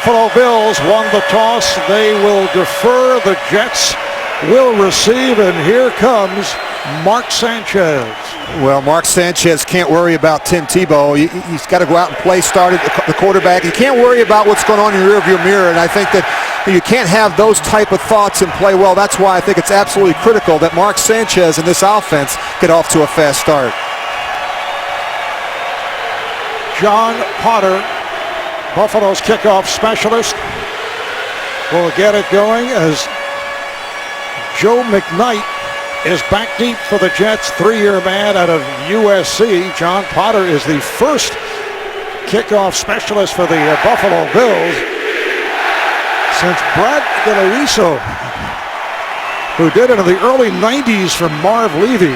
Buffalo Bills won the toss. They will defer. The Jets will receive, and here comes Mark Sanchez. Well, Mark Sanchez can't worry about Tim Tebow. He's got to go out and play, started the quarterback. He can't worry about what's going on in your rearview mirror, and I think that you can't have those type of thoughts and play well. That's why I think it's absolutely critical that Mark Sanchez and this offense get off to a fast start. John Potter, Buffalo's kickoff specialist, will get it going as Joe McKnight is back deep for the Jets, 3-year man out of USC. John Potter is the first kickoff specialist for the Buffalo Bills since Brad DeLuiso, who did it in the early 90s for Marv Levy.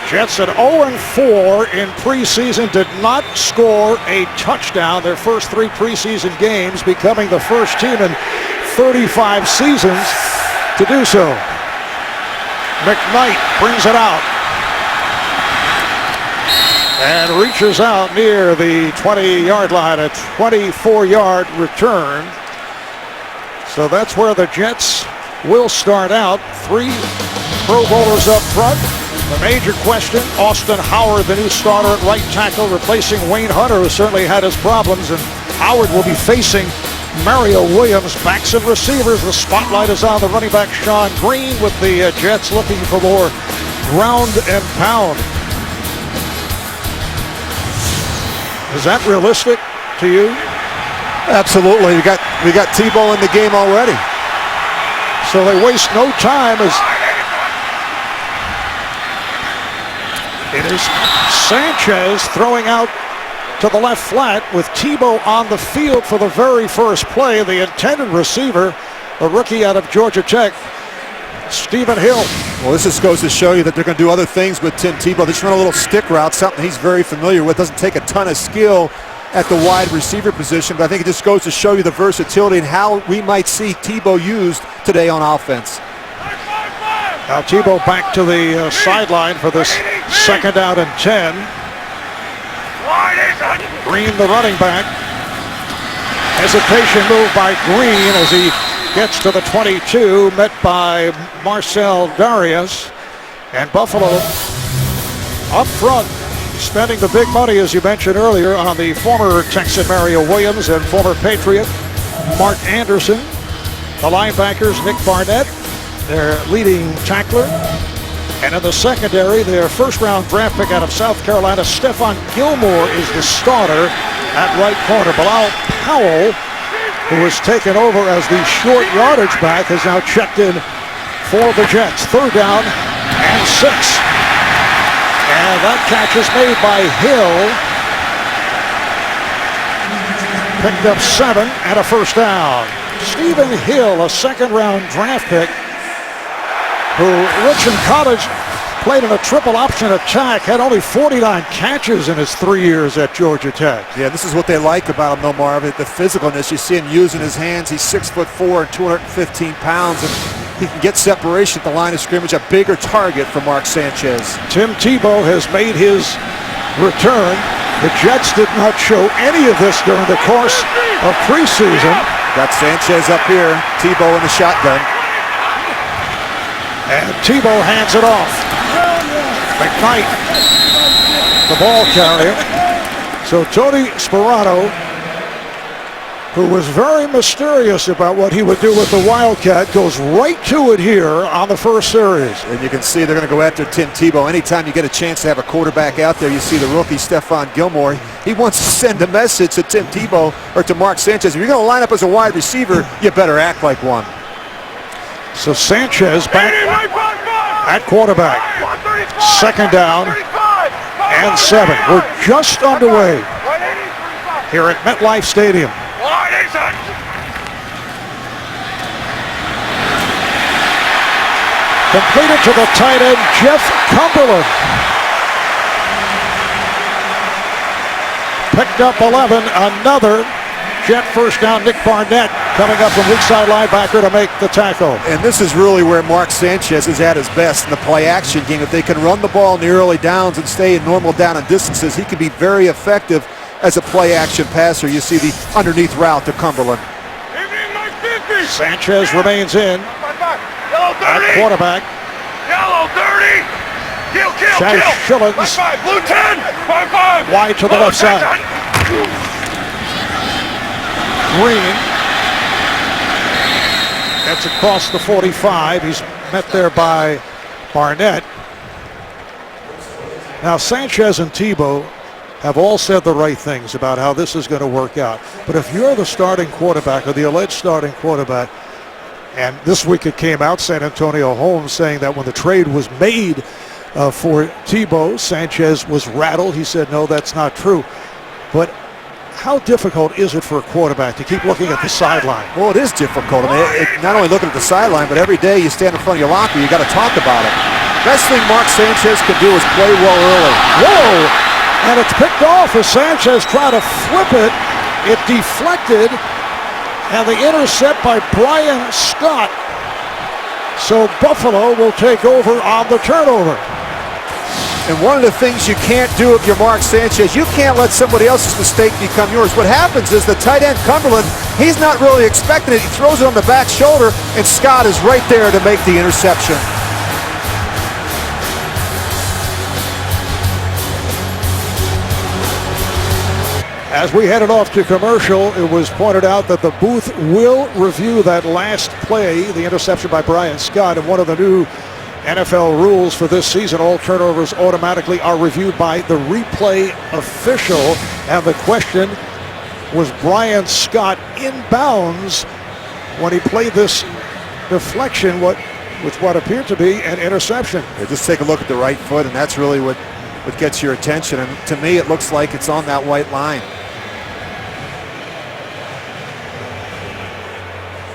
Jets at 0-4 in preseason, did not score a touchdown their first 3 preseason games, becoming the first team in 35 seasons to do so. McKnight brings it out and reaches out near the 20-yard line, a 24-yard return. So that's where the Jets will start out. 3 Pro Bowlers up front. The major question, Austin Howard, the new starter at right tackle, replacing Wayne Hunter, who certainly had his problems, and Howard will be facing Mario Williams. Backs and receivers, the spotlight is on the running back Sean Green, with the Jets looking for more ground and pound. Is that realistic to you? Absolutely. We got Tebow in the game already. So they waste no time as it is Sanchez throwing out to the left flat with Tebow on the field for the very first play. The intended receiver, a rookie out of Georgia Tech, Stephen Hill. Well, this just goes to show you that they're going to do other things with Tim Tebow. They just run a little stick route, something he's very familiar with. Doesn't take a ton of skill at the wide receiver position, but I think it just goes to show you the versatility and how we might see Tebow used today on offense. Now Tebow back to the sideline for this 2nd down and 10. Green, the running back. Hesitation move by Green as he gets to the 22, met by Marcel Darius. And Buffalo up front, spending the big money, as you mentioned earlier, on the former Texan Mario Williams and former Patriot Mark Anderson. The linebackers, Nick Barnett, their leading tackler. And in the secondary, their first-round draft pick out of South Carolina, Stephon Gilmore, is the starter at right corner. Bilal Powell, who was taken over as the short yardage back, has now checked in for the Jets. 3rd down and 6. And that catch is made by Hill. Picked up 7 and a first down. Stephen Hill, a 2nd-round draft pick, who Rich in college played in a triple option attack, had only 49 catches in his 3 years at Georgia Tech. Yeah, this is what they like about him, though, Marvin, the physicalness. You see him using his hands. He's 6'4" and 215 pounds, and he can get separation at the line of scrimmage, a bigger target for Mark Sanchez. Tim Tebow has made his return. The Jets did not show any of this during the course of preseason. Got Sanchez up here, Tebow in the shotgun. And Tebow hands it off. McKnight, the ball carrier. So Tony Sperano, who was very mysterious about what he would do with the Wildcat, goes right to it here on the first series. And you can see they're going to go after Tim Tebow. Anytime you get a chance to have a quarterback out there, you see the rookie Stephon Gilmore. He wants to send a message to Tim Tebow or to Mark Sanchez. If you're going to line up as a wide receiver, you better act like one. So Sanchez back at quarterback. 2nd down and 7. We're just underway here at MetLife Stadium. Completed to the tight end, Jeff Cumberland. Picked up 11, another Jet first down. Nick Barnett coming up from weak side linebacker to make the tackle. And this is really where Mark Sanchez is at his best in the play-action game. If they can run the ball in the early downs and stay in normal down and distances, he can be very effective as a play-action passer. You see the underneath route to Cumberland. Sanchez remains in at quarterback. Yellow 30. Kill. Shillings Blue 10. wide to the left side. Green gets across the 45. He's met there by Barnett. Now Sanchez and Tebow have all said the right things about how this is going to work out. But if you're the starting quarterback or the alleged starting quarterback, and this week it came out, San Antonio Holmes saying that when the trade was made for Tebow, Sanchez was rattled. He said, no, that's not true. But how difficult is it for a quarterback to keep looking at the sideline? Well, it is difficult. I mean, not only looking at the sideline, but every day you stand in front of your locker, you got to talk about it. Best thing Mark Sanchez can do is play well early. Whoa! And it's picked off as Sanchez tried to flip it. It deflected, and the intercept by Brian Scott. So Buffalo will take over on the turnover. And one of the things you can't do if you're Mark Sanchez, you can't let somebody else's mistake become yours. What happens is the tight end, Cumberland, he's not really expecting it. He throws it on the back shoulder, and Scott is right there to make the interception. As we headed off to commercial, it was pointed out that the booth will review that last play, the interception by Brian Scott, and one of the new NFL rules for this season, all turnovers automatically are reviewed by the replay official. And the question, was Brian Scott in bounds when he played this deflection, with what appeared to be an interception? Yeah, just take a look at the right foot, and that's really what gets your attention. And to me, it looks like it's on that white line.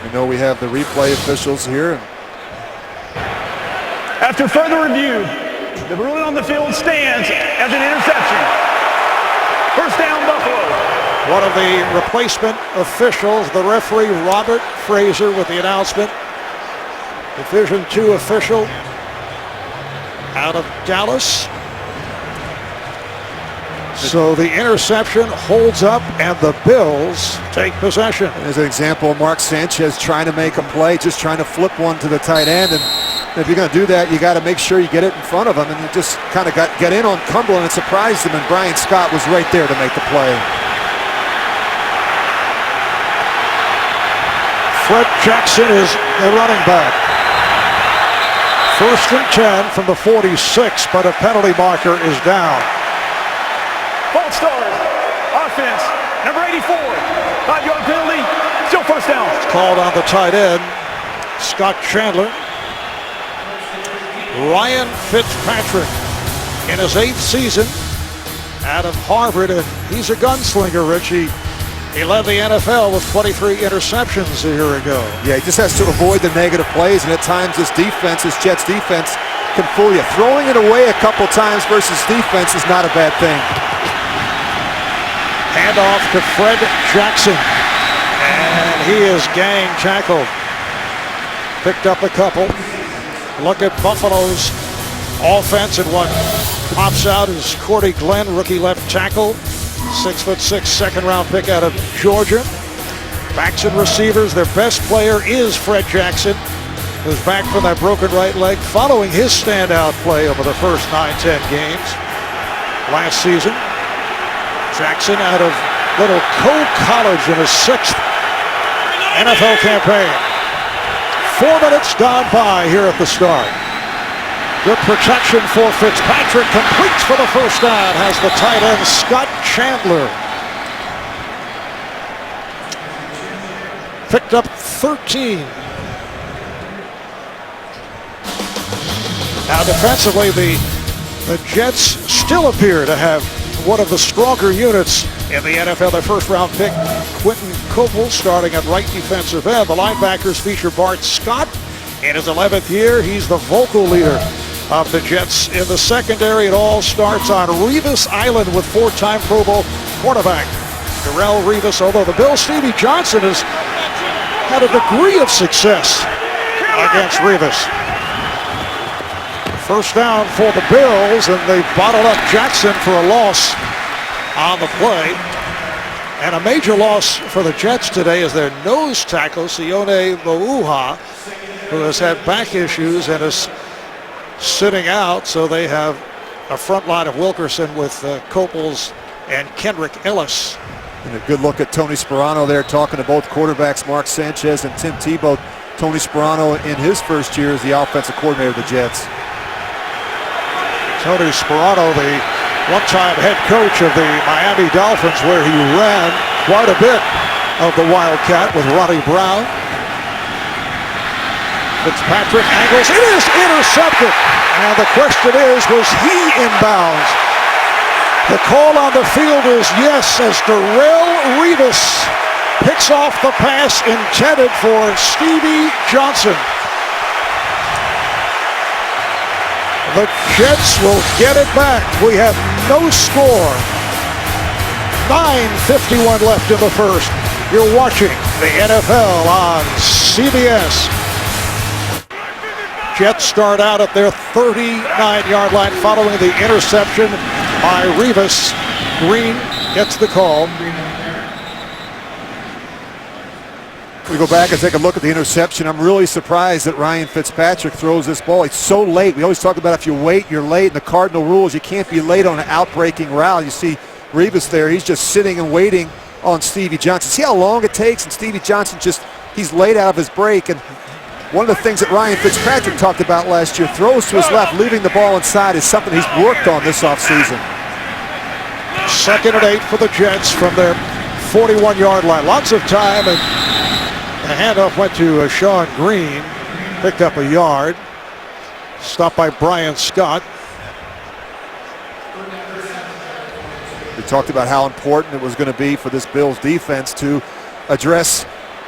We know we have the replay officials here. After further review, the ruling on the field stands as an interception. First down, Buffalo. One of the replacement officials, the referee Robert Fraser, with the announcement. Division II official out of Dallas. So the interception holds up, and the Bills take possession. As an example, Mark Sanchez trying to make a play, just trying to flip one to the tight end. And if you're going to do that, you got to make sure you get it in front of him. And he just kind of get in on Cumberland and surprised him. And Brian Scott was right there to make the play. Fred Jackson is the running back. First and 10 from the 46, but a penalty marker is down. False start. Offense. Number 84. 5-yard penalty. Still first down. It's called on the tight end, Scott Chandler. Ryan Fitzpatrick in his 8th season out of Harvard, and he's a gunslinger, Richie. He led the NFL with 23 interceptions a year ago. Yeah, he just has to avoid the negative plays, and at times this defense, this Jets defense, can fool you. Throwing it away a couple times versus defense is not a bad thing. Handoff to Fred Jackson, and he is gang tackled. Picked up a couple. Look at Buffalo's offense, and what pops out is Cordy Glenn, rookie left tackle, 6'6", second-round pick out of Georgia. Backs and receivers, their best player is Fred Jackson, who's back from that broken right leg following his standout play over the first 9-10 games last season. Jackson out of Little Cove College in his 6th NFL campaign. 4 minutes gone by here at the start. Good protection for Fitzpatrick. Completes for the first down. Has the tight end Scott Chandler. Picked up 13. Now defensively, the Jets still appear to have one of the stronger units in the NFL. Their first-round pick, Quentin Copel, starting at right defensive end. The linebackers feature Bart Scott. In his 11th year, he's the vocal leader of the Jets. In the secondary, it all starts on Revis Island with 4-time Pro Bowl quarterback Darrelle Revis. Although the Bills' Stevie Johnson is had a degree of success against Rivas. First down for the Bills, and they bottled up Jackson for a loss on the play. And a major loss for the Jets today is their nose tackle, Sione Mauha, who has had back issues and is sitting out. So they have a front line of Wilkerson with Copels and Kendrick Ellis. And a good look at Tony Sperano there, talking to both quarterbacks, Mark Sanchez and Tim Tebow. Tony Sperano in his first year as the offensive coordinator of the Jets. Tony Sperano, the one-time head coach of the Miami Dolphins, where he ran quite a bit of the Wildcat with Ronnie Brown. Fitzpatrick angles. It is intercepted. And the question is, was he inbounds? The call on the field is yes, as Darrelle Revis picks off the pass intended for Stevie Johnson. The Jets will get it back. We have no score. 9:51 left in the first. You're watching the NFL on CBS. Jets start out at their 39-yard line following the interception by Revis. Green gets the call. We go back and take a look at the interception. I'm really surprised that Ryan Fitzpatrick throws this ball. It's so late. We always talk about if you wait, you're late. And the Cardinal rules, you can't be late on an outbreaking route. You see Revis there. He's just sitting and waiting on Stevie Johnson. See how long it takes? And Stevie Johnson he's late out of his break. And one of the things that Ryan Fitzpatrick talked about last year, throws to his left, leaving the ball inside, is something he's worked on this offseason. 2nd and 8 for the Jets from their 41-yard line. Lots of time, and the handoff went to Sean Green, picked up a yard. Stopped by Brian Scott. We talked about how important it was going to be for this Bills defense to address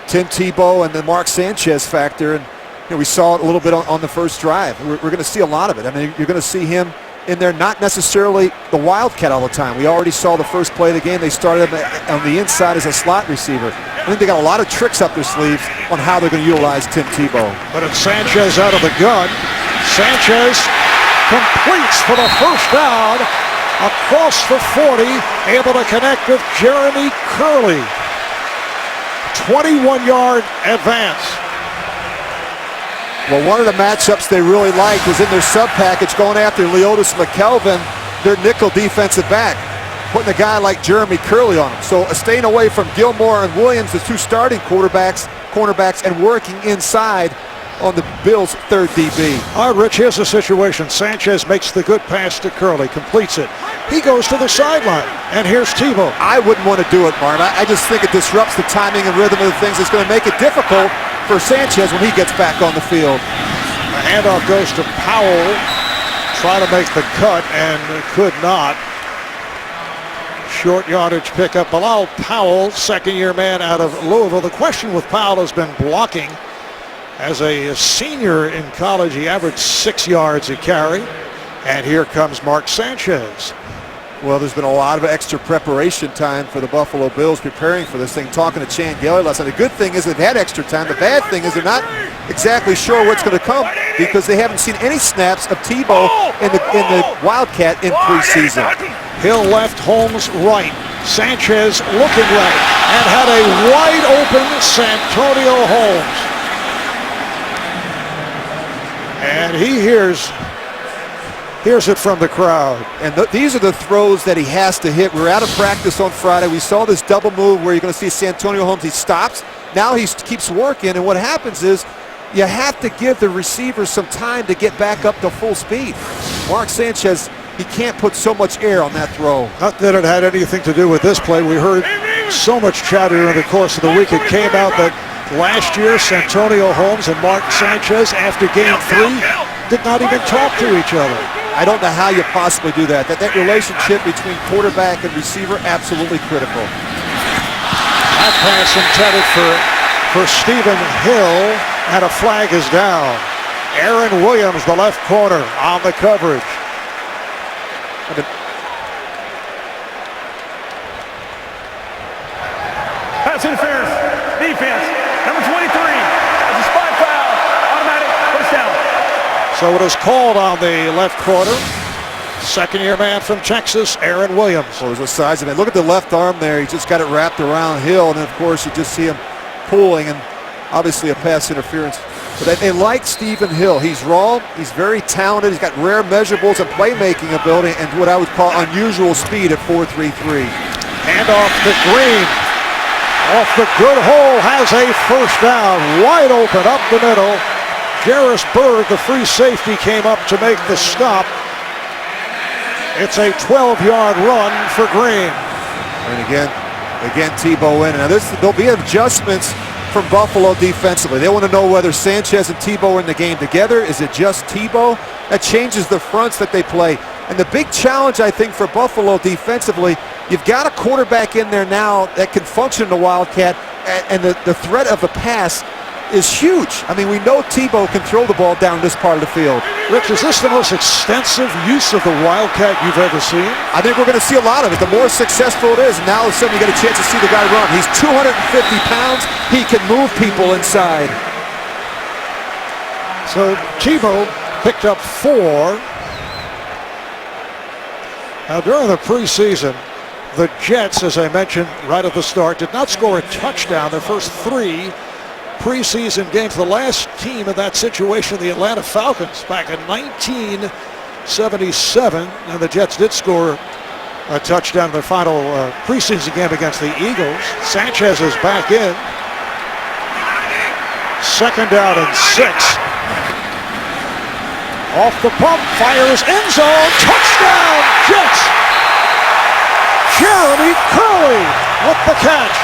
Tim Tebow and the Mark Sanchez factor. And we saw it a little bit on the first drive. We're going to see a lot of it. I mean, you're going to see him in there, not necessarily the Wildcat all the time. We already saw the first play of the game. They started him on the inside as a slot receiver. I think they got a lot of tricks up their sleeves on how they're going to utilize Tim Tebow. But it's Sanchez out of the gun. Sanchez completes for the first down across the 40, able to connect with Jeremy Curley. 21-yard advance. Well, one of the matchups they really liked was in their sub-package, going after Leotis McKelvin, their nickel defensive back, putting a guy like Jeremy Curley on him. So staying away from Gilmore and Williams, the two starting cornerbacks, and working inside on the Bills' third DB. All right, Rich, here's the situation. Sanchez makes the good pass to Curley, completes it. He goes to the sideline, and here's Tebow. I wouldn't want to do it, Martin. I just think it disrupts the timing and rhythm of the things. It's going to make it difficult for Sanchez when he gets back on the field. The handoff goes to Powell, trying to make the cut and could not. Short yardage pickup. Bilal Powell, second-year man out of Louisville. The question with Powell has been blocking. As a senior in college, he averaged 6 yards a carry. And here comes Mark Sanchez. Well, there's been a lot of extra preparation time for the Buffalo Bills preparing for this thing. Talking to Chan Gailey last night. The good thing is they've had extra time. The bad thing is they're not exactly sure what's going to come because they haven't seen any snaps of Tebow in the Wildcat in preseason. Hill left, Holmes right. Sanchez looking right and had a wide open Santonio Holmes. And he hears it from the crowd. And these are the throws that he has to hit. We were out of practice on Friday. We saw this double move where you're going to see Santonio Holmes. He stops. Now he keeps working. And what happens is you have to give the receivers some time to get back up to full speed. Mark Sanchez, he can't put so much air on that throw. Not that it had anything to do with this play. We heard so much chatter during the course of the week. It came out that last year, Santonio Holmes and Mark Sanchez, after game 3, did not even talk to each other. I don't know how you possibly do that. That relationship between quarterback and receiver, absolutely critical. That pass intended for Stephen Hill, and a flag is down. Aaron Williams, the left corner, on the coverage. Pass interference. Defense. Number 23. So it is called on the left corner. Second-year man from Texas, Aaron Williams. Well, there's a size of it. Look at the left arm there. He just got it wrapped around Hill, and then, of course, you just see him pulling, and obviously a pass interference. But they like Stephen Hill. He's raw. He's very talented. He's got rare measurables and playmaking ability and what I would call unusual speed at 4.33. Hand off to Green. Off the good hole, has a first down. Wide open up the middle. Jarris Berg, the free safety, came up to make the stop. It's a 12-yard run for Green. And again Tebow in. Now there'll be adjustments from Buffalo defensively. They want to know whether Sanchez and Tebow are in the game together. Is it just Tebow? That changes the fronts that they play. And the big challenge, I think, for Buffalo defensively, you've got a quarterback in there now that can function in the Wildcat, and the threat of the pass is huge. I mean, we know Tebow can throw the ball down this part of the field. Rich, is this the most extensive use of the Wildcat you've ever seen? I think we're going to see a lot of it. The more successful it is, now all of a sudden you get a chance to see the guy run. He's 250 pounds. He can move people inside. So Tebow picked up 4. Now, during the preseason, the Jets, as I mentioned right at the start, did not score a touchdown their first 3 preseason games. The last team in that situation, the Atlanta Falcons, back in 1977, and the Jets did score a touchdown in their final preseason game against the Eagles. Sanchez is back in. Second down and 6. Off the pump, fires end zone, touchdown, Jets! Jeremy Curley with the catch.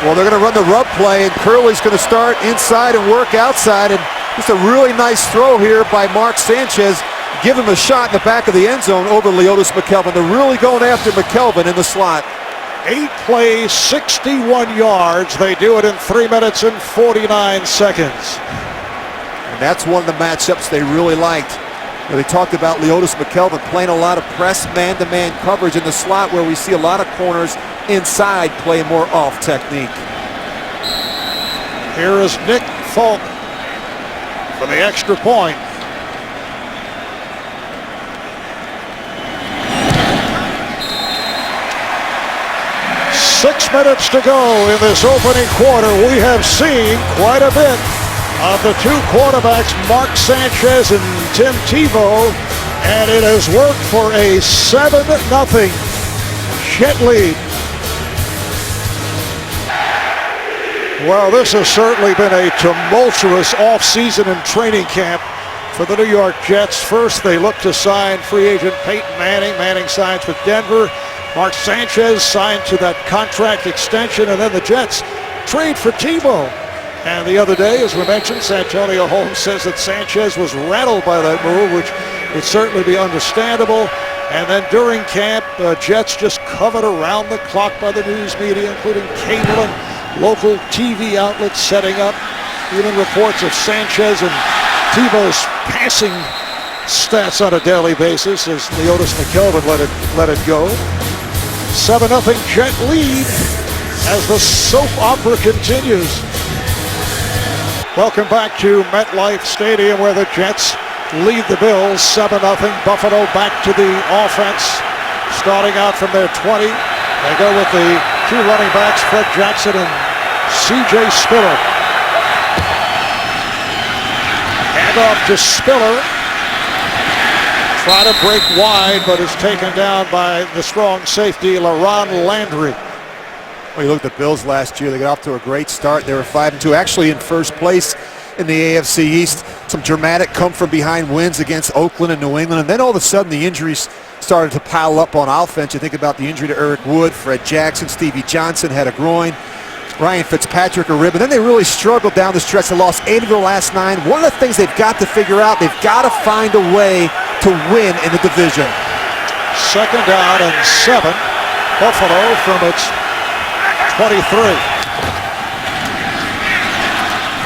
Well, they're going to run the rub play, and Curley's going to start inside and work outside, and just a really nice throw here by Mark Sanchez. Give him a shot in the back of the end zone over Leotis McKelvin. They're really going after McKelvin in the slot. 8 plays, 61 yards. They do it in 3 minutes and 49 seconds. And that's one of the matchups they really liked. They talked about Leotis McKelvin playing a lot of press man-to-man coverage in the slot, where we see a lot of corners inside play more off technique. Here is Nick Folk for the extra point. Six minutes to go in this opening quarter. We have seen quite a bit of the 2 quarterbacks, Mark Sanchez and Tim Tebow, and it has worked for a 7-0 Jet lead. Well, this has certainly been a tumultuous offseason and training camp for the New York Jets. First, they look to sign free agent Peyton Manning. Manning signs with Denver. Mark Sanchez signed to that contract extension, and then the Jets trade for Tebow. And the other day, as we mentioned, Santonio Holmes says that Sanchez was rattled by that move, which would certainly be understandable. And then during camp, Jets just covered around the clock by the news media, including cable and local TV outlets setting up. Even reports of Sanchez and Tebow's passing stats on a daily basis as Leotis McKelvin let it go. 7-0 Jet lead as the soap opera continues. Welcome back to MetLife Stadium, where the Jets lead the Bills 7-0. Buffalo back to the offense, starting out from their 20. They go with the 2 running backs, Fred Jackson and C.J. Spiller. Hand off to Spiller. Try to break wide, but is taken down by the strong safety, LaRon Landry. Well, you look at the Bills last year. They got off to a great start. They were 5-2, actually in first place in the AFC East. Some dramatic come-from-behind wins against Oakland and New England. And then all of a sudden, the injuries started to pile up on offense. You think about the injury to Eric Wood, Fred Jackson, Stevie Johnson had a groin, Ryan Fitzpatrick a rib. And then they really struggled down the stretch. They lost 8 of their last 9. One of the things they've got to figure out, they've got to find a way to win in the division. Second down and 7. Buffalo from its 23.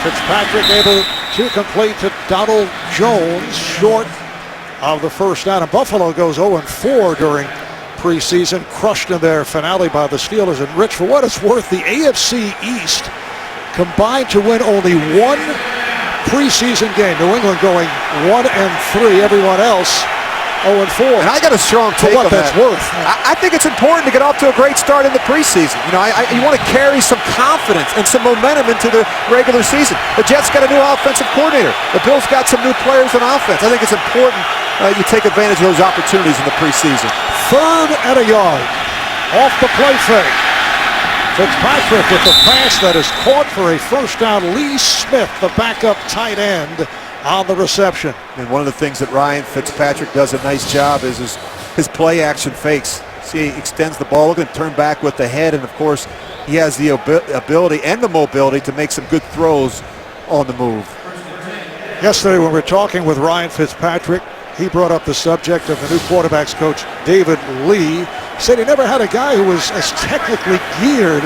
Fitzpatrick able Two complete to Donald Jones, short of the first down. And Buffalo goes 0-4 during preseason, crushed in their finale by the Steelers. And Rich, for what it's worth, the AFC East combined to win only one preseason game. New England going 1-3, everyone else 0-4. And I got a strong take for what on that's that. worth. I think it's important to get off to a great start in the preseason. You know, you want to carry some confidence and some momentum into the regular season. The Jets got a new offensive coordinator. The Bills got some new players on offense. I think it's important you take advantage of those opportunities in the preseason. 3rd and a yard. Off the play fake. Fitzpatrick with the pass that is caught for a first down. Lee Smith, the backup tight end, on the reception. And one of the things that Ryan Fitzpatrick does a nice job is his play action fakes. See, he extends the ball, looking to turn back with the head, and of course he has the ability and the mobility to make some good throws on the move. Yesterday when we were talking with Ryan Fitzpatrick, he brought up the subject of the new quarterbacks coach, David Lee. He said he never had a guy who was as technically geared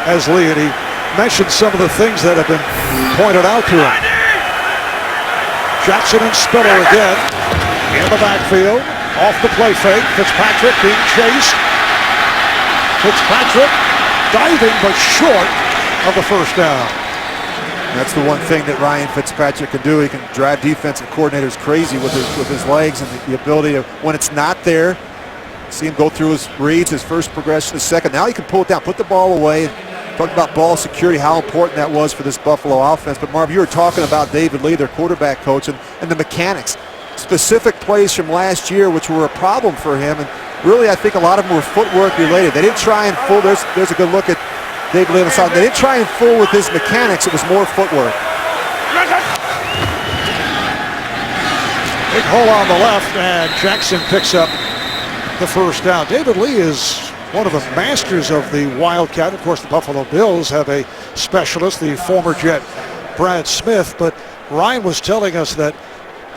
as Lee, and he mentioned some of the things that have been pointed out to him. Jackson and Spiller again in the backfield. Off the play fake. Fitzpatrick being chased. Fitzpatrick diving but short of the first down. That's the one thing that Ryan Fitzpatrick can do. He can drive defensive coordinators crazy with his legs and the ability to, when it's not there, see him go through his reads, his first progression, his second. Now he can pull it down, put the ball away. Talk about ball security, how important that was for this Buffalo offense. But Marv, you were talking about David Lee, their quarterback coach, and the mechanics. Specific plays from last year which were a problem for him, and really I think a lot of them were footwork related. They didn't try and fool. There's a good look at David Lee on the side. They didn't try and fool with his mechanics. It was more footwork. Big hole on the left, and Jackson picks up the first down. David Lee is one of the masters of the Wildcat. Of course, the Buffalo Bills have a specialist, the former Jet Brad Smith, but Ryan was telling us that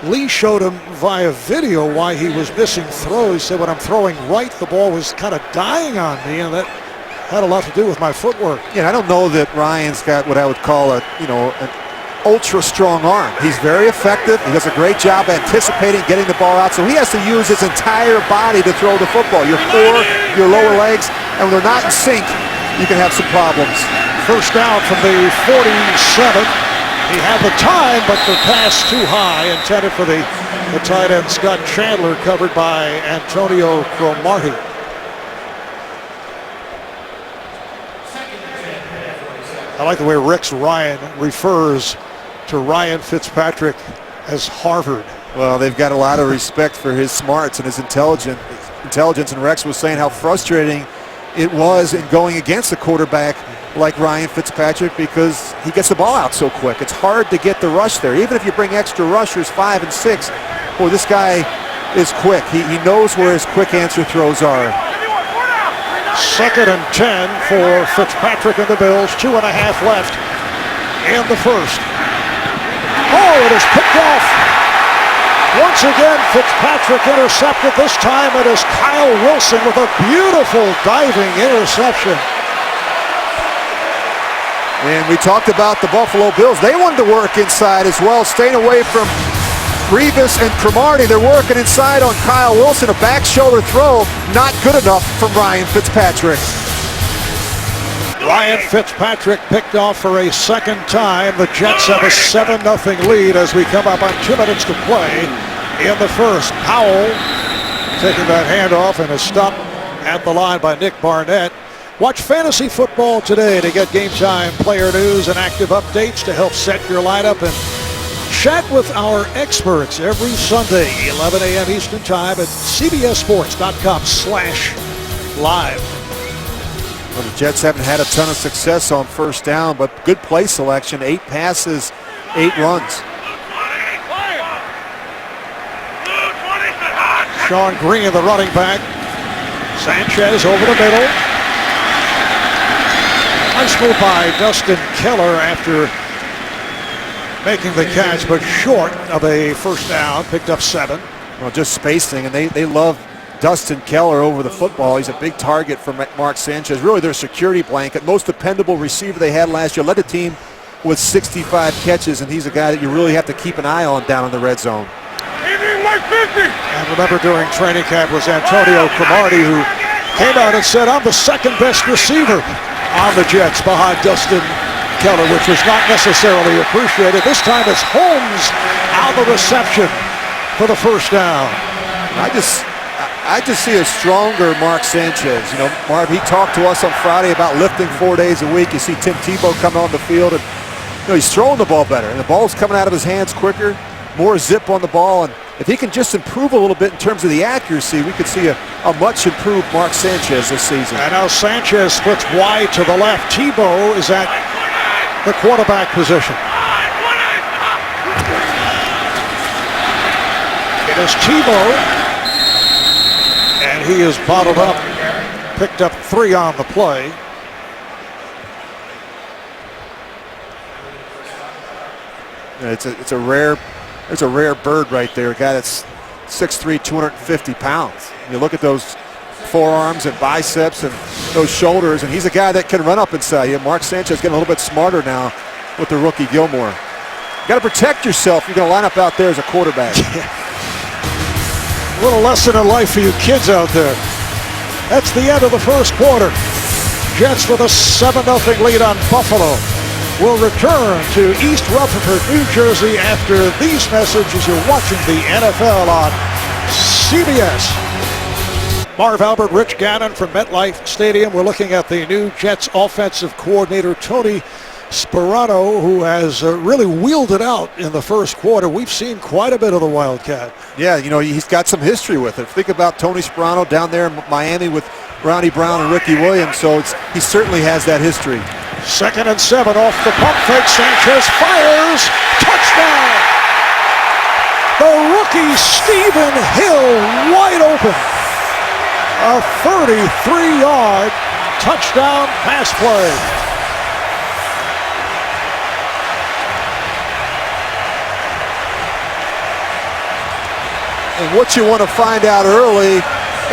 Lee showed him via video why he was missing throws. He said, when I'm throwing right, the ball was kind of dying on me, and that had a lot to do with my footwork. Yeah, I don't know that Ryan's got what I would call an ultra strong arm. He's very effective. He does a great job anticipating, getting the ball out. So he has to use his entire body to throw the football. Your core, your lower legs, and when they're not in sync, you can have some problems. First down from the 47. He had the time, but the pass too high, intended for the tight end Scott Chandler, covered by Antonio Cromartie. I like the way Rex Ryan refers to Ryan Fitzpatrick as Harvard. Well, they've got a lot of respect for his smarts and his intelligence. And Rex was saying how frustrating it was in going against a quarterback like Ryan Fitzpatrick because he gets the ball out so quick. It's hard to get the rush there. Even if you bring extra rushers, 5 and 6, boy, this guy is quick. He knows where his quick answer throws are. 2nd and 10 for Fitzpatrick and the Bills. 2.5 left in the first. Oh, it is picked off. Once again, Fitzpatrick intercepted. This time it is Kyle Wilson with a beautiful diving interception. And we talked about the Buffalo Bills. They wanted to work inside as well, staying away from Revis and Cromartie. They're working inside on Kyle Wilson. A back shoulder throw, not good enough from Ryan Fitzpatrick. Ryan Fitzpatrick picked off for a second time. The Jets have a 7-0 lead as we come up on 2 minutes to play in the first. Powell taking that handoff and a stop at the line by Nick Barnett. Watch Fantasy Football today to get game time player news and active updates to help set your lineup, and chat with our experts every Sunday, 11 a.m. Eastern Time at cbssports.com/live. Well, the Jets haven't had a ton of success on first down, but good play selection. 8 passes, 8 runs. Sean Green, the running back. Sanchez over the middle. Nice move by Dustin Keller after making the catch, but short of a first down. Picked up 7. Well, just spacing, and they love Dustin Keller over the football. He's a big target for Mark Sanchez. Really their security blanket. Most dependable receiver they had last year. Led the team with 65 catches, and he's a guy that you really have to keep an eye on down in the red zone. And remember, during training camp was Antonio Cromartie, who came out and said, I'm the second best receiver on the Jets behind Dustin Keller, which was not necessarily appreciated. This time it's Holmes on the reception for the first down. I just see a stronger Mark Sanchez. You know, Marv, he talked to us on Friday about lifting 4 days a week. You see Tim Tebow come on the field, and he's throwing the ball better, and the ball's coming out of his hands quicker, more zip on the ball, and if he can just improve a little bit in terms of the accuracy, we could see a much improved Mark Sanchez this season. And now Sanchez splits wide to the left. Tebow is at the quarterback position. It is Tebow, and he is bottled up, picked up 3 on the play. It's a rare bird right there, a guy that's 6'3", 250 pounds. You look at those forearms and biceps and those shoulders, and he's a guy that can run up inside you. Mark Sanchez getting a little bit smarter now with the rookie Gilmore. You got to protect yourself. You're going to line up out there as a quarterback. A little lesson in life for you kids out there. That's the end of the first quarter. Jets with a 7-0 lead on Buffalo. We'll return to East Rutherford, New Jersey after these messages. You're watching the NFL on CBS. Marv Albert, Rich Gannon from MetLife Stadium. We're looking at the new Jets offensive coordinator, Tony Sparano, who has really wheeled it out in the first quarter. We've seen quite a bit of the Wildcat. Yeah, he's got some history with it. Think about Tony Sparano down there in Miami with Ronnie Brown and Ricky Williams, so he certainly has that history. 2nd and 7 off the pump fake. Sanchez fires. Touchdown! The rookie Stephen Hill wide open. A 33-yard touchdown pass play. And what you want to find out early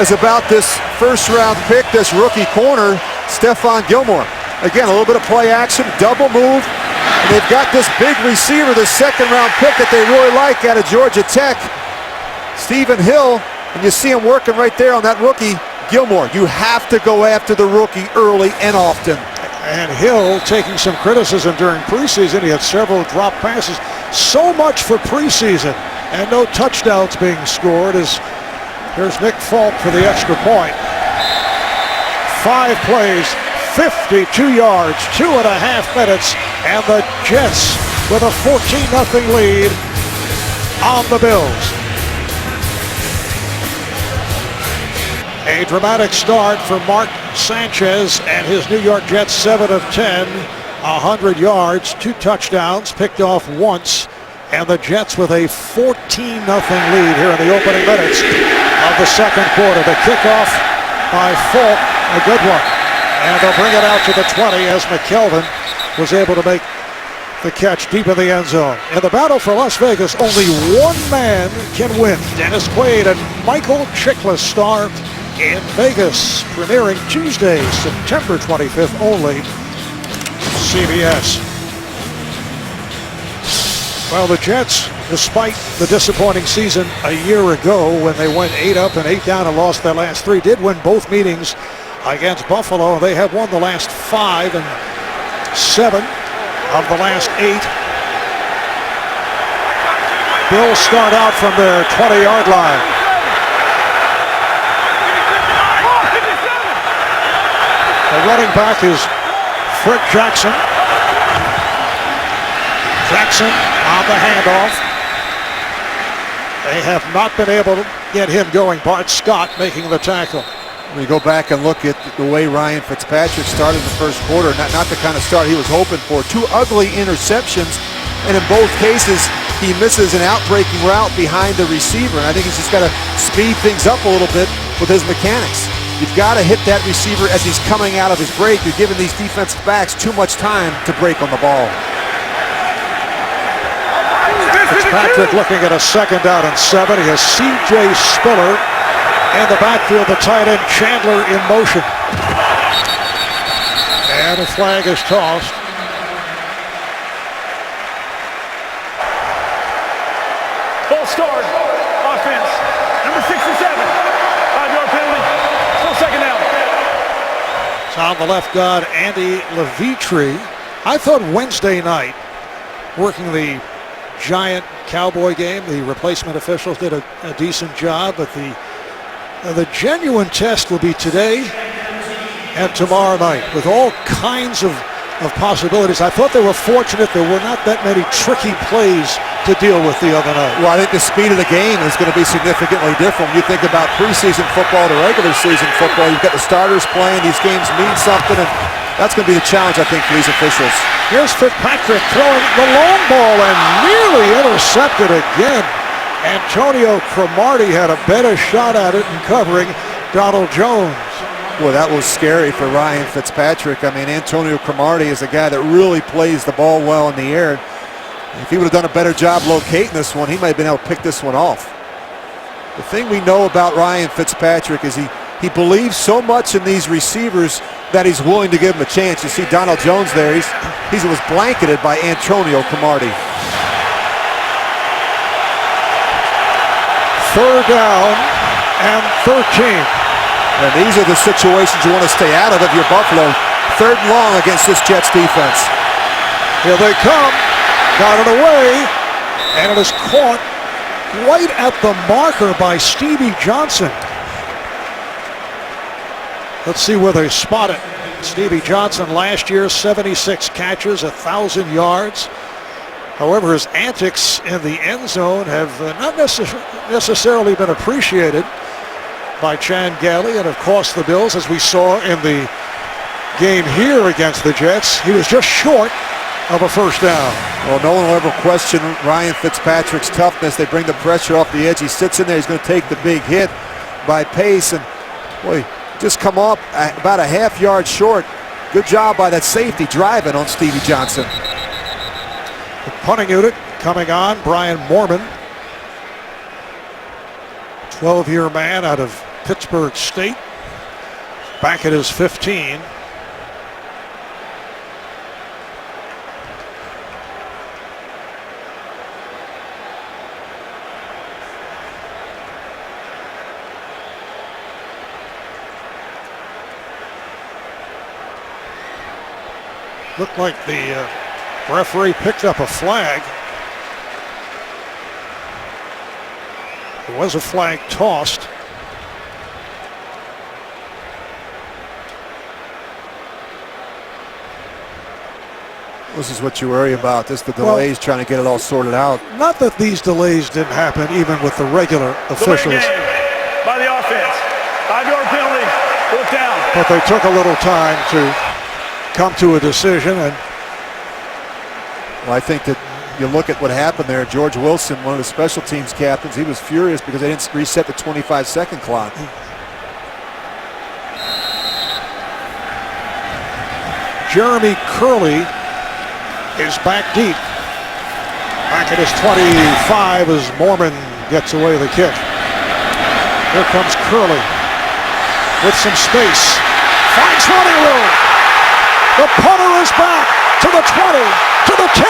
is about this first-round pick, this rookie corner, Stephon Gilmore. Again, a little bit of play action, double move, and they've got this big receiver, the second-round pick that they really like out of Georgia Tech, Stephen Hill, and you see him working right there on that rookie, Gilmore. You have to go after the rookie early and often. And Hill taking some criticism during preseason. He had several drop passes. So much for preseason, and no touchdowns being scored. Here's Nick Falk for the extra point. 5 plays. 52 yards, 2.5 minutes, and the Jets with a 14-0 lead on the Bills. A dramatic start for Mark Sanchez and his New York Jets, 7 of 10, 100 yards, 2 touchdowns, picked off once, and the Jets with a 14-0 lead here in the opening minutes of the second quarter. The kickoff by Falk, a good one. And they'll bring it out to the 20 as McKelvin was able to make the catch deep in the end zone. In the battle for Las Vegas, only one man can win. Dennis Quaid and Michael Chiklis star in Vegas, premiering Tuesday, September 25th, only CBS. Well, the Jets, despite the disappointing season a year ago when they went 8 up and 8 down and lost their last 3, did win both meetings against Buffalo. They have won the last 5 and 7 of the last 8. Bills start out from their 20-yard line. The running back is Fred Jackson. Jackson on the handoff. They have not been able to get him going. Bart Scott making the tackle. When you go back and look at the way Ryan Fitzpatrick started the first quarter, not the kind of start he was hoping for. 2 ugly interceptions, and in both cases, he misses an out-breaking route behind the receiver. And I think he's just got to speed things up a little bit with his mechanics. You've got to hit that receiver as he's coming out of his break. You're giving these defensive backs too much time to break on the ball. Fitzpatrick looking at a 2nd down and 7. He has C.J. Spiller in the backfield, the tight end Chandler in motion. And a flag is tossed. on the left guard, Andy Levitre. I thought Wednesday night, working the Giant Cowboy game, the replacement officials did a decent job, but the genuine test will be today and tomorrow night with all kinds of possibilities. I thought they were fortunate there were not that many tricky plays to deal with the other night. Well, I think the speed of the game is going to be significantly different. When you think about preseason football to regular season football, you've got the starters playing. These games mean something, and that's going to be the challenge, I think, for these officials. Here's Fitzpatrick throwing the long ball and nearly intercepted again. Antonio Cromartie had a better shot at it and covering Donald Jones. Well, that was scary for Ryan Fitzpatrick. I mean, Antonio Cromartie is a guy that really plays the ball well in the air. If he would have done a better job locating this one, he might have been able to pick this one off. The thing we know about Ryan Fitzpatrick is he believes so much in these receivers that he's willing to give them a chance. You see Donald Jones there. He was blanketed by Antonio Cromartie. Third down and 13. And these are the situations you want to stay out of if you're Buffalo. Third and long against this Jets defense. Here they come. Got it away. And it is caught right at the marker by Stevie Johnson. Let's see where they spot it. Stevie Johnson last year, 76 catches, 1,000 yards. However, his antics in the end zone have not necessarily been appreciated by Chan Gailey, and of course the Bills, as we saw in the game here against the Jets. He was just short of a first down. Well, no one will ever question Ryan Fitzpatrick's toughness. They bring the pressure off the edge. He sits in there. He's going to take the big hit by Pace, and boy, just come up about a half yard short. Good job by that safety driving on Stevie Johnson. The punting unit coming on, Brian Mormon, 12-year man out of Pittsburgh State, back at his 15. Looked like the referee picked up a flag. There was a flag tossed. This is what you worry about, just the delays, trying to get it all sorted out. Not that these delays didn't happen even with the regular officials. By the offense. 5-yard penalty. Fourth down. But they took a little time to come to a decision. And well, I think that you look at what happened there. George Wilson, one of the special teams captains, he was furious because they didn't reset the 25-second clock. Jeremy Curley is back deep. Back at his 25 as Mormon gets away the kick. Here comes Curley with some space. Finds running room. The punter is back to the 20, to the 10.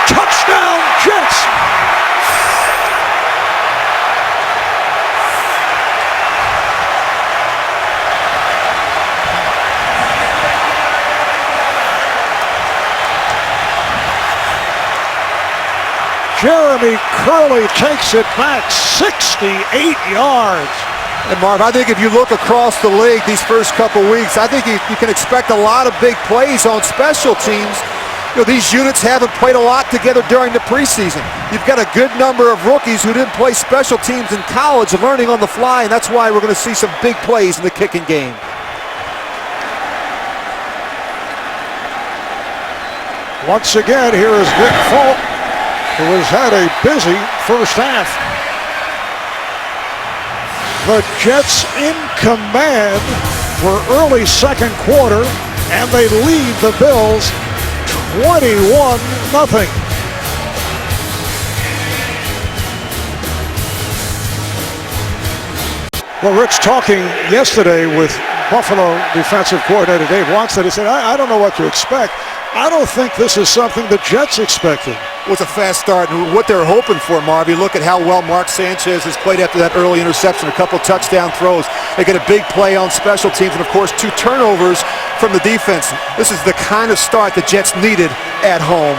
Touchdown, Jets. Jeremy Curley takes it back 68 yards. And Marv, I think if you look across the league these first couple weeks, I think you can expect a lot of big plays on special teams. You know, these units haven't played a lot together during the preseason. You've got a good number of rookies who didn't play special teams in college, learning on the fly, and that's why we're going to see some big plays in the kicking game. Once again, here is Vic Falk, who has had a busy first half. The Jets in command for early second quarter, and they lead the Bills 21-0. Well, Rich, talking yesterday with Buffalo defensive coordinator Dave Wannstedt, he said, I don't know what to expect. I don't think this is something the Jets expected. It was a fast start, and what they're hoping for, Marv, you look at how well Mark Sanchez has played after that early interception, a couple touchdown throws. They get a big play on special teams, and of course 2 turnovers from the defense. This is the kind of start the Jets needed at home.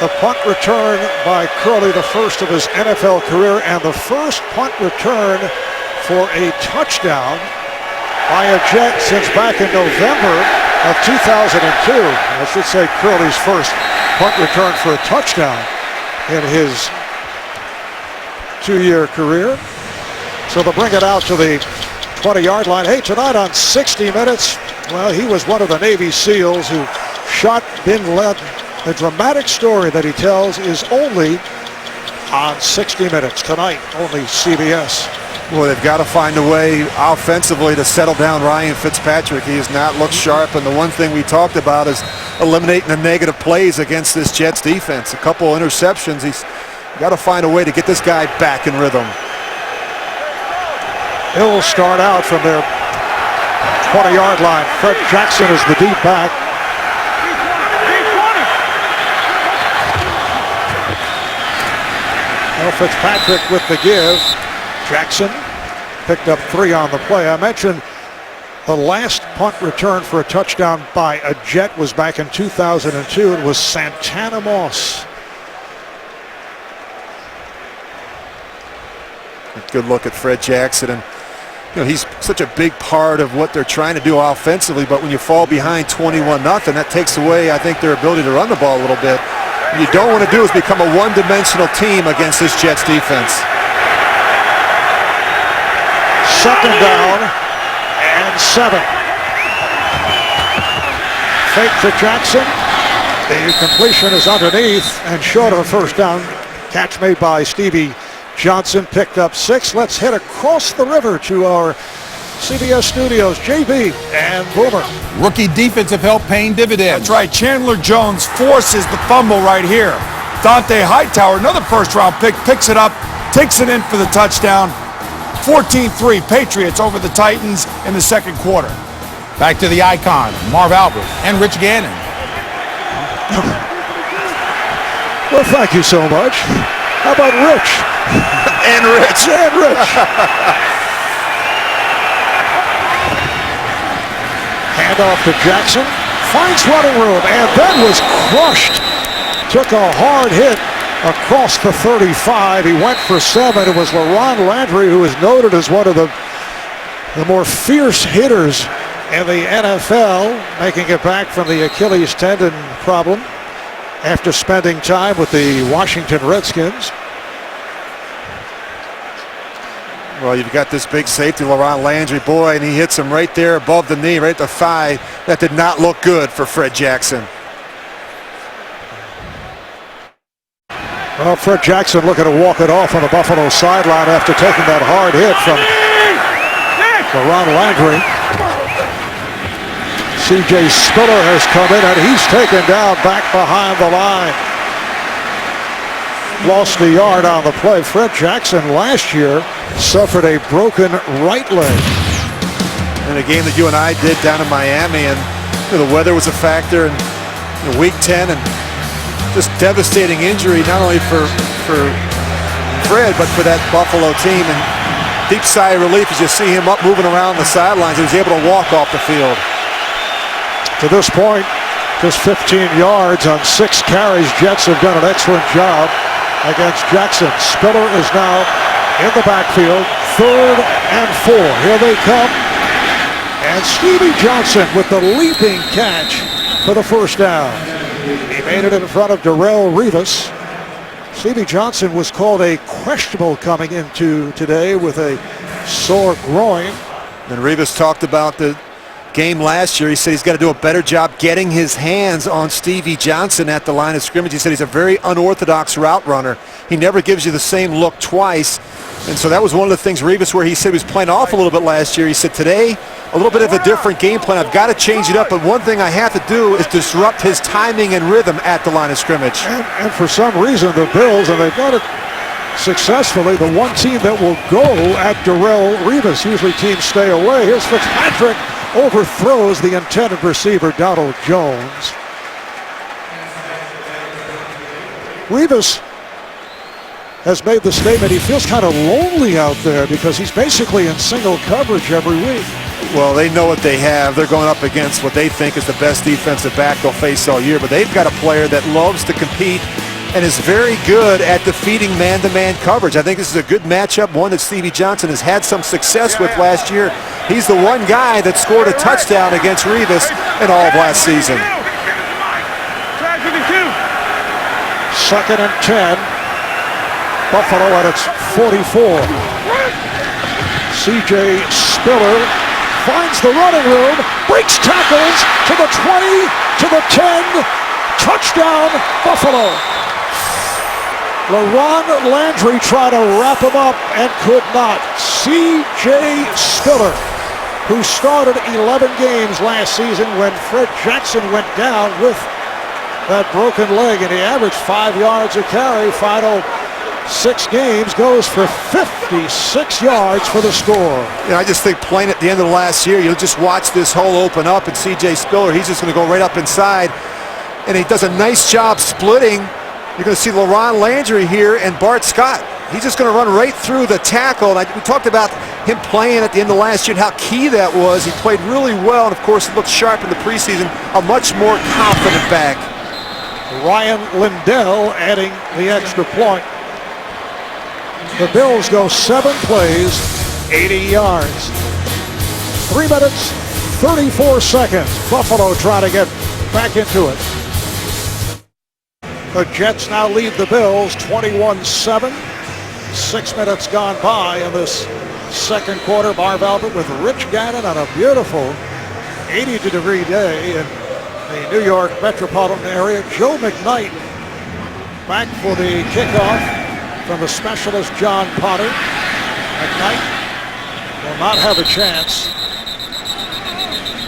The punt return by Curley, the first of his NFL career, and the first punt return for a touchdown by a Jet since back in November of 2002. I should say Curley's first punt return for a touchdown in his 2-year career. So they'll bring it out to the 20-yard line. Hey, tonight on 60 Minutes, well, he was one of the Navy SEALs who shot Bin Laden. The dramatic story that he tells is only on 60 Minutes tonight, only CBS. Well, they've got to find a way offensively to settle down Ryan Fitzpatrick. He has not looked sharp, and the one thing we talked about is eliminating the negative plays against this Jets defense. A couple interceptions. He's got to find a way to get this guy back in rhythm. He'll start out from their 20-yard line. Fred Jackson is the deep back. Well, Fitzpatrick with the give. Jackson picked up 3 on the play. I mentioned the last punt return for a touchdown by a Jet was back in 2002. It was Santana Moss. A good look at Fred Jackson, and you know, he's such a big part of what they're trying to do offensively, but when you fall behind 21-0, that takes away, I think, their ability to run the ball a little bit. What you don't want to do is become a one-dimensional team against this Jets defense. Second down and 7. Fake to Jackson. The completion is underneath and short of a first down. Catch made by Stevie Johnson, picked up 6. Let's head across the river to our CBS studios. JB and Boomer. Rookie defensive help paying dividends. That's right. Chandler Jones forces the fumble right here. Dante Hightower, another first-round pick, picks it up, takes it in for the touchdown. 14-3, Patriots over the Titans in the second quarter. Back to the icon, Marv Albert and Rich Gannon. Well, thank you so much. How about Rich? And Rich. And Rich. Handoff to Jackson. Finds running room and then was crushed. Took a hard hit across the 35. He went for 7. It was LaRon Landry, who is noted as one of the more fierce hitters in the NFL, making it back from the Achilles tendon problem after spending time with the Washington Redskins. Well, you've got this big safety, LaRon Landry, boy, and he hits him right there above the knee, right at the thigh. That did not look good for Fred Jackson. Well, Fred Jackson looking to walk it off on the Buffalo sideline after taking that hard hit from LaRon Landry. C.J. Spiller has come in and he's taken down back behind the line. Lost a yard on the play. Fred Jackson last year suffered a broken right leg. In a game that you and I did down in Miami, and you know, the weather was a factor in week 10, and just devastating injury not only for Fred but for that Buffalo team. And deep sigh of relief as you see him up moving around the sidelines. He was able to walk off the field. To this point, just 15 yards on 6 carries. Jets have done an excellent job against Jackson. Spiller is now in the backfield. 3rd and 4. Here they come. And Stevie Johnson with the leaping catch for the first down. He made it in front of Darrelle Revis. Stevie Johnson was called a questionable coming into today with a sore groin. And Revis talked about the game last year. He said he's got to do a better job getting his hands on Stevie Johnson at the line of scrimmage. He said he's a very unorthodox route runner. He never gives you the same look twice. And so that was one of the things Revis, where he said he was playing off a little bit last year. He said today, a little bit of a different game plan. I've got to change it up, but one thing I have to do is disrupt his timing and rhythm at the line of scrimmage. And for some reason, the Bills, and they've done it successfully, the one team that will go at Darrelle Revis. Usually teams stay away. Here's Fitzpatrick. Overthrows the intended receiver, Donald Jones. Revis has made the statement he feels kind of lonely out there because he's basically in single coverage every week. Well, they know what they have. They're going up against what they think is the best defensive back they'll face all year, but they've got a player that loves to compete and is very good at defeating man-to-man coverage. I think this is a good matchup, one that Stevie Johnson has had some success with last year. He's the one guy that scored a touchdown against Revis in all of last season. Second and 10. Buffalo at its 44. C.J. Spiller finds the running room, breaks tackles to the 20, to the 10. Touchdown, Buffalo. LaRon Landry tried to wrap him up and could not. C.J. Spiller, who started 11 games last season when Fred Jackson went down with that broken leg, and he averaged 5 yards a carry. Final 6 games, goes for 56 yards for the score. I just think playing at the end of the last year, you'll just watch this hole open up, and C.J. Spiller, he's just going to go right up inside, and he does a nice job splitting. You're going to see LaRon Landry here and Bart Scott. He's just going to run right through the tackle. And we talked about him playing at the end of last year and how key that was. He played really well, and of course, he looked sharp in the preseason. A much more confident back. Ryan Lindell adding the extra point. The Bills go 7 plays, 80 yards. 3 minutes, 34 seconds. Buffalo trying to get back into it. The Jets now lead the Bills 21-7. 6 minutes gone by in this second quarter. Marv Albert with Rich Gannon on a beautiful 82-degree day in the New York metropolitan area. Joe McKnight back for the kickoff from the specialist John Potter. McKnight will not have a chance.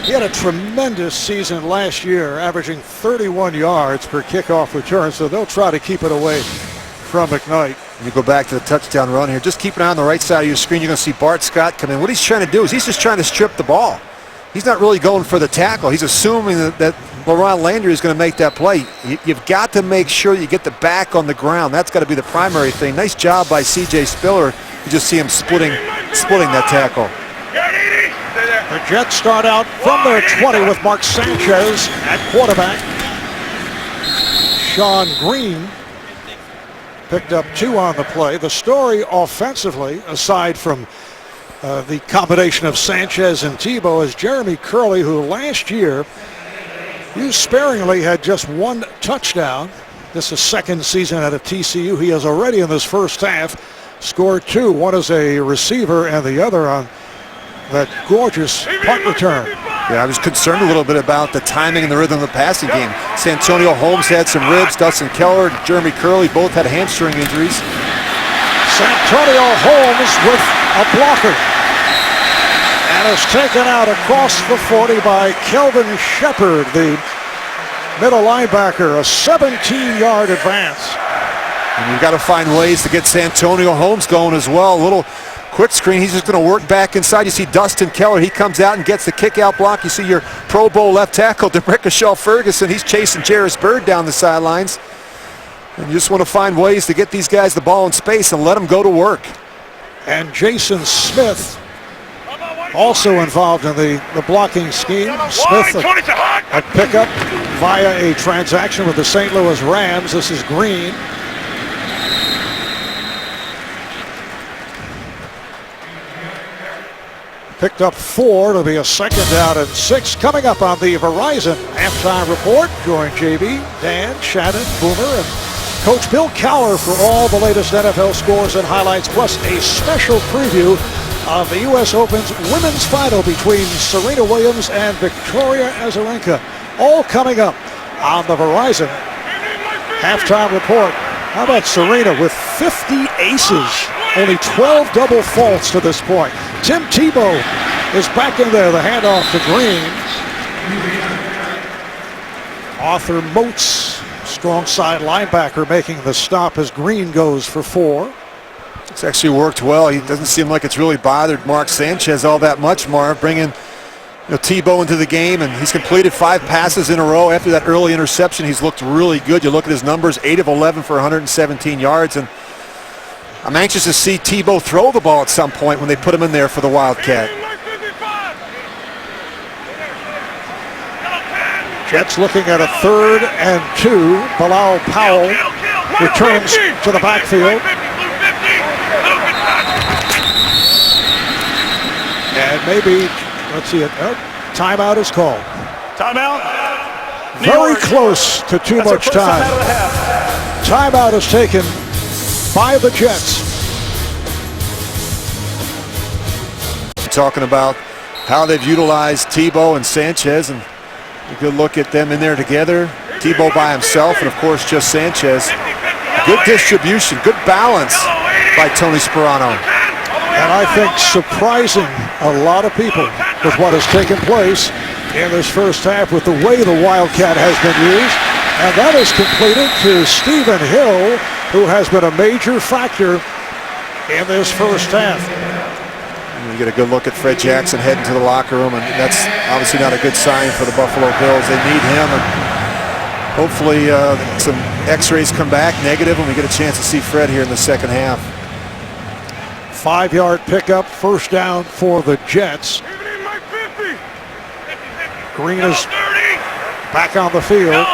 He had a tremendous season last year, averaging 31 yards per kickoff return, so they'll try to keep it away from McKnight. You go back to the touchdown run here. Just keep an eye on the right side of your screen. You're going to see Bart Scott come in. What he's trying to do is he's just trying to strip the ball. He's not really going for the tackle. He's assuming that LaRon Landry is going to make that play. You've got to make sure you get the back on the ground. That's got to be the primary thing. Nice job by C.J. Spiller. You just see him splitting that tackle. The Jets start out from their 20 with Mark Sanchez at quarterback. Sean Green picked up 2 on the play. The story offensively, aside from the combination of Sanchez and Tebow, is Jeremy Curley, who last year used sparingly, had just 1 touchdown. This is second season out of TCU. He has already in this first half scored 2. One as a receiver and the other on that gorgeous punt return. Yeah, I was concerned a little bit about the timing and the rhythm of the passing game. Santonio Holmes had some ribs. Dustin Keller, Jeremy Curley both had hamstring injuries. Santonio Holmes with a blocker. And is taken out across the 40 by Kelvin Shepard, the middle linebacker. A 17-yard advance. And you've got to find ways to get Santonio Holmes going as well. A little quick screen. He's just going to work back inside. You see Dustin Keller. He comes out and gets the kick-out block. You see your Pro Bowl left tackle, DeBrickashaw Ferguson. He's chasing Jarris Byrd down the sidelines. And you just want to find ways to get these guys the ball in space and let them go to work. And Jason Smith also involved in the blocking scheme. Smith a pickup via a transaction with the St. Louis Rams. This is Green. Picked up 4 to be a second down and 6. Coming up on the Verizon halftime report, join JB, Dan, Shannon, Boomer, and Coach Bill Cowher for all the latest NFL scores and highlights, plus a special preview of the U.S. Open's women's final between Serena Williams and Victoria Azarenka. All coming up on the Verizon halftime report. How about Serena with 50 aces? Only 12 double faults to this point. Tim Tebow is back in there. The handoff to Green. Arthur Moats, strong side linebacker, making the stop as Green goes for 4. It's actually worked well. He doesn't seem like it's really bothered Mark Sanchez all that much, Marv. Bringing Tebow into the game, and he's completed 5 passes in a row. After that early interception, he's looked really good. You look at his numbers, 8 of 11 for 117 yards, and I'm anxious to see Tebow throw the ball at some point when they put him in there for the Wildcat. Jets looking at a 3rd and 2. Bilal Powell returns to the backfield. And maybe, let's see it. Timeout is called. Timeout. Very close to too much time. Timeout is taken by the Jets. Talking about how they've utilized Tebow and Sanchez, and a good look at them in there together. Tebow by himself, and of course just Sanchez. Good distribution, good balance by Tony Sparano. And I think surprising a lot of people with what has taken place in this first half with the way the Wildcat has been used. And that is completed to Stephen Hill, who has been a major factor in this first half. You get a good look at Fred Jackson heading to the locker room, and that's obviously not a good sign for the Buffalo Bills. They need him, and hopefully some x-rays come back negative and we get a chance to see Fred here in the second half. 5-yard pickup, first down for the Jets. Green is back on the field.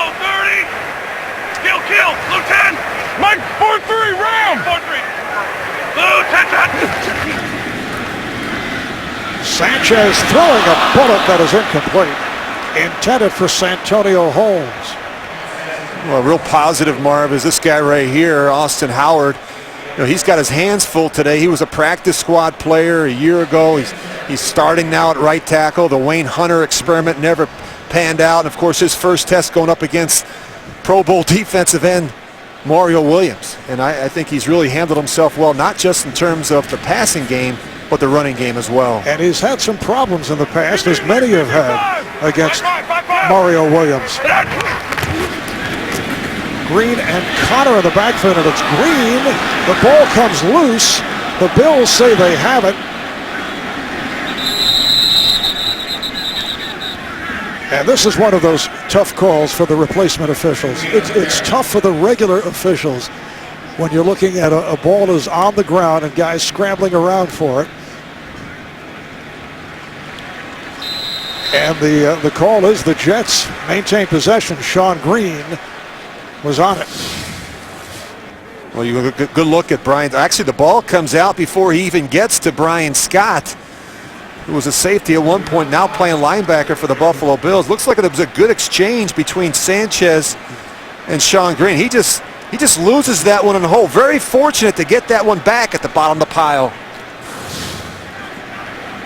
Kill, Lieutenant! Mike, 4-3, round! 4-3. Lieutenant! Sanchez throwing a bullet that is incomplete. Intended for Santonio Holmes. Well, real positive, Marv, is this guy right here, Austin Howard. You know, he's got his hands full today. He was a practice squad player a year ago. He's starting now at right tackle. The Wayne Hunter experiment never panned out. And of course, his first test going up against Pro Bowl defensive end Mario Williams. And I think he's really handled himself well, not just in terms of the passing game, but the running game as well. And he's had some problems in the past, as many have had, against Mario Williams. Green and Connor in the backfield, and it's Green. The ball comes loose. The Bills say they have it. And this is one of those tough calls for the replacement officials. It's tough for the regular officials when you're looking at a ball is on the ground and guys scrambling around for it. And the call is the Jets maintain possession. Sean Green was on it. Well, you have a good look at Brian. Actually, the ball comes out before he even gets to Brian Scott, who was a safety at one point, now playing linebacker for the Buffalo Bills. Looks like it was a good exchange between Sanchez and Sean Green. He just loses that one in the hole. Very fortunate to get that one back at the bottom of the pile.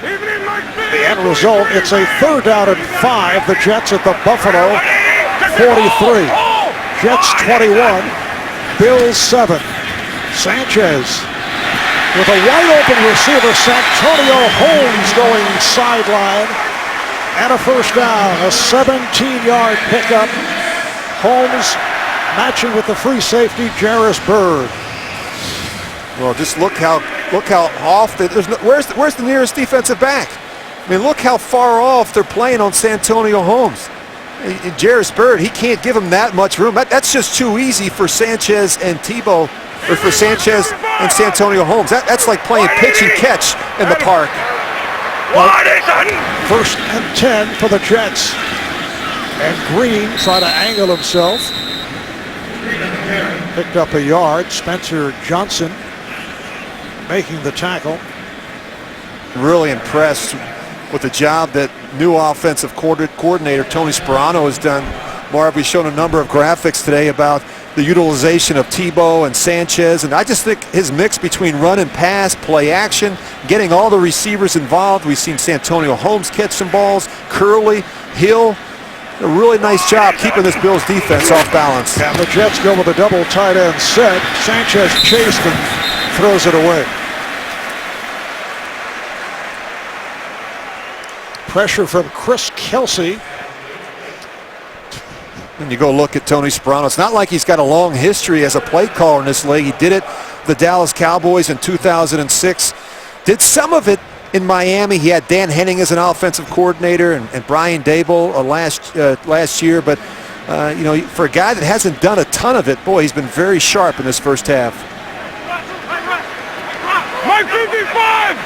The end result, it's a 3rd down and 5. The Jets at the Buffalo 43. Jets 21, Bills 7. Sanchez with a wide open receiver, Santonio Holmes going sideline, and a first down, a 17-yard pickup. Holmes matching with the free safety, Jarris Bird. Well, just look how off. Where's the nearest defensive back? I mean, look how far off they're playing on Santonio Holmes. Jarris Bird, he can't give him that much room. That's just too easy for Sanchez and Tebow, or for Sanchez and Santonio Holmes. That's like playing pitch and catch in the park. First and 10 for the Jets. And Green trying to angle himself. Picked up a yard. Spencer Johnson making the tackle. Really impressed with the job that new offensive coordinator Tony Sparano has done. Marv, we've shown a number of graphics today about the utilization of Tebow and Sanchez, and I just think his mix between run and pass, play action, getting all the receivers involved. We've seen Santonio Holmes catch some balls, Curley, Hill. A really nice job keeping this Bills defense off balance. And the Jets go with a double tight end set. Sanchez chased and throws it away. Pressure from Chris Kelsey. And you go look at Tony Sparano. It's not like he's got a long history as a play caller in this league. He did it the Dallas Cowboys in 2006. Did some of it in Miami. He had Dan Henning as an offensive coordinator and Brian Dable last year. But, you know, for a guy that hasn't done a ton of it, boy, he's been very sharp in this first half. Mike 55!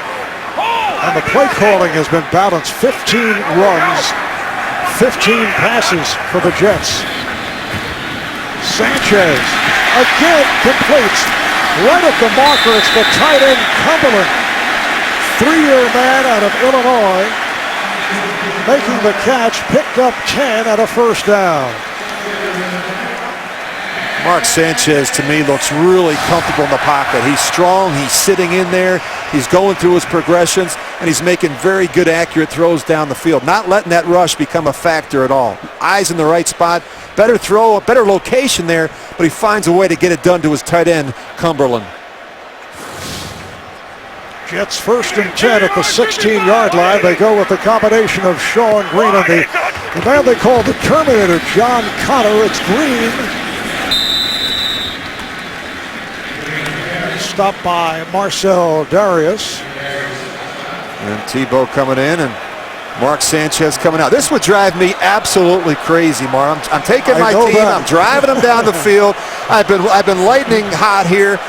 And the play calling has been balanced. 15 runs, 15 passes for the Jets. Sanchez again completes right at the marker. It's the tight end Cumberland, 3-year man out of Illinois, making the catch, picked up 10 at a first down. Mark Sanchez, to me, looks really comfortable in the pocket. He's strong, he's sitting in there, he's going through his progressions, and he's making very good, accurate throws down the field. Not letting that rush become a factor at all. Eyes in the right spot, better throw, a better location there, but he finds a way to get it done to his tight end, Cumberland. Jets 1st and 10 at the 16-yard line. They go with the combination of Shaw and Green and the man they call the Terminator, John Connor. It's Green. Stopped by Marcel Darius. And Tebow coming in and Mark Sanchez coming out. This would drive me absolutely crazy, Mark. I'm taking my team, I'm driving them down the field. I've been lightning hot here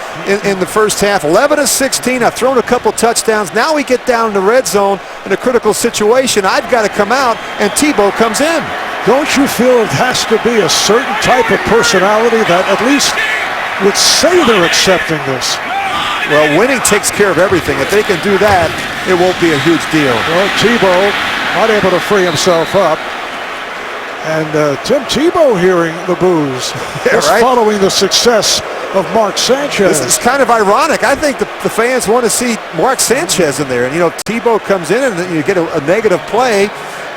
in the first half. 11-16, I've thrown a couple touchdowns. Now we get down in the red zone in a critical situation. I've got to come out, and Tebow comes in. Don't you feel it has to be a certain type of personality that at least would say they're accepting this? Well, winning takes care of everything. If they can do that, it won't be a huge deal. Well, Tebow not able to free himself up. And Tim Tebow hearing the boos. Just right? Following the success of Mark Sanchez. This is kind of ironic. I think the fans want to see Mark Sanchez in there. And, Tebow comes in and you get a negative play.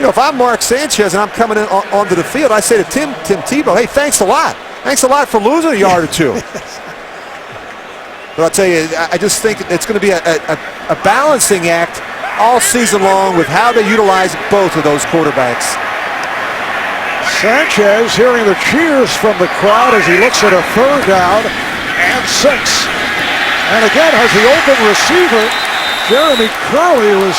If I'm Mark Sanchez and I'm coming in onto the field, I say to Tim Tebow, hey, thanks a lot. Thanks a lot for losing a yard or two. But I'll tell you, I just think it's going to be a balancing act all season long with how they utilize both of those quarterbacks. Sanchez hearing the cheers from the crowd as he looks at a 3rd down and 6. And again has the open receiver. Jeremy Curley was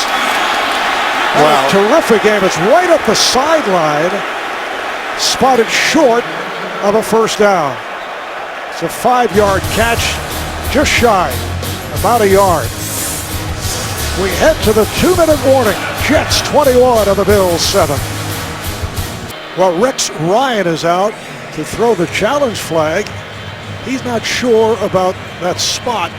a terrific game. It's right up the sideline. Spotted short of a 1st down. It's a 5-yard catch. Just shy, about a yard. We head to the 2-minute warning. Jets 21 of the Bills 7. Well, Rex Ryan is out to throw the challenge flag. He's not sure about that spot.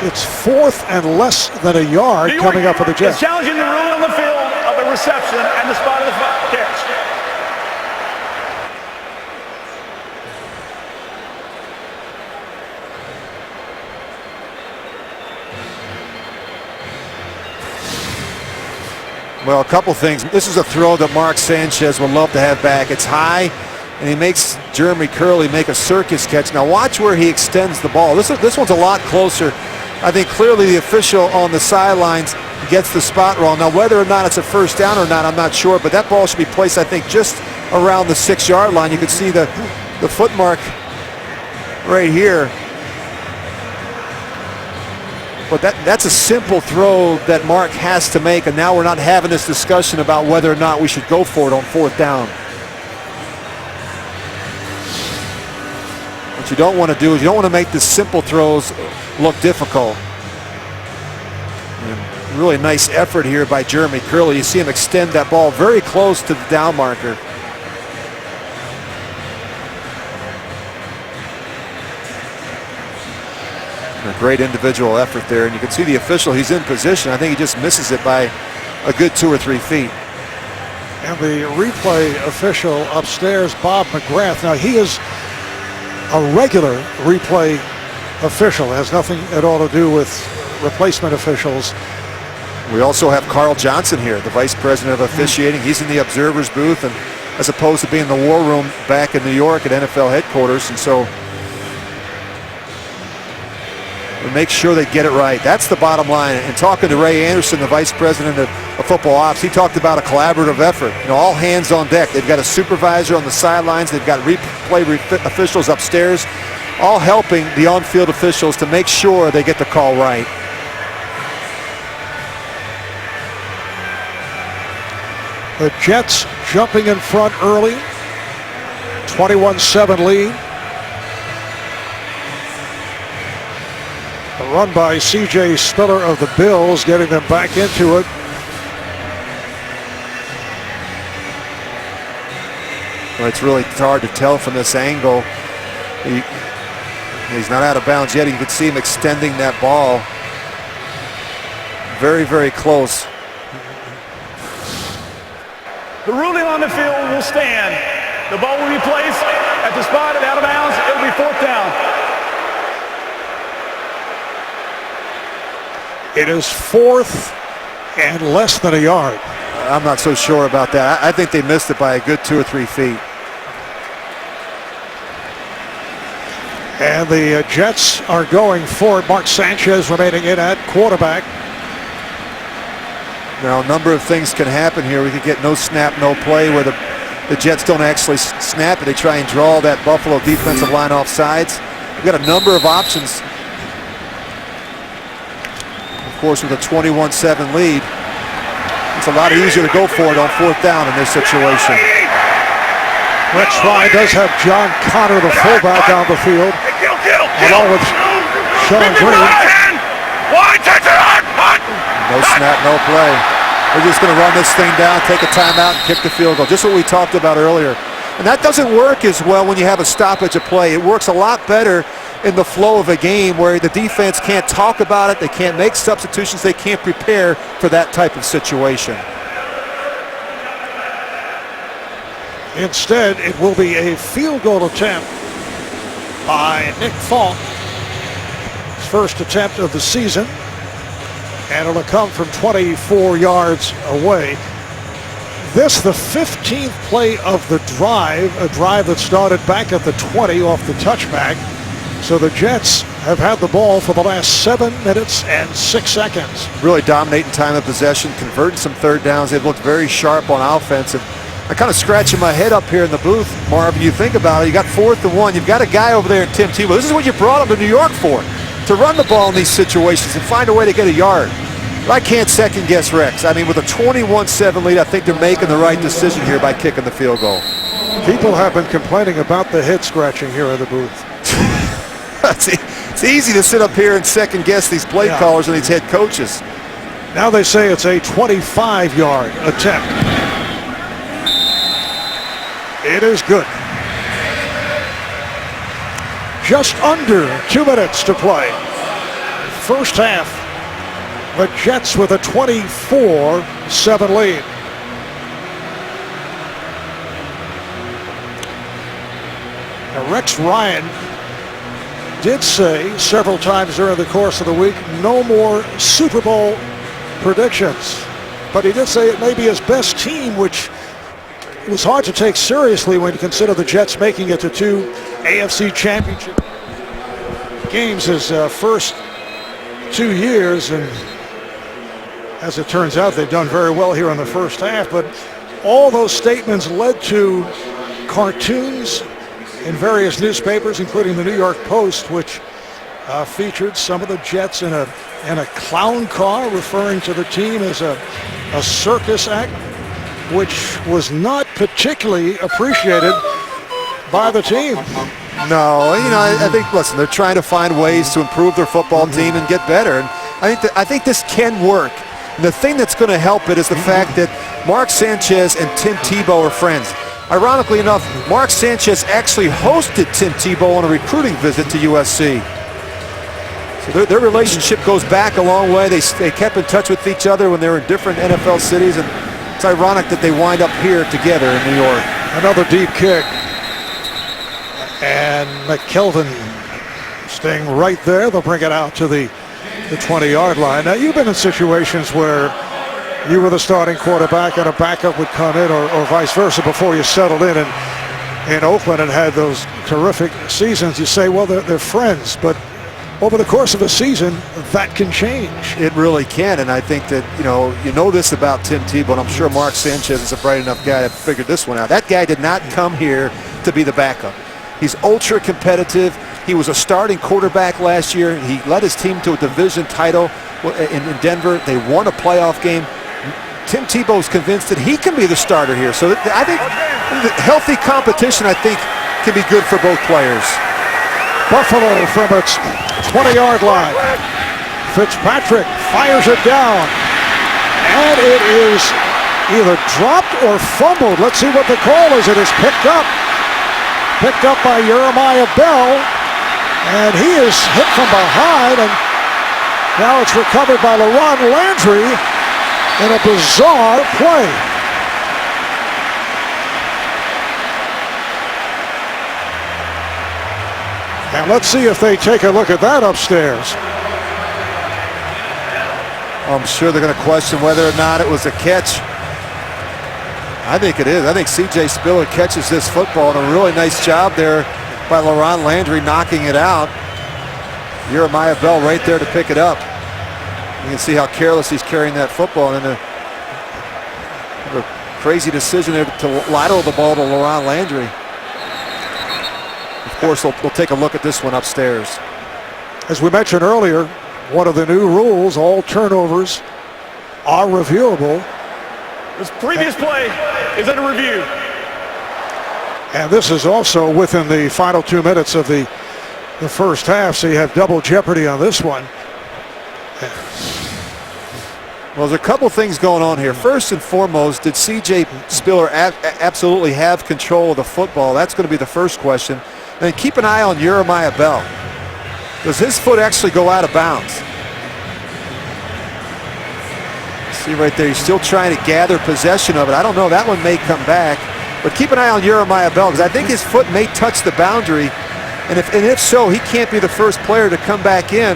It's 4th and less than a yard coming up for the Jets. Challenging the ruling on the field of the reception and the spot of the catch. Well, a couple things. This is a throw that Mark Sanchez would love to have back. It's high, and he makes Jeremy Curley make a circus catch. Now watch where he extends the ball. This one's a lot closer. I think clearly the official on the sidelines gets the spot wrong. Now whether or not it's a 1st down or not, I'm not sure, but that ball should be placed, I think, just around the 6-yard line. You can see the foot mark right here. But that's a simple throw that Mark has to make, and now we're not having this discussion about whether or not we should go for it on 4th down. What you don't want to do is you don't want to make the simple throws look difficult. And really nice effort here by Jeremy Curley. You see him extend that ball very close to the down marker. A great individual effort there, and you can see the official, he's in position. I think he just misses it by a good 2 or 3 feet. And the replay official upstairs, Bob McGrath. Now he is a regular replay official, has nothing at all to do with replacement officials. We also have Carl Johnson here, the vice president of officiating. He's in the observer's booth, and as opposed to being in the war room back in New York at NFL headquarters, and so we make sure they get it right. That's the bottom line. And talking to Ray Anderson, the vice president of football ops, he talked about a collaborative effort. All hands on deck. They've got a supervisor on the sidelines. They've got replay officials upstairs, all helping the on-field officials to make sure they get the call right. The Jets jumping in front early. 21-7 lead. A run by C.J. Spiller of the Bills, getting them back into it. Well, it's really hard to tell from this angle. He's not out of bounds yet. You can see him extending that ball. Very, very close. The ruling on the field will stand. The ball will be placed at the spot and out of bounds. It'll be 4th down. It is 4th and less than a yard. I'm not so sure about that. I think they missed it by a good 2 or 3 feet. And the Jets are going for it. Mark Sanchez remaining in at quarterback. Now, a number of things can happen here. We could get no snap, no play where the Jets don't actually snap it. They try and draw that Buffalo defensive line off sides. We've got a number of options. Of course, with a 21-7 lead, it's a lot easier to go for it on 4th down in this situation. Rex Ryan does have John Connor, the fullback, on the field, along with Sean Green. No snap, no play. We're just going to run this thing down, take a timeout, and kick the field goal. Just what we talked about earlier. And that doesn't work as well when you have a stoppage of play. It works a lot better in the flow of a game where the defense can't talk about it, they can't make substitutions, they can't prepare for that type of situation. Instead, it will be a field goal attempt by Nick Falk. His first attempt of the season. And it'll come from 24 yards away. This, the 15th play of the drive, a drive that started back at the 20 off the touchback. So the Jets have had the ball for the last 7 minutes and 6 seconds. Really dominating time of possession, converting some 3rd downs. They've looked very sharp on offense. And I'm kind of scratching my head up here in the booth, Marv. You think about it, you got 4th and 1. You've got a guy over there in Tim Tebow. This is what you brought him to New York for, to run the ball in these situations and find a way to get a yard. But I can't second guess Rex. I mean, with a 21-7 lead, I think they're making the right decision here by kicking the field goal. People have been complaining about the head scratching here in the booth. It's easy to sit up here and second guess these play callers and these head coaches. Now they say it's a 25-yard attempt. It is good. Just under 2 minutes to play. First half, the Jets with a 24-7 lead. Now Rex Ryan did say several times during the course of the week, no more Super Bowl predictions. But he did say it may be his best team, which was hard to take seriously when you consider the Jets making it to 2 AFC championship games his first 2 years. And as it turns out, they've done very well here in the first half. But all those statements led to cartoons in various newspapers, including the New York Post, which featured some of the Jets in a clown car, referring to the team as a circus act, which was not particularly appreciated by the team. No, you know, I think, listen, they're trying to find ways to improve their football team and get better. And I think this can work. And the thing that's going to help it is the fact that Mark Sanchez and Tim Tebow are friends. Ironically enough, Mark Sanchez actually hosted Tim Tebow on a recruiting visit to USC. So their relationship goes back a long way. They kept in touch with each other when they were in different NFL cities, and it's ironic that they wind up here together in New York. Another deep kick. And McKelvin staying right there. They'll bring it out to the 20-yard line. Now, you've been in situations where you were the starting quarterback and a backup would come in, or vice versa, before you settled in Oakland and had those terrific seasons. You say, well, they're friends, but over the course of a season, that can change. It really can, and I think that, you know this about Tim Tebow, and I'm sure Mark Sanchez is a bright enough guy to figure this one out. That guy did not come here to be the backup. He's ultra competitive. He was a starting quarterback last year. He led his team to a division title in Denver. They won a playoff game. Tim Tebow's convinced that he can be the starter here. So I think healthy competition, I think, can be good for both players. Buffalo from its 20-yard line. Fitzpatrick fires it down. And it is either dropped or fumbled. Let's see what the call is. It is picked up. Picked up by Jeremiah Bell. And he is hit from behind. And now it's recovered by LaRon Landry in a bizarre play. And let's see if they take a look at that upstairs. I'm sure they're going to question whether or not it was a catch. I think it is. I think C.J. Spiller catches this football, and a really nice job there by LaRon Landry knocking it out. Jeremiah Bell right there to pick it up. You can see how careless he's carrying that football, and a crazy decision there to lateral the ball to LaRon Landry. Of course, we'll take a look at this one upstairs. As we mentioned earlier, one of the new rules, all turnovers are reviewable. This previous play is under review. And this is also within the final 2 minutes of the first half, so you have double jeopardy on this one. Well, there's a couple things going on here. First and foremost, did C.J. Spiller absolutely have control of the football? That's going to be the first question. And keep an eye on Jeremiah Bell. Does his foot actually go out of bounds? See right there, he's still trying to gather possession of it. I don't know, that one may come back. But keep an eye on Jeremiah Bell, because I think his foot may touch the boundary. And if so, he can't be the first player to come back in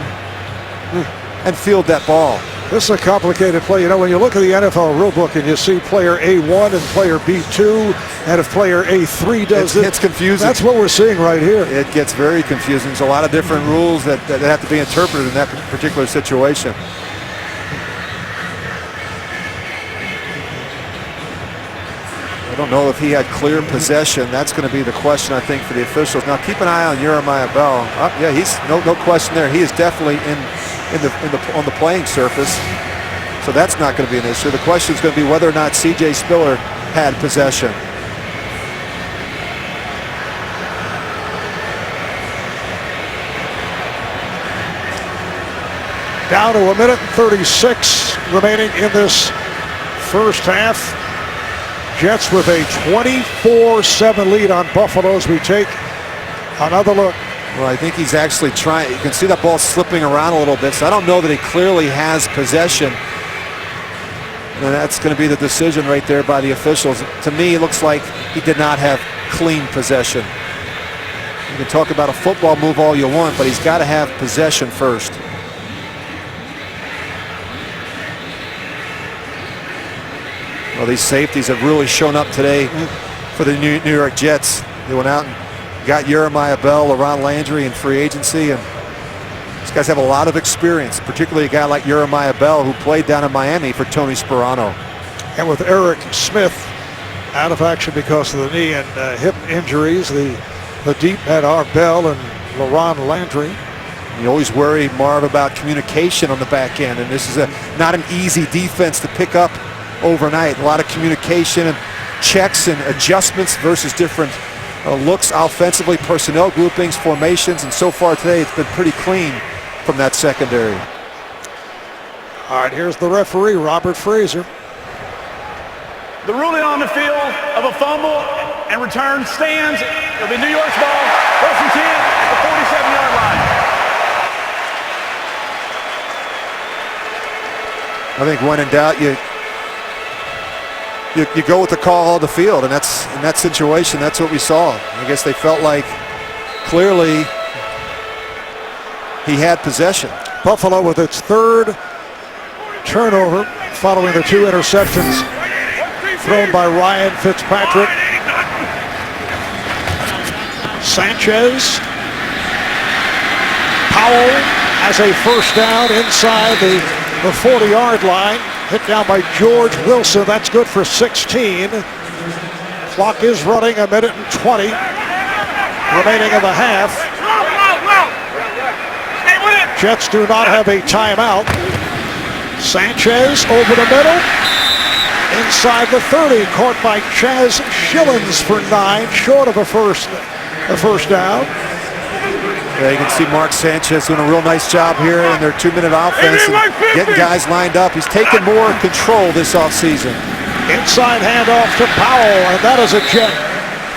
and field that ball. This is a complicated play. You know, when you look at the NFL rulebook and you see player A1 and player B2, and if player A3 does it, it's confusing. That's what we're seeing right here. It gets very confusing. There's a lot of different rules that have to be interpreted in that particular situation. I don't know if he had clear possession. That's going to be the question, I think, for the officials. Now, keep an eye on Jeremiah Bell. Yeah, he's no question there. He is definitely on the playing surface, so that's not going to be an issue. The question is going to be whether or not C.J. Spiller had possession. Down to 1 minute and 36 remaining in this first half. Jets with a 24-7 lead on Buffalo as we take another look. Well, I think he's actually trying. You can see that ball slipping around a little bit, so I don't know that he clearly has possession. And that's going to be the decision right there by the officials. To me, it looks like he did not have clean possession. You can talk about a football move all you want, but he's got to have possession first. Well, these safeties have really shown up today for the New York Jets. They went out and got Jeremiah Bell, LaRon Landry in free agency, and these guys have a lot of experience, particularly a guy like Jeremiah Bell who played down in Miami for Tony Sperano. And with Eric Smith out of action because of the knee and hip injuries, the deep men are Bell and LaRon Landry. You always worry, Marv, about communication on the back end, and this is not an easy defense to pick up overnight. A lot of communication and checks and adjustments versus different looks offensively, personnel groupings, formations, and so far today it's been pretty clean from that secondary. All right, here's the referee, Robert Fraser. The ruling on the field of a fumble and return stands. It'll be New York's ball, first and 10 at the 47-yard line. I think when in doubt, you go with the call on the field, and that's in that situation, that's what we saw. I guess they felt like clearly he had possession. Buffalo with its third turnover following the 2 interceptions thrown by Ryan Fitzpatrick. Sanchez. Powell has a first down inside the 40-yard line. Hit down by George Wilson. That's good for 16. Clock is running, 1 minute and 20 remaining in the half. Jets do not have a timeout. Sanchez over the middle. Inside the 30, caught by Chaz Schillens for 9, short of a first down. Yeah, you can see Mark Sanchez doing a real nice job here in their 2-minute offense and getting guys lined up. He's taken more control this offseason. Inside handoff to Powell, and that is a Jet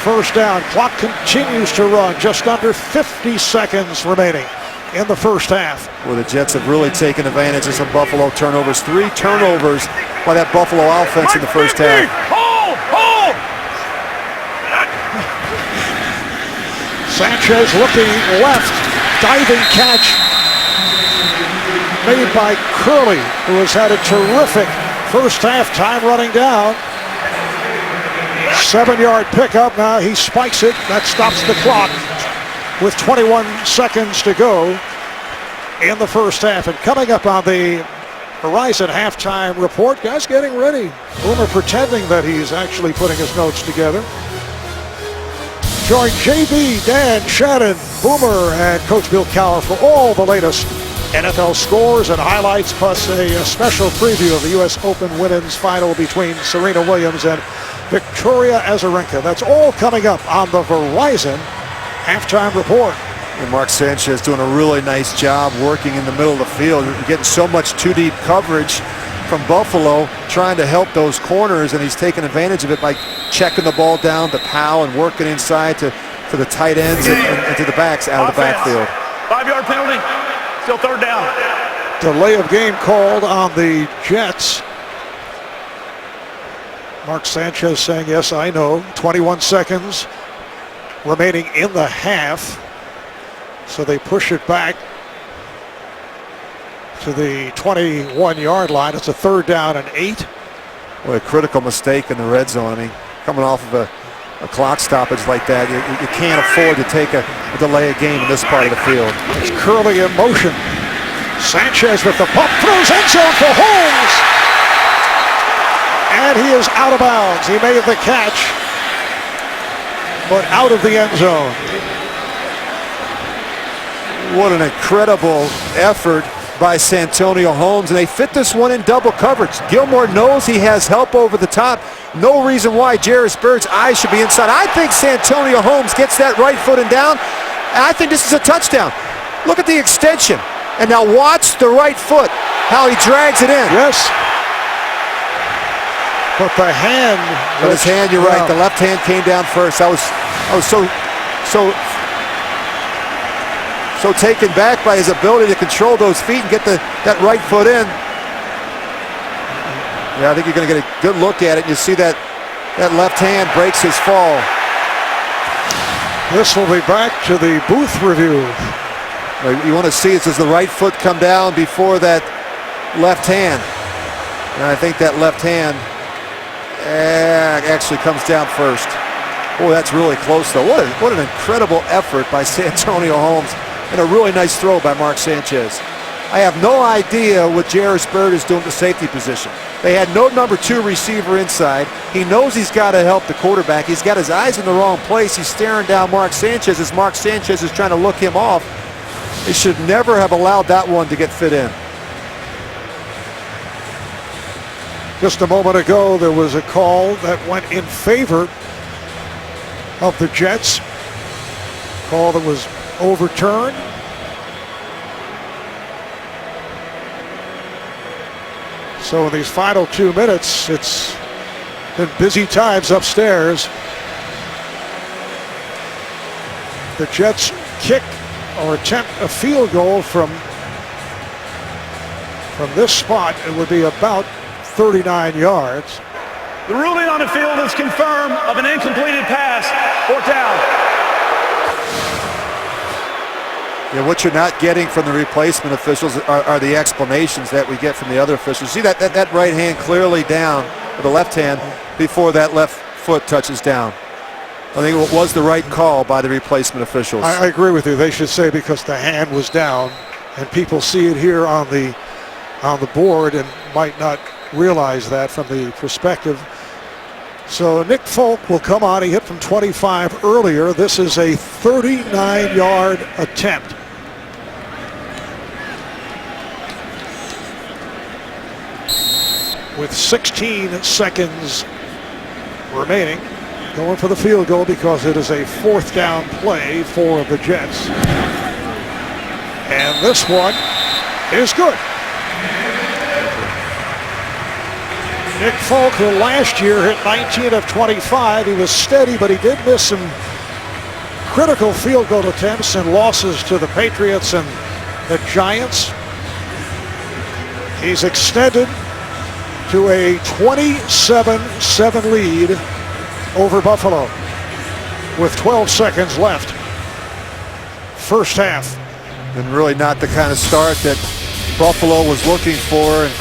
first down. Clock continues to run. Just under 50 seconds remaining in the first half. Well, the Jets have really taken advantage of some Buffalo turnovers. 3 turnovers by that Buffalo offense in the first half. Hold! Hold! Sanchez looking left. Diving catch made by Curley, who has had a terrific first half. Time running down. 7-yard pickup. Now he spikes it. That stops the clock with 21 seconds to go in the first half. And coming up on the Horizon halftime report, guys getting ready. Boomer pretending that he's actually putting his notes together. Join JB, Dan, Shannon, Boomer, and Coach Bill Cowher for all the latest NFL scores and highlights, plus a special preview of the U.S. Open Women's Final between Serena Williams and Victoria Azarenka. That's all coming up on the Verizon halftime report. And Mark Sanchez doing a really nice job working in the middle of the field. You're getting so much two-deep coverage from Buffalo, trying to help those corners, and he's taking advantage of it by checking the ball down to Powell and working inside to the tight ends and to the backs out of the backfield. 5-yard penalty, still third down. Delay of game called on the Jets. Mark Sanchez saying, yes, I know. 21 seconds remaining in the half. So they push it back to the 21-yard line. It's a 3rd down and 8. Well, a critical mistake in the red zone. I mean, coming off of a clock stoppage like that, you can't afford to take a delay of game in this part of the field. It's Curley in motion. Sanchez with the pump, throws end zone for Holmes. And he is out of bounds. He made the catch, but out of the end zone. What an incredible effort by Santonio Holmes, and they fit this one in double coverage. Gilmore knows he has help over the top. No reason why Jairus Byrd's eyes should be inside. I think Santonio Holmes gets that right foot and down, and I think this is a touchdown. Look at the extension, and now watch the right foot, how he drags it in. Yes. But the hand. But his hand, you're right. The left hand came down first. I was so taken back by his ability to control those feet and get that right foot in. Yeah, I think you're going to get a good look at it. You see that left hand breaks his fall. This will be back to the booth review. You want to see is does the right foot come down before that left hand? And I think that left hand actually comes down first. Boy, that's really close though. What an incredible effort by Santonio Holmes. And a really nice throw by Mark Sanchez. I have no idea what Jairus Byrd is doing at the safety position. They had no number 2 receiver inside. He knows he's got to help the quarterback. He's got his eyes in the wrong place. He's staring down Mark Sanchez as Mark Sanchez is trying to look him off. They should never have allowed that one to get fit in. Just a moment ago, there was a call that went in favor of the Jets. Call that was overturned. So in these final 2 minutes, it's been busy times upstairs. The Jets kick or attempt a field goal from this spot. It would be about 39 yards. The ruling on the field is confirmed of an incompleted pass, 4th down. Yeah, what you're not getting from the replacement officials are the explanations that we get from the other officials. See that right hand clearly down, or the left hand, before that left foot touches down. I think it was the right call by the replacement officials. I agree with you. They should say because the hand was down, and people see it here on the board and might not realize that from the perspective. So Nick Folk will come on. He hit from 25 earlier. This is a 39-yard attempt. With 16 seconds remaining, going for the field goal because it is a 4th down play for the Jets. And this one is good. Nick Folk, who last year hit 19 of 25. He was steady, but he did miss some critical field goal attempts and losses to the Patriots and the Giants. He's extended to a 27-7 lead over Buffalo with 12 seconds left. First half. And really not the kind of start that Buffalo was looking for. And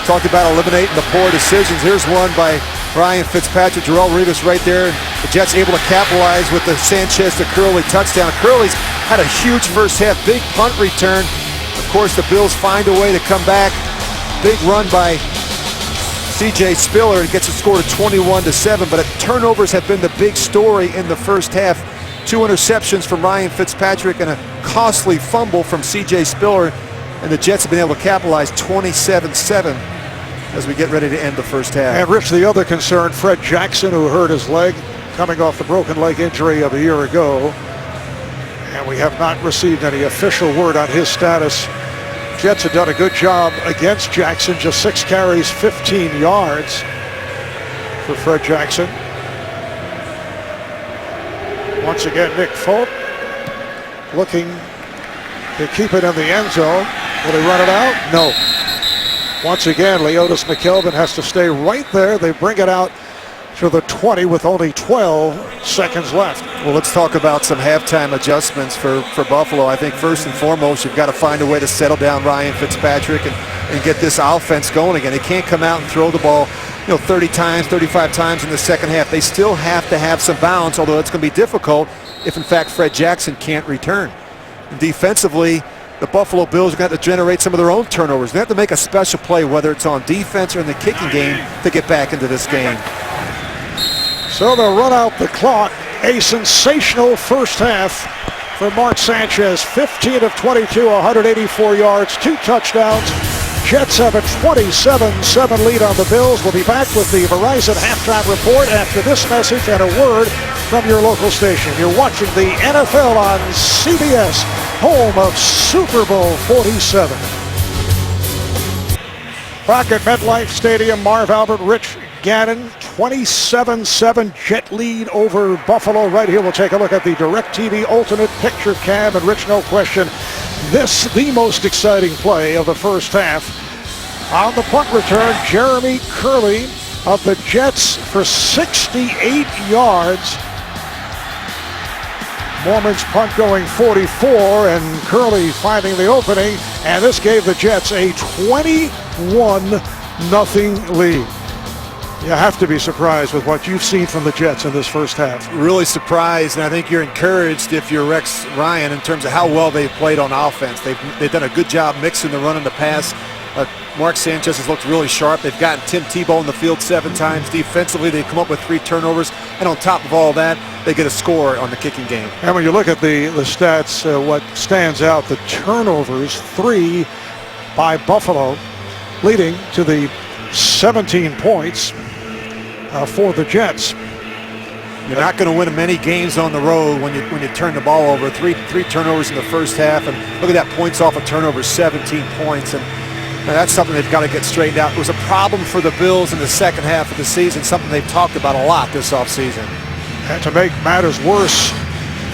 talked about eliminating the poor decisions. Here's one by Ryan Fitzpatrick. Jarrell Revis right there. The Jets able to capitalize with the Sanchez to Curley touchdown. Curley's had a huge first half, big punt return. Of course, the Bills find a way to come back. Big run by C.J. Spiller. It gets a score to 21-7, but turnovers have been the big story in the first half. 2 interceptions from Ryan Fitzpatrick and a costly fumble from C.J. Spiller, and the Jets have been able to capitalize 27-7 as we get ready to end the first half. And Rich, the other concern, Fred Jackson, who hurt his leg, coming off the broken leg injury of a year ago, and we have not received any official word on his status. Jets have done a good job against Jackson, just 6 carries, 15 yards for Fred Jackson. Once again, Nick Folk looking to keep it in the end zone. Will they run it out? No. Once again, Leotis McKelvin has to stay right there. They bring it out to the 20 with only 12 seconds left. Well, let's talk about some halftime adjustments for Buffalo. I think first and foremost, you've got to find a way to settle down Ryan Fitzpatrick and get this offense going again. They can't come out and throw the ball 30 times, 35 times in the second half. They still have to have some balance, although it's going to be difficult if, in fact, Fred Jackson can't return. And defensively, the Buffalo Bills are going to have to generate some of their own turnovers. They have to make a special play, whether it's on defense or in the kicking game, to get back into this game. So they'll run out the clock. A sensational first half for Mark Sanchez. 15 of 22, 184 yards, 2 touchdowns. Jets have a 27-7 lead on the Bills. We'll be back with the Verizon halftime report after this message and a word from your local station. You're watching the NFL on CBS, home of Super Bowl 47. Back at MetLife Stadium, Marv Albert, Rich Gannon, 27-7 Jet lead over Buffalo. Right here, we'll take a look at the DirecTV Ultimate Picture Cam. And Rich, no question, this the most exciting play of the first half. On the punt return, Jeremy Curley of the Jets for 68 yards. Mormon's punt going 44, and Curley finding the opening, and this gave the Jets a 21-0 lead. You have to be surprised with what you've seen from the Jets in this first half. Really surprised, and I think you're encouraged if you're Rex Ryan in terms of how well they've played on offense. They've done a good job mixing the run and the pass. Mark Sanchez has looked really sharp. They've gotten Tim Tebow in the field 7 times. Defensively, they've come up with 3 turnovers, and on top of all that, they get a score on the kicking game. And when you look at the stats, what stands out, the turnovers, 3 by Buffalo, leading to the 17 points for the Jets. You're not going to win many games on the road when you turn the ball over. Three turnovers in the first half, and look at that, points off of turnovers, 17 points, and that's something they've got to get straightened out. It was a problem for the Bills in the second half of the season, something they've talked about a lot this offseason. And to make matters worse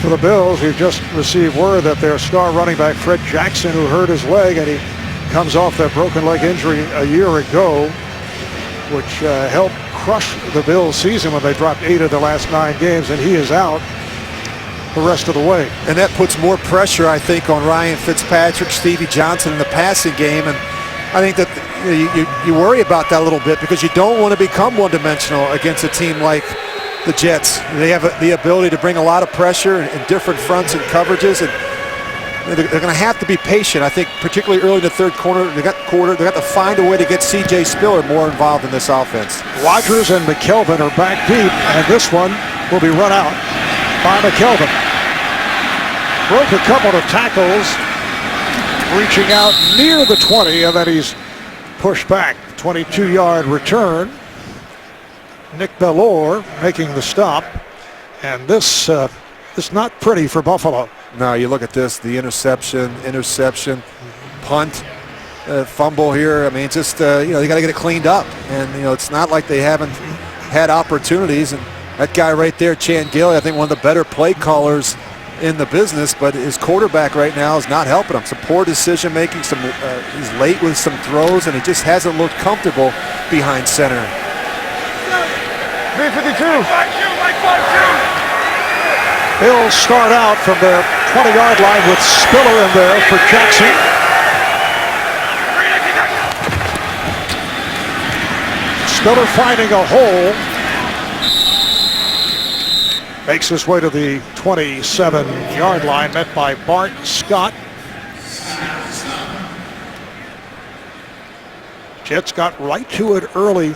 for the Bills, we've just received word that their star running back Fred Jackson, who hurt his leg, and he comes off that broken leg injury a year ago, which helped crush the Bills' season when they dropped 8 of the last 9 games, and he is out the rest of the way. And that puts more pressure, I think, on Ryan Fitzpatrick, Stevie Johnson in the passing game, and I think that you worry about that a little bit because you don't want to become one-dimensional against a team like the Jets. They have the ability to bring a lot of pressure in different fronts and coverages, and they're going to have to be patient. I think particularly early in the third quarter, they got to find a way to get C.J. Spiller more involved in this offense. Rodgers and McKelvin are back deep, and this one will be run out by McKelvin. Broke a couple of tackles, reaching out near the 20, and then he's pushed back. 22-yard return. Nick Bellore making the stop, and this is not pretty for Buffalo. No, you look at this, the interception, punt, fumble here. I mean, just they got to get it cleaned up, and it's not like they haven't had opportunities. And that guy right there, Chan Gailey, I think one of the better play callers in the business, but his quarterback right now is not helping him. Some poor decision making. He's late with some throws, and he just hasn't looked comfortable behind center. 352. Bills start out from the 20-yard line with Spiller in there for Jackson. Spiller finding a hole. Makes his way to the 27-yard line, met by Bart Scott. Jets got right to it early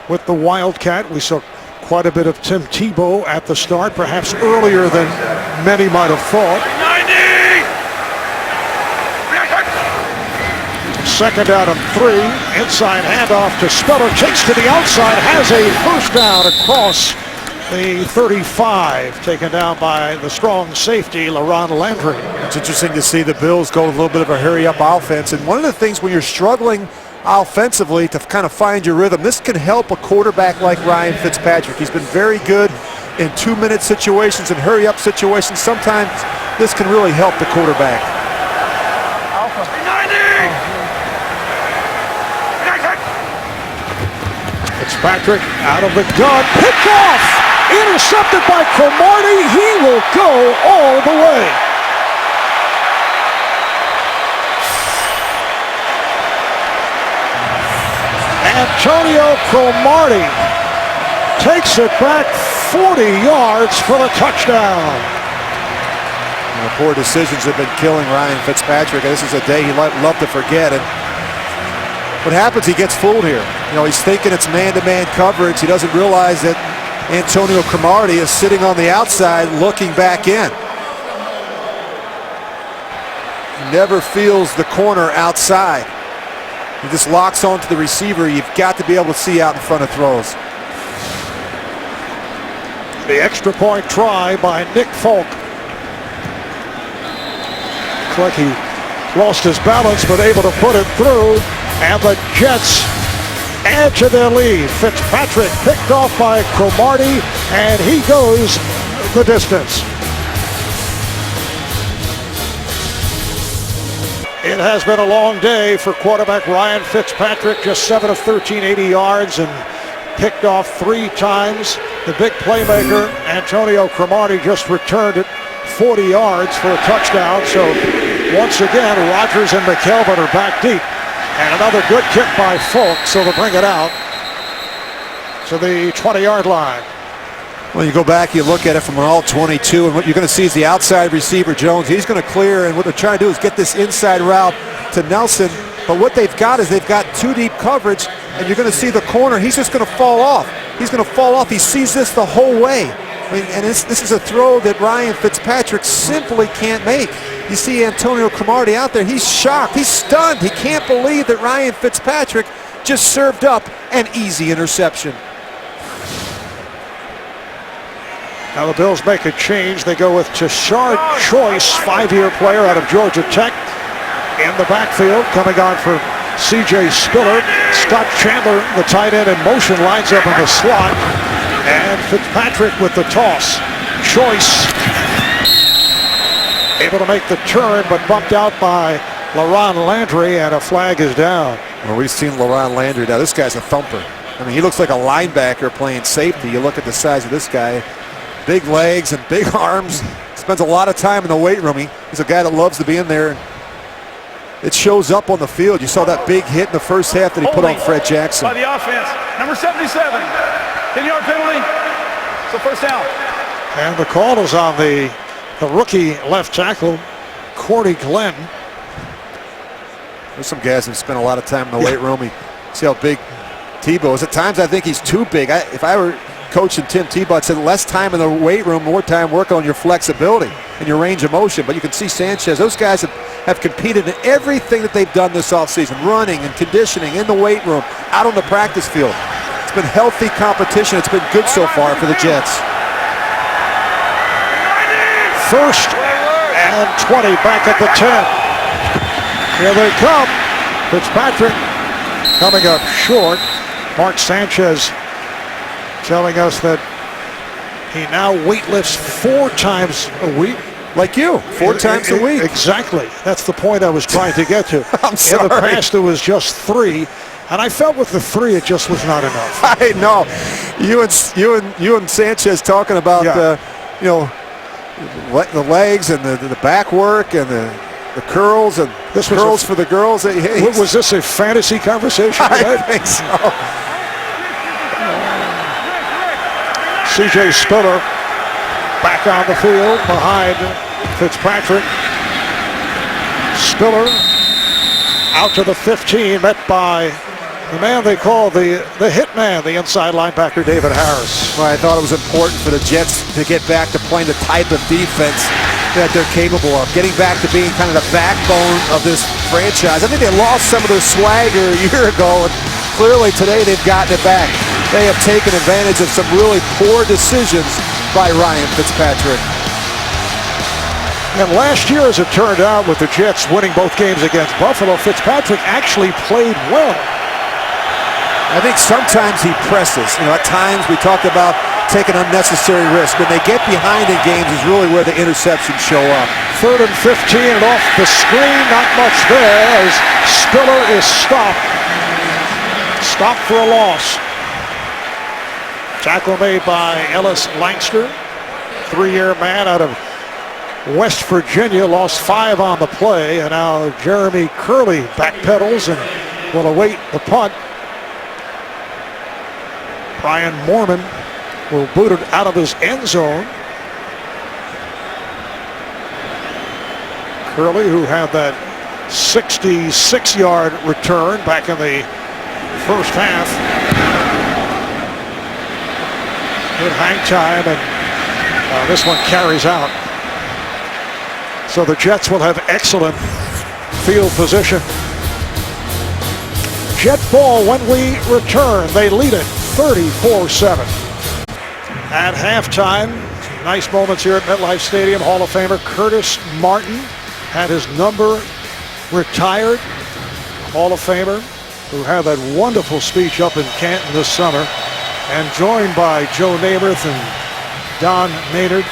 with the Wildcat. We saw quite a bit of Tim Tebow at the start, perhaps earlier than many might have thought. 90! Second down and 3. Inside handoff to Spiller. Takes to the outside. Has a first down across the 35, taken down by the strong safety, LaRon Landry. It's interesting to see the Bills go a little bit of a hurry-up offense. And one of the things when you're struggling offensively to kind of find your rhythm, this can help a quarterback like Ryan Fitzpatrick. He's been very good in 2-minute situations and hurry-up situations. Sometimes this can really help the quarterback. Fitzpatrick out of the gun, picked off! Intercepted by Cromartie. He will go all the way. Antonio Cromartie takes it back 40 yards for the touchdown. And the poor decisions have been killing Ryan Fitzpatrick. This is a day he'd love to forget. And what happens, he gets fooled here. He's thinking it's man-to-man coverage. He doesn't realize that Antonio Cromartie is sitting on the outside looking back in. He never feels the corner outside. He just locks onto the receiver. You've got to be able to see out in front of throws. The extra point try by Nick Folk. Looks like he lost his balance but able to put it through. And the Jets add to their lead. Fitzpatrick picked off by Cromartie, and he goes the distance. It has been a long day for quarterback Ryan Fitzpatrick. Just 7 of 13, 80 yards, and picked off 3 times. The big playmaker, Antonio Cromartie, just returned it 40 yards for a touchdown. So once again, Rodgers and McKelvin are back deep. And another good kick by Folk, so they'll bring it out to the 20-yard line. Well, you go back, you look at it from an all-22, and what you're going to see is the outside receiver, Jones. He's going to clear, and what they're trying to do is get this inside route to Nelson. But what they've got is they've got 2 deep coverage, and you're going to see the corner. He's just going to fall off. He's going to fall off. He sees this the whole way. I mean, and this is a throw that Ryan Fitzpatrick simply can't make. You see Antonio Cromartie out there. He's shocked. He's stunned. He can't believe that Ryan Fitzpatrick just served up an easy interception. Now the Bills make a change. They go with Tashard Choice, 5-year player out of Georgia Tech. In the backfield, coming on for C.J. Spiller. Scott Chandler, the tight end in motion, lines up in the slot. And Fitzpatrick with the toss. Choice able to make the turn, but bumped out by LaRon Landry, and a flag is down. Well, we've seen LaRon Landry. Now, this guy's a thumper. I mean, he looks like a linebacker playing safety. You look at the size of this guy. Big legs and big arms. Spends a lot of time in the weight room. He's a guy that loves to be in there. It shows up on the field. You saw that big hit in the first half that he put on Fred Jackson. By the offense, number 77. 10-yard penalty. So first down. And the call is on the rookie left tackle, Cordy Glenn. There's some guys that spend a lot of time in the weight room. See how big Tebow is. At times I think he's too big. If I were coaching Tim Tebow, I'd say less time in the weight room, more time working on your flexibility and your range of motion. But you can see Sanchez. Those guys have competed in everything that they've done this offseason, running and conditioning, in the weight room, out on the practice field. It's been healthy competition. It's been good so far for the Jets. First and 20 back at the 10. Here they come. Fitzpatrick coming up short. Mark Sanchez telling us that he now weightlifts 4 times a week. Like you, 4 times a week. Exactly. That's the point I was trying to get to. I'm sorry. In the past, it was just 3. And I felt with the 3, it just was not enough. I know. You and Sanchez talking about the legs and the back work and the curls and this curls for the girls. Was this a fantasy conversation? I think so. C.J. Spiller back on the field behind Fitzpatrick. Spiller out to the 15, met by the man they call the hit man, the inside linebacker, David Harris. Well, I thought it was important for the Jets to get back to playing the type of defense that they're capable of, getting back to being kind of the backbone of this franchise. I think they lost some of their swagger a year ago, and clearly today they've gotten it back. They have taken advantage of some really poor decisions by Ryan Fitzpatrick. And last year, as it turned out, with the Jets winning both games against Buffalo, Fitzpatrick actually played well. I think sometimes he presses. At times we talked about taking unnecessary risk. When they get behind in games is really where the interceptions show up. 3rd and 15, and off the screen, not much there as Spiller is stopped. Stopped for a loss. Tackle made by Ellis Langster, 3-year man out of West Virginia, lost 5 on the play, and now Jeremy Curley backpedals and will await the punt. Brian Mormon will boot it out of his end zone. Curley, who had that 66-yard return back in the first half. Good hang time, and this one carries out. So the Jets will have excellent field position. Jet ball when we return. They lead it 34-7. At halftime, nice moments here at MetLife Stadium. Hall of Famer Curtis Martin had his number retired. Hall of Famer who had that wonderful speech up in Canton this summer, and joined by Joe Namath and Don Maynard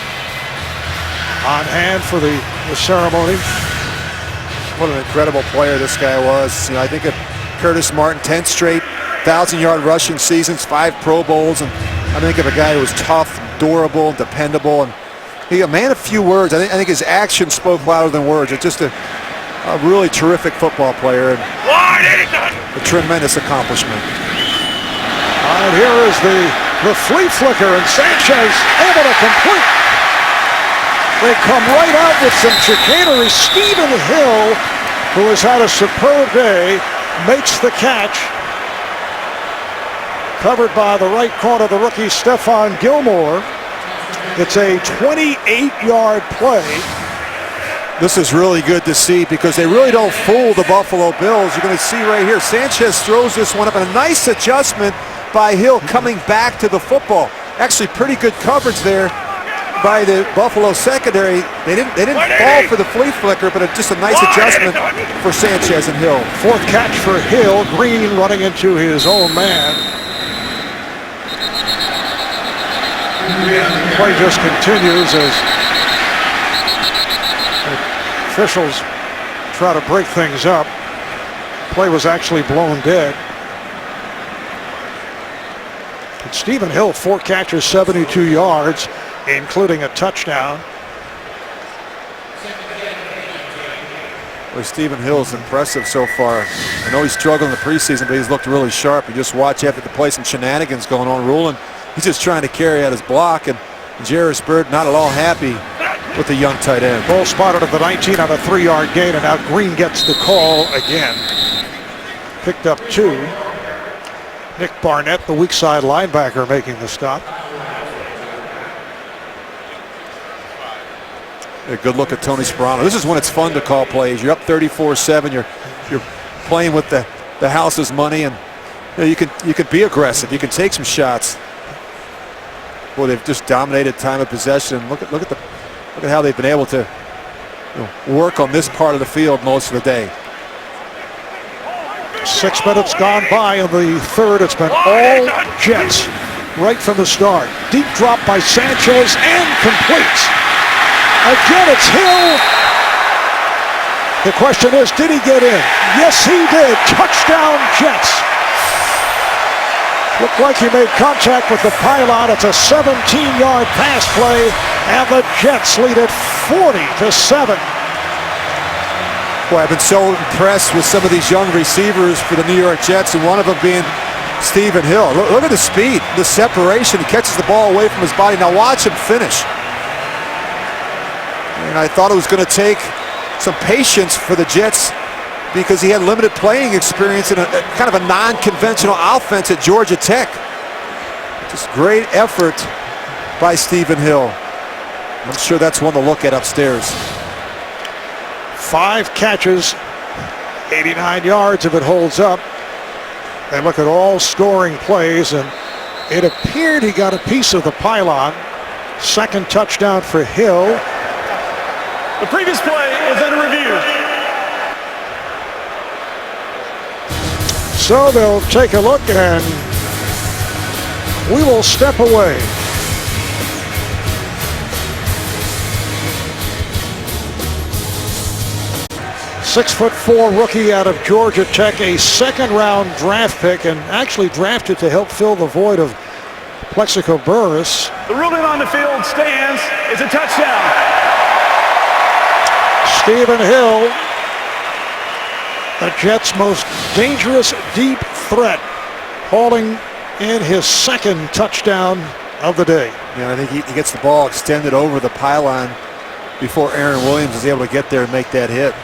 on hand for the ceremony. What an incredible player this guy was. I think of Curtis Martin, 10 straight 1,000-yard rushing seasons, 5 Pro Bowls, and I think of a guy who was tough, durable, dependable, and he a man of few words. I think his actions spoke louder than words. It's just a really terrific football player and a tremendous accomplishment. And here is the flea flicker, and Sanchez able to complete. They come right out with some chicanery. Stephen Hill, who has had a superb day, makes the catch. Covered by the right corner, the rookie Stephon Gilmore. It's a 28-yard play. This is really good to see because they really don't fool the Buffalo Bills. You're going to see right here, Sanchez throws this one up, and a nice adjustment by Hill coming back to the football. Actually, pretty good coverage there by the Buffalo secondary. They didn't fall for the flea flicker, but just a nice adjustment for Sanchez and Hill. 4th catch for Hill. Green running into his own man. The play just continues as officials try to break things up. Play was actually blown dead. And Stephen Hill, 4 catches, 72 yards, including a touchdown. Well, Stephen Hill's impressive so far. I know he's struggled in the preseason, but he's looked really sharp. You just watch after the play, some shenanigans going on. Ruling, he's just trying to carry out his block, and Jarvis Bird not at all happy with the young tight end. Ball spotted at the 19 on a 3-yard gain, and now Green gets the call again. Picked up 2. Nick Barnett, the weak side linebacker, making the stop. A good look at Tony Sperano. This is when it's fun to call plays. You're up 34-7. You're playing with the house's money, and you can be aggressive. You can take some shots. Boy, they've just dominated time of possession. Look at how they've been able to work on this part of the field most of the day. 6 minutes gone by in the third. It's been all Jets right from the start. Deep drop by Sanchez and completes. Again, it's Hill. The question is, did he get in? Yes, he did. Touchdown, Jets. Looked like he made contact with the pylon. It's a 17-yard pass play, and the Jets lead it 40-7. Boy, I've been so impressed with some of these young receivers for the New York Jets, and one of them being Stephen Hill. Look at the speed, the separation. He catches the ball away from his body. Now watch him finish. And I thought it was going to take some patience for the Jets because he had limited playing experience in a kind of a non-conventional offense at Georgia Tech. Just great effort by Stephen Hill. I'm sure that's one to look at upstairs. 5 catches, 89 yards if it holds up. They look at all scoring plays, and it appeared he got a piece of the pylon. Second touchdown for Hill. The previous play is under review. So they'll take a look, and we will step away. "6'4" rookie out of Georgia Tech, a second-round draft pick, and actually drafted to help fill the void of Plexico Burris. The ruling on the field stands. It's a touchdown. Stephen Hill, the Jets' most dangerous deep threat, hauling in his second touchdown of the day. Yeah, I think he gets the ball extended over the pylon before Aaron Williams is able to get there and make that hit.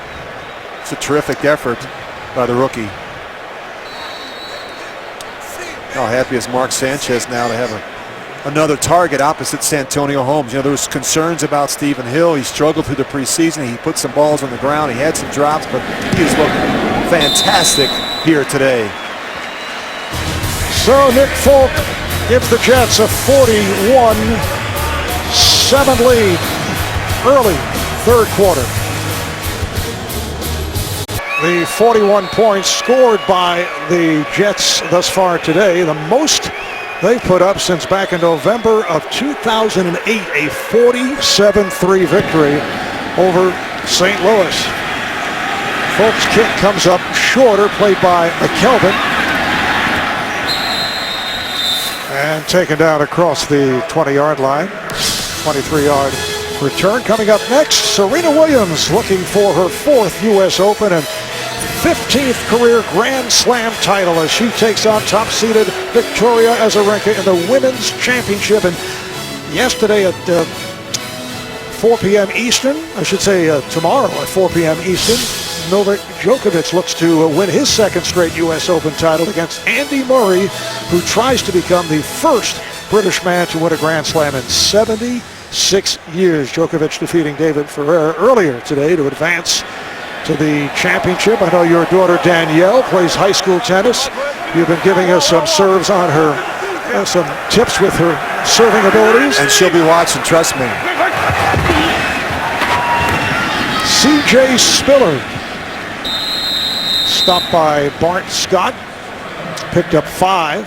It's a terrific effort by the rookie. How happy is Mark Sanchez now to have another target opposite Santonio Holmes. You know, there was concerns about Stephen Hill. He struggled through the preseason. He put some balls on the ground. He had some drops, but he's looked fantastic here today. So Nick Folk gives the Jets a 41-7 lead early third quarter. The 41 points scored by the Jets thus far today, the most they've put up since back in November of 2008, a 47-3 victory over St. Louis. Folks' kick comes up shorter, played by McKelvin, and taken down across the 20-yard line. 23-yard return. Coming up next, Serena Williams looking for her 4th U.S. Open and 15th career Grand Slam title as she takes on top-seeded Victoria Azarenka in the Women's Championship. And yesterday at 4 p.m. Eastern, I should say tomorrow at 4 p.m. Eastern, Novak Djokovic looks to win his 2nd straight U.S. Open title against Andy Murray, who tries to become the first British man to win a Grand Slam in 76 years. Djokovic defeating David Ferrer earlier today to advance to the championship. I know your daughter Danielle plays high school tennis. You've been giving us some serves on her, some tips with her serving abilities. And she'll be watching, trust me. C.J. Spiller, stopped by Bart Scott, picked up 5. I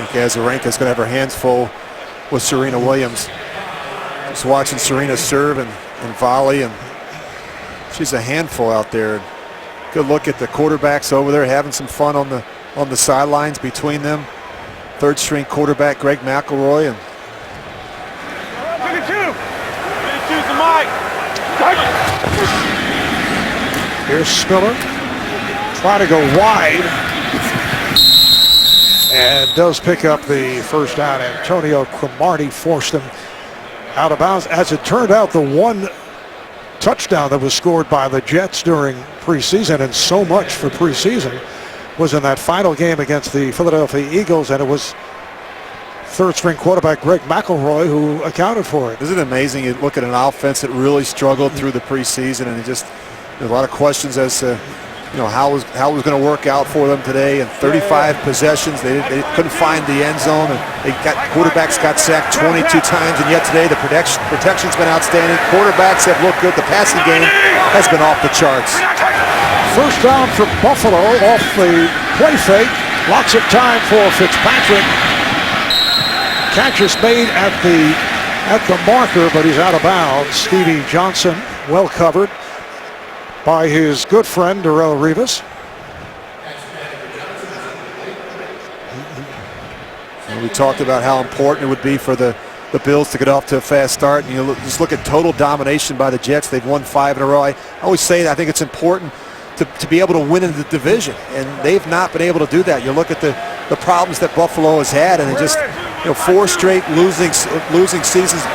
think Azarenka's going to have her hands full with Serena Williams. Just watching Serena serve and volley, and she's a handful out there. Good look at the quarterbacks over there having some fun on the sidelines between them. 3rd string quarterback Greg McElroy and 52's the mic. Here's Spiller, trying to go wide, and does pick up the first down. Antonio Cromartie forced him out of bounds. As it turned out, the one touchdown that was scored by the Jets during preseason, and so much for preseason, was in that final game against the Philadelphia Eagles, and it was 3rd string quarterback Greg McElroy who accounted for it. Isn't it amazing? You look at an offense that really struggled through the preseason, and there's a lot of questions as to how it was going to work out for them today. And 35 possessions, they couldn't find the end zone, and quarterbacks got sacked 22 times, and yet today the protection's been outstanding. Quarterbacks have looked good. The passing game has been off the charts. first down for Buffalo off the play fake. Lots of time for Fitzpatrick. Catch is made at the marker, but he's out of bounds. Stevie Johnson, well covered by his good friend Darrelle Revis. And we talked about how important it would be for the Bills to get off to a fast start. And you just look at total domination by the Jets. They've won 5 in a row. I always say that I think it's important to be able to win in the division, and they've not been able to do that. You look at the problems that Buffalo has had, and it just 4 straight losing seasons.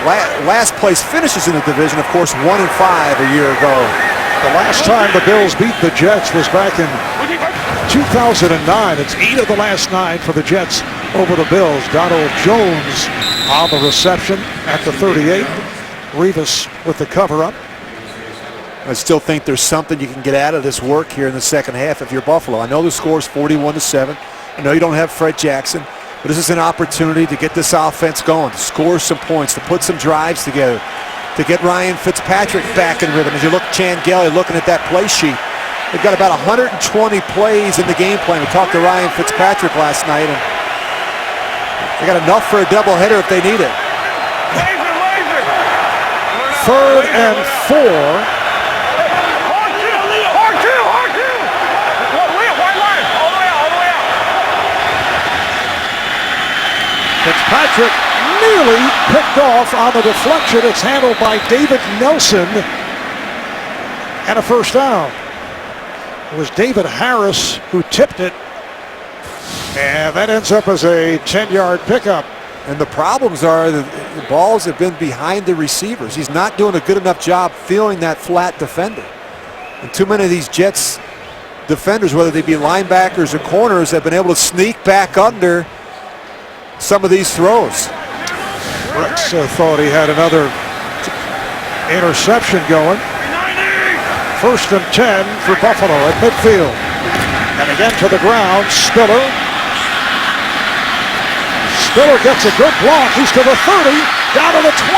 Last place finishes in the division, of course, 1-5 a year ago. The last time the Bills beat the Jets was back in 2009. It's 8 of the last 9 for the Jets over the Bills. Donald Jones on the reception at the 38. Revis with the cover-up. I still think there's something you can get out of this work here in the second half if you're Buffalo. I know the score is 41-7. I know you don't have Fred Jackson, but this is an opportunity to get this offense going, to score some points, to put some drives together, to get Ryan Fitzpatrick back in rhythm. As you look at Chan Gailey looking at that play sheet, they've got about 120 plays in the game plan. We talked to Ryan Fitzpatrick last night, and they got enough for a doubleheader if they need it. Third and 4. Fitzpatrick nearly picked off on the deflection. It's handled by David Nelson, and a first down. It was David Harris who tipped it, and that ends up as a 10-yard pickup. And the problems are that the balls have been behind the receivers. He's not doing a good enough job feeling that flat defender. And too many of these Jets defenders, whether they be linebackers or corners, have been able to sneak back under some of these throws. Rex thought he had another interception going. First and 10 for Buffalo at midfield. And again to the ground, Spiller. Spiller gets a good block. He's to the 30, down to the 20,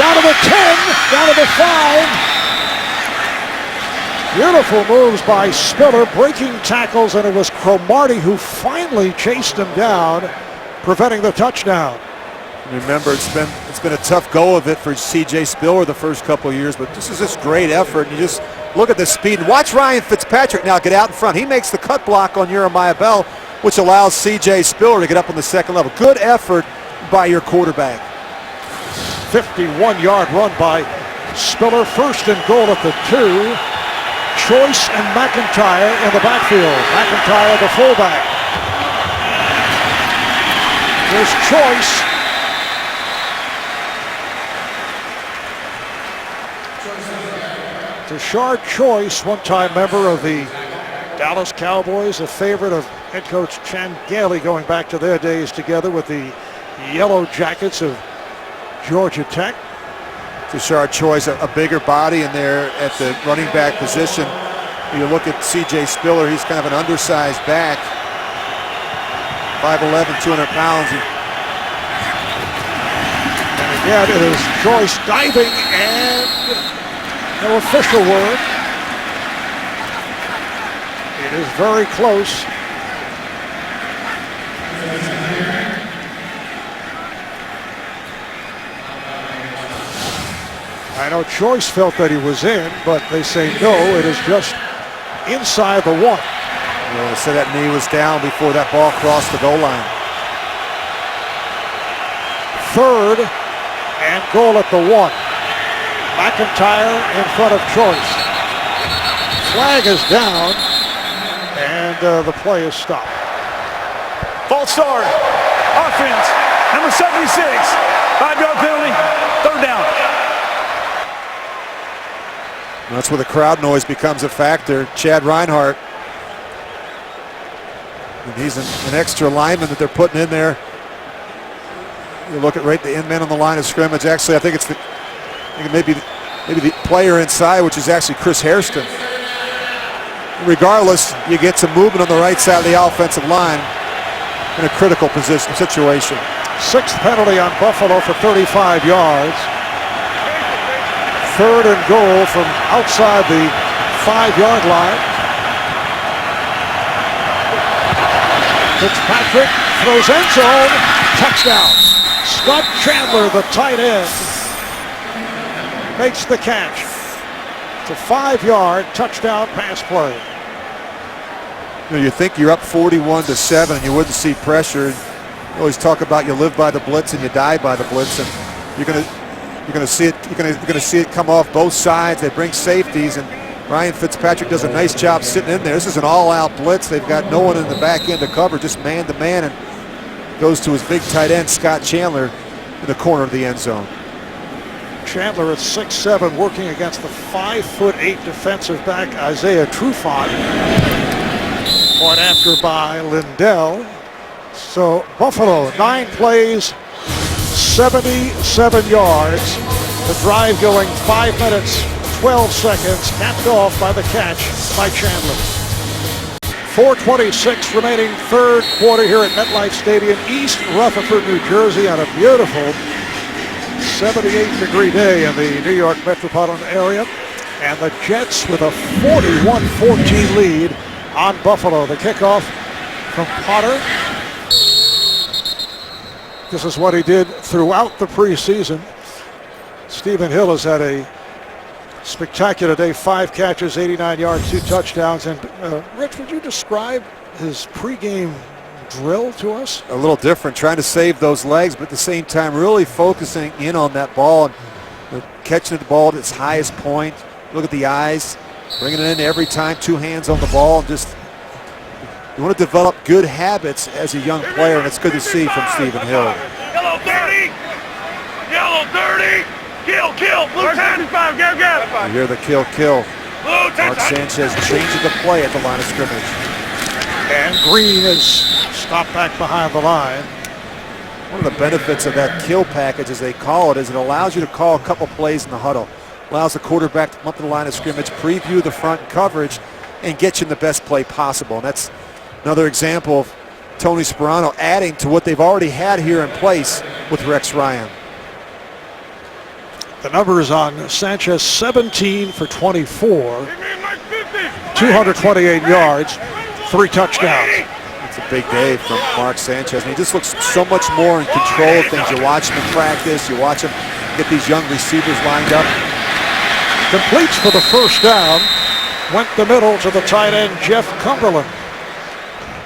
down to the 10, down to the 5. Beautiful moves by Spiller, breaking tackles, and it was Cromartie who finally chased him down, preventing the touchdown. Remember, it's been a tough go of it for C.J. Spiller the first couple of years, but this is just great effort. And you just look at the speed. And watch Ryan Fitzpatrick now get out in front. He makes the cut block on Jeremiah Bell, which allows C.J. Spiller to get up on the second level. Good effort by your quarterback. 51-yard run by Spiller. First and goal at the 2. Choice and McIntyre in the backfield. McIntyre the fullback. There's Choice. Tashard Choice, one-time member of the Dallas Cowboys, a favorite of head coach Chan Gailey going back to their days together with the Yellow Jackets of Georgia Tech. Tashard Choice, a bigger body in there at the running back position. You look at C.J. Spiller, he's kind of an undersized back. 5'11", 200 pounds. And again, it is Choice diving, and no official word. It is very close. I know Choice felt that he was in, but they say no, it is just inside the 1. Well, they said that knee was down before that ball crossed the goal line. Third and goal at the 1. McIntyre in front of Choice. Flag is down, and the play is stopped. False start. Offense. Number 76. 5-yard penalty. Third down. That's where the crowd noise becomes a factor. Chad Reinhardt. And he's an extra lineman that they're putting in there. You look at right the end man on the line of scrimmage. Actually, I think it's maybe the player inside, which is actually Chris Hairston. Regardless, you get some movement on the right side of the offensive line in a critical situation. 6th penalty on Buffalo for 35 yards. Third and goal from outside the 5-yard line. Fitzpatrick throws end zone. Touchdown. Scott Chandler, the tight end, makes the catch. It's a 5-yard touchdown pass play. You think you're up 41-7 and you wouldn't see pressure. You always talk about you live by the blitz and you die by the blitz, and you're gonna see it. You're gonna see it come off both sides. They bring safeties, and Ryan Fitzpatrick does a nice job sitting in there. This is an all-out blitz. They've got no one in the back end to cover, just man-to-man, and goes to his big tight end, Scott Chandler, in the corner of the end zone. Chandler at 6'7", working against the 5'8" defensive back Isaiah Trufant. Point after by Lindell. So Buffalo, 9 plays, 77 yards. The drive going 5 minutes, 12 seconds, capped off by the catch by Chandler. 4:26 remaining third quarter here at MetLife Stadium, East Rutherford, New Jersey, on a beautiful 78-degree day in the New York metropolitan area. And the Jets with a 41-14 lead on Buffalo. The kickoff from Potter. This is what he did throughout the preseason. Stephen Hill has had a spectacular day, 5 catches, 89 yards, 2 touchdowns. And Rich, would you describe his pregame drill to us? A little different, trying to save those legs, but at the same time really focusing in on that ball and catching the ball at its highest point. Look at the eyes, bringing it in every time, 2 hands on the ball. And just, you want to develop good habits as a young player, and it's good to see from Stephen Hill. Yellow 30! Yellow 30! Kill, kill! Blue 10! Go! You hear the kill, kill. Blue 10! Mark Sanchez changing the play at the line of scrimmage. And Green is stopped back behind the line. One of the benefits of that kill package, as they call it, is it allows you to call a couple plays in the huddle. Allows the quarterback to come up to the line of scrimmage, preview the front coverage, and get you in the best play possible. And that's another example of Tony Sperano adding to what they've already had here in place with Rex Ryan. The numbers on Sanchez: 17 for 24, 228 yards, 3 touchdowns. It's a big day from Mark Sanchez. And he just looks so much more in control of things. You watch him in practice. You watch him get these young receivers lined up. Completes for the first down. Went the middle to the tight end, Jeff Cumberland.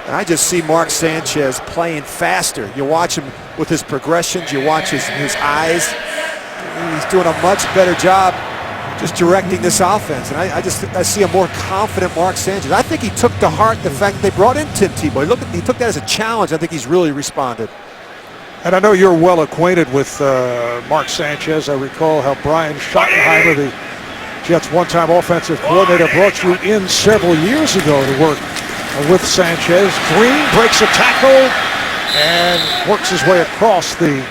And I just see Mark Sanchez playing faster. You watch him with his progressions. You watch his eyes. He's doing a much better job just directing this offense. And I see a more confident Mark Sanchez. I think he took to heart the fact that they brought in Tim Tebow. He took that as a challenge. I think he's really responded. And I know you're well acquainted with Mark Sanchez. I recall how Brian Schottenheimer, the Jets' one-time offensive coordinator, brought you in several years ago to work with Sanchez. Green breaks a tackle and works his way across the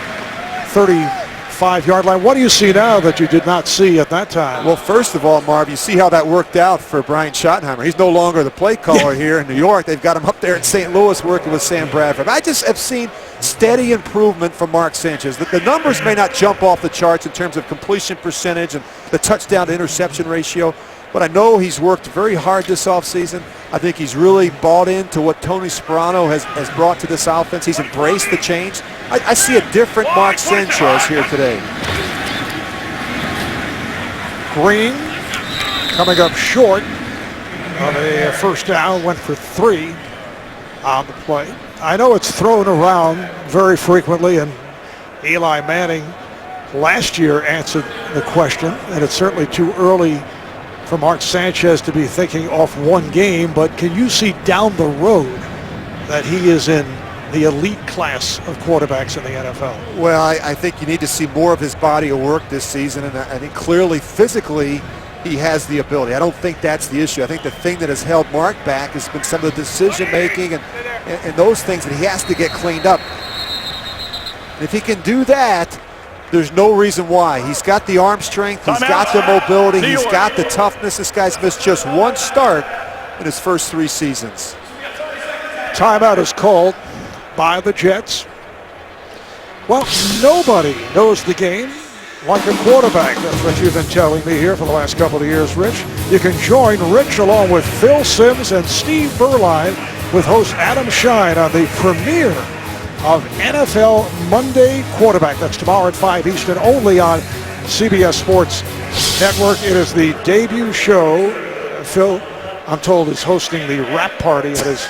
35-yard line. What do you see now that you did not see at that time? Well, first of all, Marv, you see how that worked out for Brian Schottenheimer. He's no longer the play caller here in New York. They've got him up there in St. Louis working with Sam Bradford. I just have seen steady improvement from Mark Sanchez. The numbers may not jump off the charts in terms of completion percentage and the touchdown to interception ratio, but I know he's worked very hard this offseason. I think he's really bought into what Tony Sperano has brought to this offense. He's embraced the change. I see a different Mark Sanchez here today. Green coming up short on a first down, went for 3 on the play. I know it's thrown around very frequently, and Eli Manning last year answered the question, and it's certainly too early for Mark Sanchez to be thinking off one game, but can you see down the road that he is in the elite class of quarterbacks in the NFL? Well, I think you need to see more of his body of work this season, and I think clearly physically he has the ability. I don't think that's the issue. I think the thing that has held Mark back has been some of the decision making and those things that he has to get cleaned up. If he can do that, there's no reason why. He's got the arm strength, he's got the mobility, he's got the toughness. This guy's missed just 1 start in his first 3 seasons. Timeout is called by the Jets. Well, nobody knows the game like a quarterback. That's what you've been telling me here for the last couple of years, Rich. You can join Rich along with Phil Simms and Steve Berline with host Adam Shine on the premiere of NFL Monday Quarterback. That's tomorrow at 5 Eastern, only on CBS Sports Network. It is the debut show. Phil, I'm told, is hosting the wrap party at his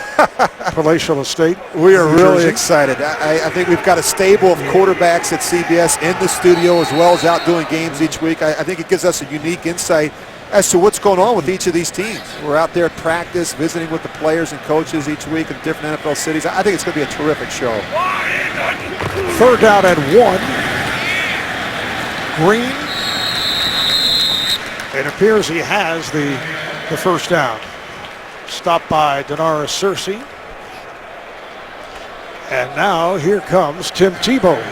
palatial estate. We are New really Jersey. excited. I think we've got a stable of quarterbacks at CBS in the studio as well as out doing games each week. I think it gives us a unique insight as to what's going on with each of these teams. We're out there at practice, visiting with the players and coaches each week in different NFL cities. I think it's going to be a terrific show. 3rd down and 1. Green. It appears he has the first down. Stopped by Denara Searcy. And now here comes Tim Tebow,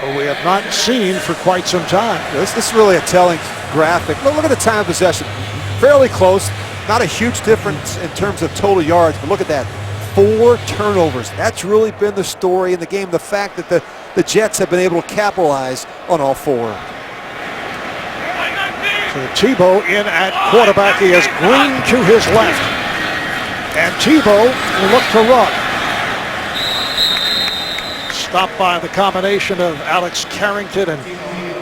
who we have not seen for quite some time. This is really a telling graphic. Look at the time of possession. Fairly close. Not a huge difference in terms of total yards, but look at that. 4 turnovers. That's really been the story in the game. The fact that the Jets have been able to capitalize on all 4. So Tebow in at quarterback. He has Green to his left. And Tebow will look to run. Stopped by the combination of Alex Carrington and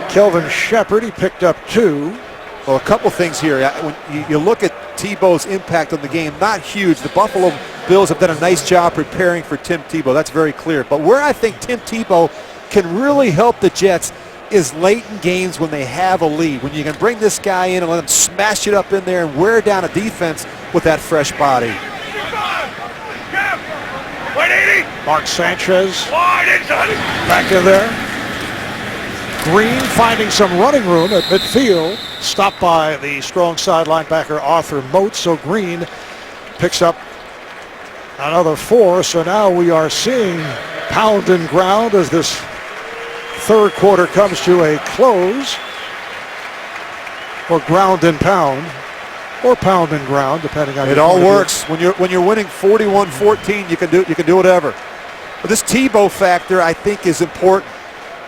Kelvin Shepard. He picked up 2. Well, a couple things here. When you look at Tebow's impact on the game, not huge. The Buffalo Bills have done a nice job preparing for Tim Tebow. That's very clear. But where I think Tim Tebow can really help the Jets is late in games when they have a lead. When you can bring this guy in and let him smash it up in there and wear down a defense with that fresh body. Mark Sanchez back in there. Green finding some running room at midfield. Stopped by the strong side linebacker Arthur Moat. So Green picks up another 4. So now we are seeing pound and ground as this 3rd quarter comes to a close. Or ground and pound. Or pound and ground, depending on it all works. When you're winning 41-14, you can do whatever. But this Tebow factor, I think, is important.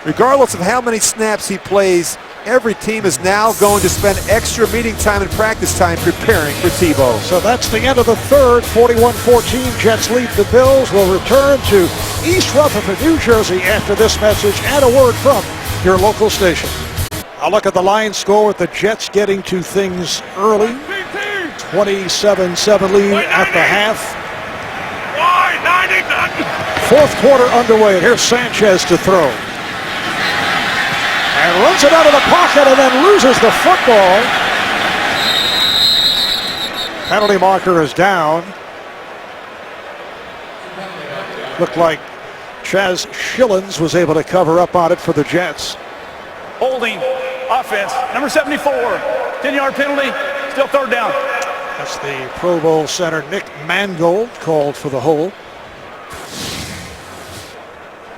Regardless of how many snaps he plays, every team is now going to spend extra meeting time and practice time preparing for Tebow. So that's the end of the 3rd. 41-14. Jets lead the Bills. Will return to East Rutherford, New Jersey after this message and a word from your local station. I'll look at the line score with the Jets getting to things early. 27-7 lead at the half. 4th quarter underway. Here's Sanchez to throw. And runs it out of the pocket and then loses the football. Penalty marker is down. Looked like Chaz Schillens was able to cover up on it for the Jets. Holding offense, number 74, 10-yard penalty, still 3rd down. That's the Pro Bowl center Nick Mangold called for the hold.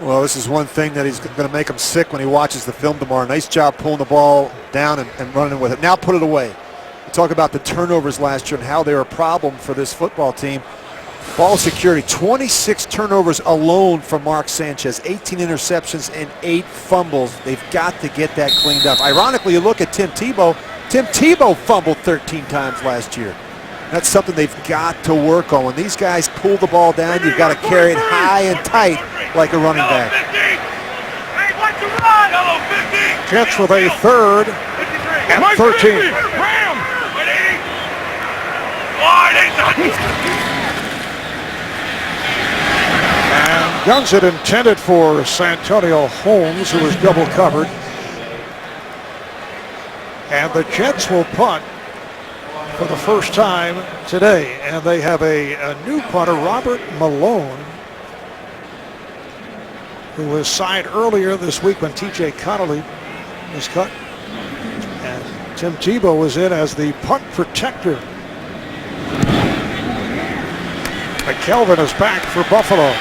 Well, this is one thing that he's going to make him sick when he watches the film tomorrow. Nice job pulling the ball down and running with it. Now put it away. We talk about the turnovers last year and how they were a problem for this football team. Ball security, 26 turnovers alone from Mark Sanchez, 18 interceptions and 8 fumbles. They've got to get that cleaned up. Ironically, you look at Tim Tebow. Tim Tebow fumbled 13 times last year. That's something they've got to work on. When these guys pull the ball down, you've got to carry it high and tight like a running back. Jets with a 3rd and 13. And guns it intended for Santonio Holmes, who was double covered. And the Jets will punt for the first time today. And they have a new punter, Robert Malone, who was signed earlier this week when T.J. Connolly was cut. And Tim Tebow was in as the punt protector. McKelvin is back for Buffalo.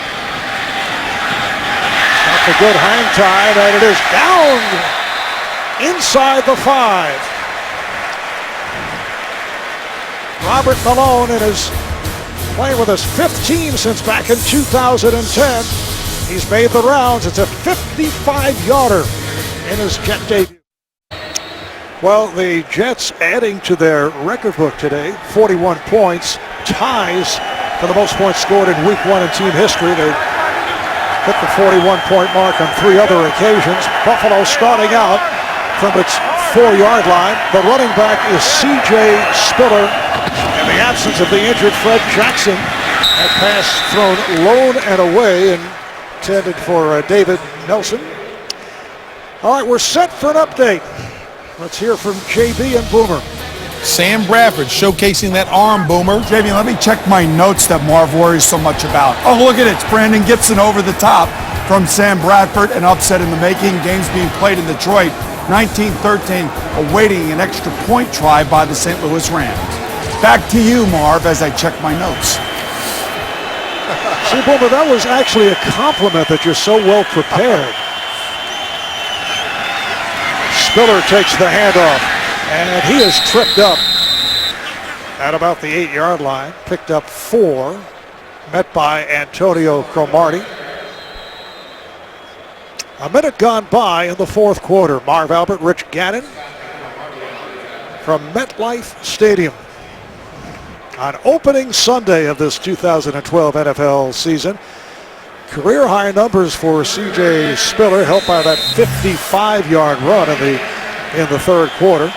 Got the good hang time, and it is down inside the 5. Robert Malone is playing with his 5th team since back in 2010. He's made the rounds. It's a 55-yarder in his Jet debut. Well, the Jets adding to their record book today, 41 points, ties for the most points scored in Week 1 in team history. They hit the 41-point mark on 3 other occasions. Buffalo starting out from its 4-yard line. The running back is C.J. Spiller. In the absence of the injured Fred Jackson, that pass thrown lone and away and intended for David Nelson. All right, we're set for an update. Let's hear from JB and Boomer. Sam Bradford showcasing that arm, Boomer. Jamie, let me check my notes that Marv worries so much about. Oh, look at it. It's Brandon Gibson over the top from Sam Bradford. An upset in the making. Games being played in Detroit. 19-13, awaiting an extra point try by the St. Louis Rams. Back to you, Marv, as I check my notes. See, Boomer, that was actually a compliment that you're so well prepared. Spiller takes the handoff, and he is tripped up at about the 8-yard line. Picked up 4, met by Antonio Cromartie. A minute gone by in the 4th quarter. Marv Albert, Rich Gannon from MetLife Stadium on opening Sunday of this 2012 NFL season. Career high numbers for C.J. Spiller, helped by that 55-yard run in the 3rd quarter.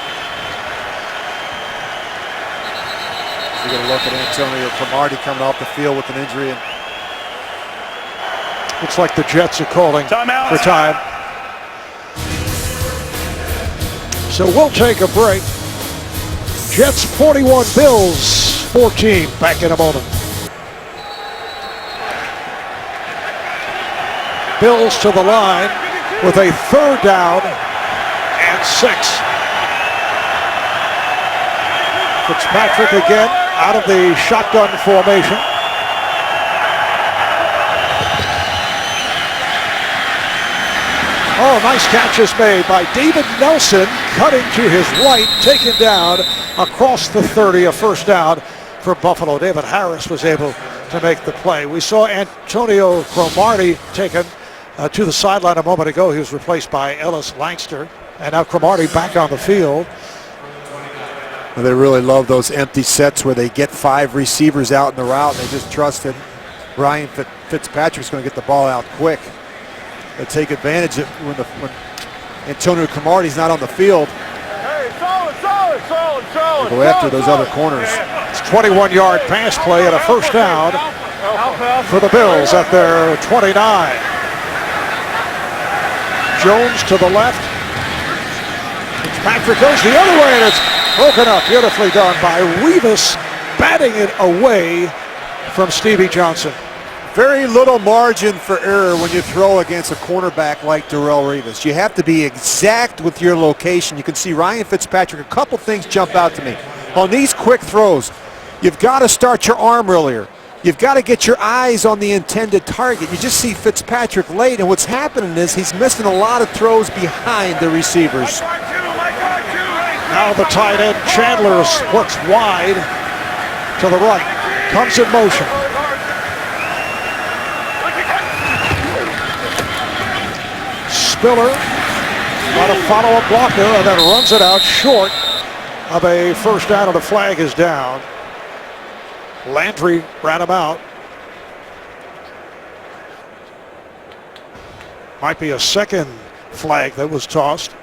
We're going to look at Antonio Cromartie coming off the field with an injury. And looks like the Jets are calling Timeout. for time. So we'll take a break. Jets 41, Bills 14. Back in a moment. Bills to the line with a 3rd down and 6. Fitzpatrick again out of the shotgun formation. Oh, nice catch is made by David Nelson, cutting to his right, taken down across the 30, a 1st down for Buffalo. David Harris was able to make the play. We saw Antonio Cromartie taken to the sideline a moment ago. He was replaced by Ellis Langster, and now Cromartie back on the field. they really love those empty sets where they get 5 receivers out in the route and they just trust that Ryan Fitzpatrick's going to get the ball out quick. They take advantage of when Antonio Cromartie's not on the field. Hey, solid. Go after those other corners. It's 21-yard pass play and a 1st down for the Bills at their 29. Jones to the left. Fitzpatrick goes the other way, and it's broken up. Beautifully done by Revis, batting it away from Stevie Johnson. Very little margin for error when you throw against a cornerback like Darrelle Revis. You have to be exact with your location. You can see Ryan Fitzpatrick, a couple things jump out to me. On these quick throws, you've got to start your arm earlier. You've got to get your eyes on the intended target. You just see Fitzpatrick late, and what's happening is he's missing a lot of throws behind the receivers. Now the tight end Chandler splits wide to the right. Comes in motion. Spiller got a follow-up blocker and then runs it out short of a 1st down, and the flag is down. Landry ran him out. Might be a 2nd flag that was tossed.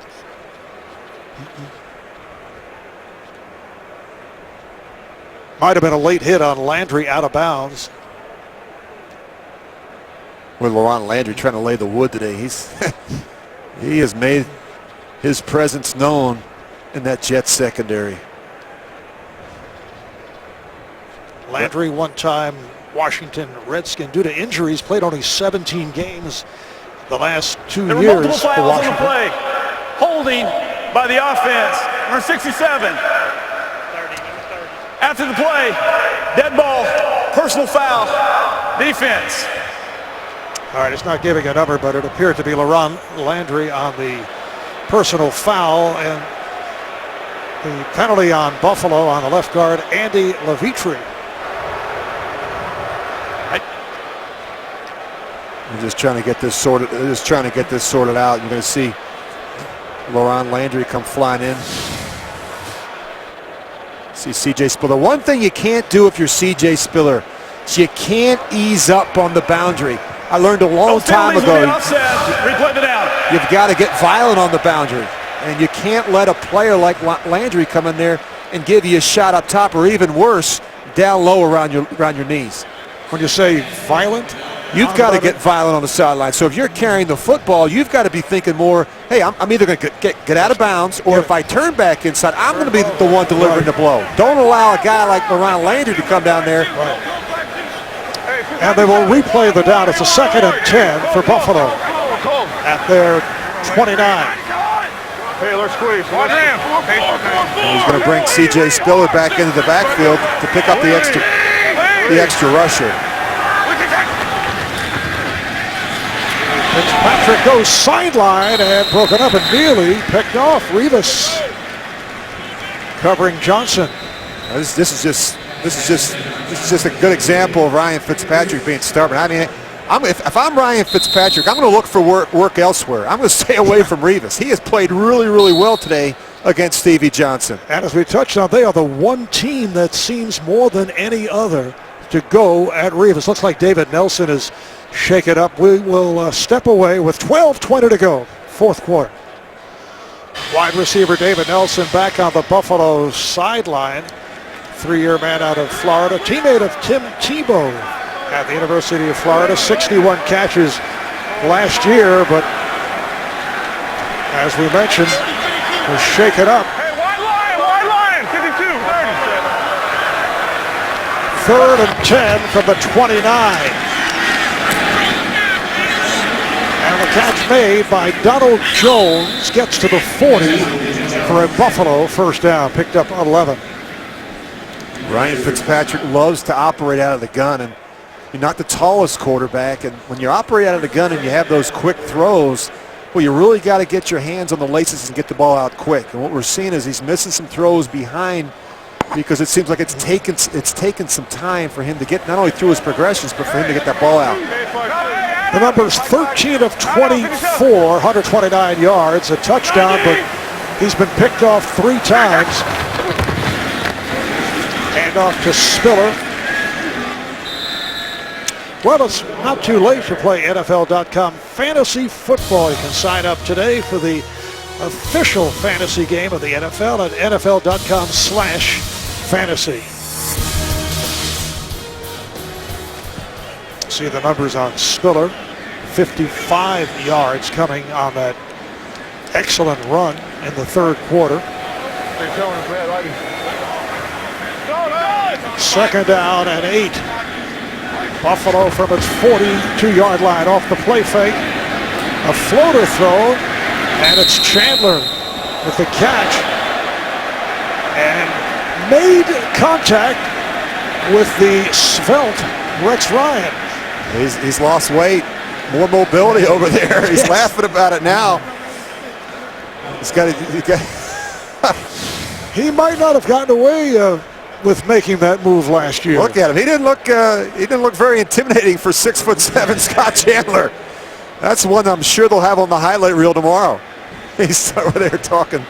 Might have been a late hit on Landry out of bounds. With Laurent Landry trying to lay the wood today, he has made his presence known in that Jets secondary. Landry, one-time Washington Redskin, due to injuries, played only 17 games the last 2 There were years multiple for fouls on the Washington. play. Holding by the offense, number 67. After the play, dead ball, personal foul, defense. All right, it's not giving a number, but it appeared to be Laurent Landry on the personal foul, and the penalty on Buffalo on the left guard, Andy Levitri. They're just trying to get this sorted. They're just trying to get this sorted out. You're going to see Laurent Landry come flying in. See C.J. Spiller. One thing you can't do if you're C.J. Spiller, You can't ease up on the boundary. I learned a long time ago. Replay the down. You've got to get violent on the boundary. And you can't let a player like Landry come in there and give you a shot up top, or even worse, down low around your knees. When you say violent, you've got to get violent on the sideline. So if you're carrying the football, you've got to be thinking more, hey, I'm either going to get out of bounds, or if I turn back inside, I'm going to be the one delivering the blow. Don't allow a guy like Ryan Landry to come down there. And they will replay the down. It's a 2nd and 10 for Buffalo at their 29. Taylor squeeze. He's going to bring C.J. Spiller back into the backfield to pick up the extra rusher. Fitzpatrick goes sideline and broken up and nearly picked off. Rivas covering Johnson. This is just a good example of Ryan Fitzpatrick being stubborn. I mean, if I'm Ryan Fitzpatrick, I'm going to look for work elsewhere. I'm going to stay away from Rivas. He has played really, really well today against Stevie Johnson. And as we touched on, they are the one team that seems more than any other to go at Rivas. Looks like David Nelson is shaken up. We will step away with 12:20 to go, 4th quarter. Wide receiver David Nelson back on the Buffalo sideline. 3-year man out of Florida, teammate of Tim Tebow at the University of Florida. 61 catches last year, but as we mentioned, was shaken up. Hey, wide line, 52, 30. 3rd and 10 from the 29. And the catch made by Donald Jones gets to the 40 for a Buffalo first down, picked up 11. Ryan Fitzpatrick loves to operate out of the gun, and you're not the tallest quarterback, and when you operate out of the gun and you have those quick throws, well, you really got to get your hands on the laces and get the ball out quick. And what we're seeing is he's missing some throws behind, because it seems like it's taken some time for him to get not only through his progressions, but for him to get that ball out. The number's 13 of 24, 129 yards, a touchdown, but he's been picked off 3 times. And off to Spiller. Well, it's not too late to play NFL.com fantasy football. You can sign up today for the official fantasy game of the NFL at NFL.com/fantasy. See the numbers on Spiller. 55 yards coming on that excellent run in the 3rd quarter. 2nd down and 8. Buffalo from its 42-yard line off the play fake. A floater throw, and it's Chandler with the catch. And made contact with the svelte Rex Ryan. He's lost weight, more mobility over there. He's laughing about it now. He might not have gotten away with making that move last year. Look at him. He didn't look very intimidating for 6'7" Scott Chandler. That's one I'm sure they'll have on the highlight reel tomorrow. He's over there talking.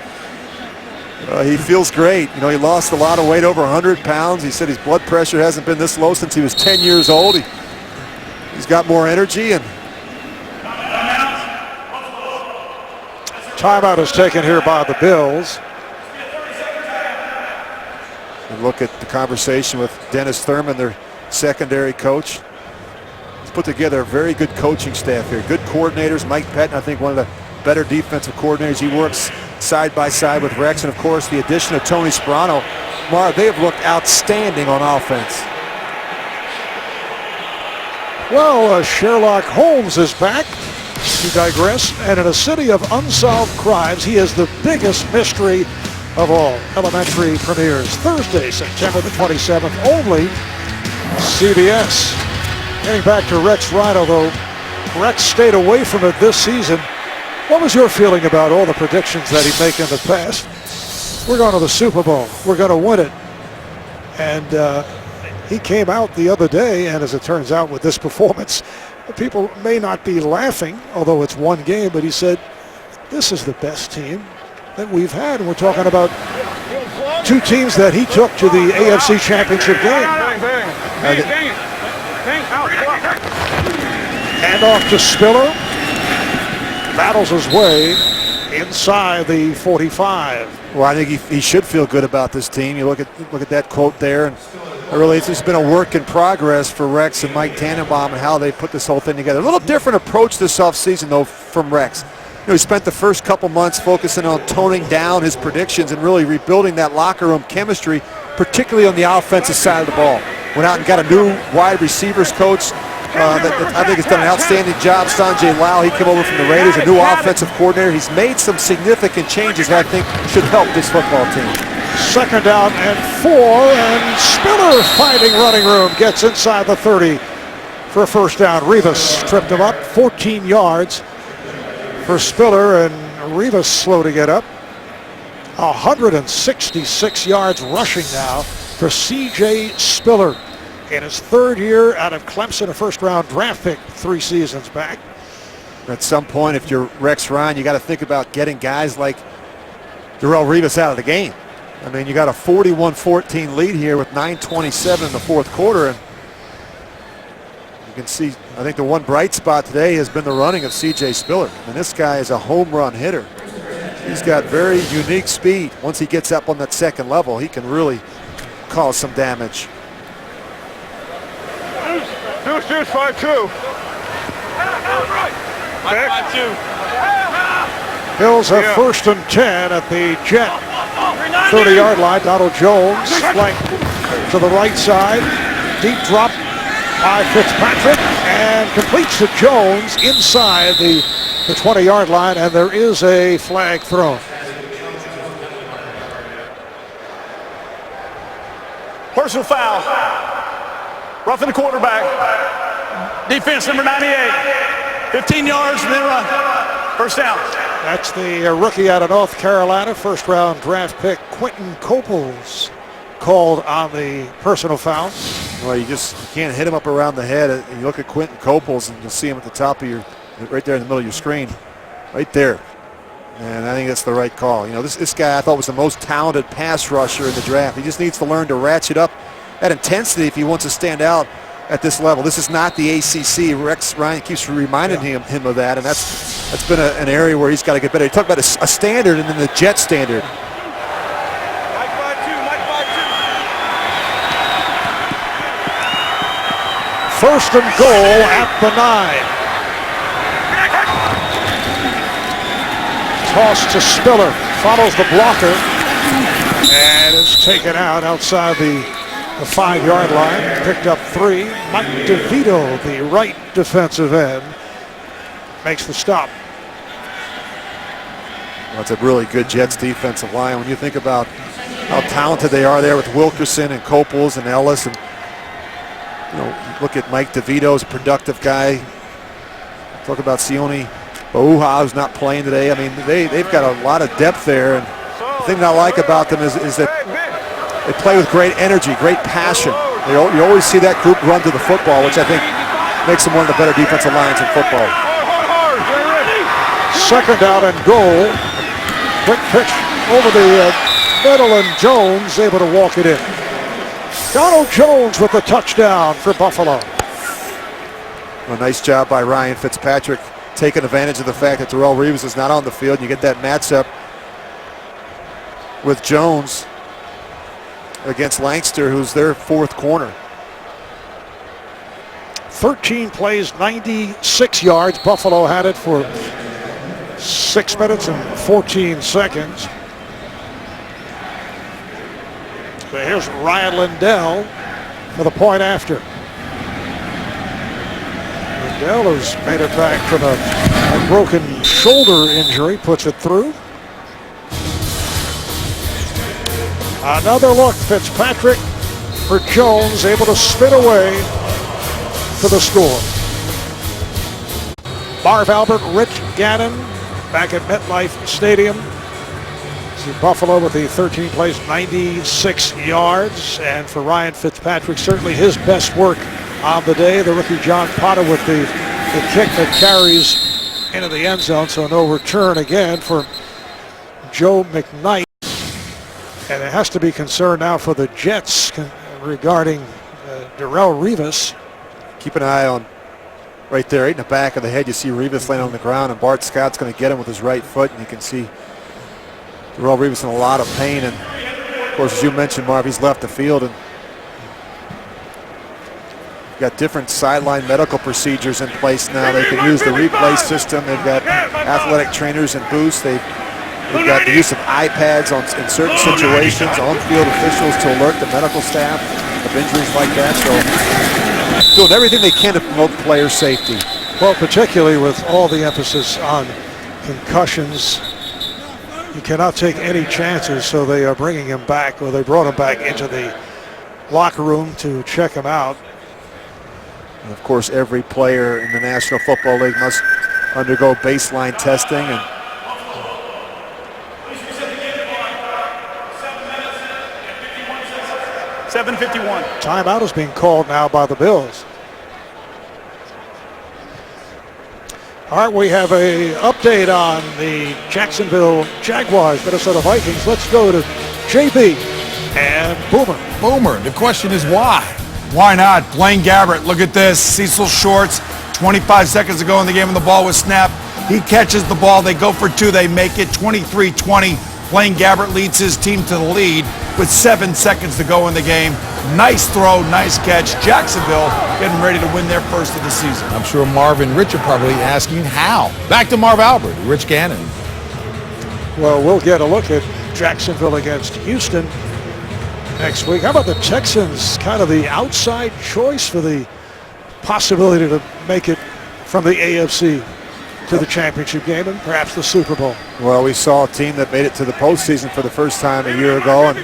He feels great. You know, he lost a lot of weight, over 100 pounds. He said his blood pressure hasn't been this low since he was 10 years old. He's got more energy. And timeout is taken here by the Bills. look at the conversation with Dennis Thurman, their secondary coach. He's put together a very good coaching staff here. Good coordinators. Mike Pettin, I think, one of the better defensive coordinators. He works side by side with Rex. And, of course, the addition of Tony Sperano. Mar, they have looked outstanding on offense. Well, Sherlock Holmes is back. To digress, and in a city of unsolved crimes, he is the biggest mystery of all. Elementary premieres Thursday, September the 27th, only CBS. Getting back to Rex Ryan, although Rex stayed away from it this season, what was your feeling about all the predictions that he'd make in the past? We're going to the Super Bowl. We're going to win it. And he came out the other day, and as it turns out with this performance, people may not be laughing, although it's one game, but he said, this is the best team that we've had. And we're talking about two teams that he took to the AFC Championship game. Hand off to Spiller. Battles his way inside the 45. Well, I think he should feel good about this team. You look at that quote there, and really it's just been a work in progress for Rex and Mike Tannenbaum and how they put this whole thing together. A little different approach this offseason, though, from Rex. You know, he spent the first couple months focusing on toning down his predictions and really rebuilding that locker room chemistry, particularly on the offensive side of the ball. Went out and got a new wide receivers coach that I think has done an outstanding job. Sanjay Lau, he came over from the Raiders, a new offensive coordinator. He's made some significant changes that I think should help this football team. 2nd down and 4, and Spiller finding running room, gets inside the 30 for a first down. Rivas tripped him up, 14 yards for Spiller, and Rivas slow to get up. 166 yards rushing now for C.J. Spiller in his 3rd year out of Clemson, a first-round draft pick 3 seasons back. At some point, if you're Rex Ryan, you got to think about getting guys like Darrelle Revis out of the game. I mean, you got a 41-14 lead here with 9:27 in the 4th quarter, and you can see, I think the one bright spot today has been the running of C.J. Spiller. And this guy is a home run hitter. He's got very unique speed. Once he gets up on that 2nd level, he can really cause some damage. Deuce, 5-2. 5-2. Bills have 1st and 10 at the Jet 30-yard line. Donald Jones flanked to the right side. Deep drop by Fitzpatrick, and completes to Jones inside the 20-yard line, and there is a flag thrown. Personal foul. Roughing the quarterback. Defense number 98. 15 yards and then run. First down. That's the rookie out of North Carolina, first-round draft pick Quentin Coples called on the personal foul. Well, you can't hit him up around the head. You look at Quentin Coples, and you'll see him at the top of your, right there in the middle of your screen, right there. And I think that's the right call. You know, this guy I thought was the most talented pass rusher in the draft. He just needs to learn to ratchet up that intensity if he wants to stand out at this level. This is not the ACC. Rex Ryan keeps reminding him of that, and that's been an area where he's got to get better. He talked about a standard and then the Jet standard. First and goal at the 9. Toss to Spiller, follows the blocker, and is taken out outside the 5-yard line. Picked up 3. Mike DeVito, the right defensive end, makes the stop. Well, it's a really good Jets defensive line. When you think about how talented they are there with Wilkerson and Coples and Ellis, and you know, look at Mike DeVito's a productive guy. Talk about Sione Bauha, who's not playing today. I mean, they've got a lot of depth there, and the thing that I like about them is that they play with great energy, great passion. You always see that group run to the football, which I think makes them one of the better defensive lines in football. 2nd down and goal. Quick pitch over the middle, and Jones able to walk it in. Donald Jones with the touchdown for Buffalo. A nice job by Ryan Fitzpatrick, taking advantage of the fact that Darrelle Revis is not on the field. You get that matchup with Jones against Langster, who's their 4th corner. 13 plays, 96 yards. Buffalo had it for 6 minutes and 14 seconds. So here's Ryan Lindell for the point after. Lindell has made it back from a broken shoulder injury, puts it through. Another look, Fitzpatrick for Jones, able to spin away for the score. Marv Albert, Rich Gannon back at MetLife Stadium. See Buffalo with the 13 plays, 96 yards. And for Ryan Fitzpatrick, certainly his best work on the day. The rookie John Potter with the kick that carries into the end zone. So no return again for Joe McKnight. And it has to be concerned now for the Jets regarding Darrelle Revis. Keep an eye on right there, right in the back of the head. You see Rivas laying on the ground, and Bart Scott's going to get him with his right foot, and you can see Darrelle Rivas in a lot of pain. And of course, as you mentioned, Marv, he's left the field, and got different sideline medical procedures in place now. They can use the replay system. They've got athletic trainers and booths. They've got the use of iPads in certain situations, on-field officials to alert the medical staff of injuries like that. So doing everything they can to promote player safety. Well, particularly with all the emphasis on concussions, you cannot take any chances, so they are bringing him back, or they brought him back into the locker room to check him out. And of course, every player in the National Football League must undergo baseline testing. And 7:51. Timeout is being called now by the Bills. All right, we have a update on the Jacksonville Jaguars, Minnesota Vikings. Let's go to JB and Boomer. Boomer, the question is why? Why not? Blaine Gabbert, look at this. Cecil Shorts, 25 seconds to go in the game, and the ball was snapped. He catches the ball. They go for two. They make it 23-20. Blaine Gabbert leads his team to the lead with 7 seconds to go in the game. Nice throw, nice catch. Jacksonville getting ready to win their first of the season. I'm sure Marv and Rich are probably asking how. Back to Marv Albert, Rich Gannon. Well, we'll get a look at Jacksonville against Houston next week. How about the Texans, kind of the outside choice for the possibility to make it from the AFC to the championship game and perhaps the Super Bowl? well, we saw a team that made it to the postseason for the first time a year ago, and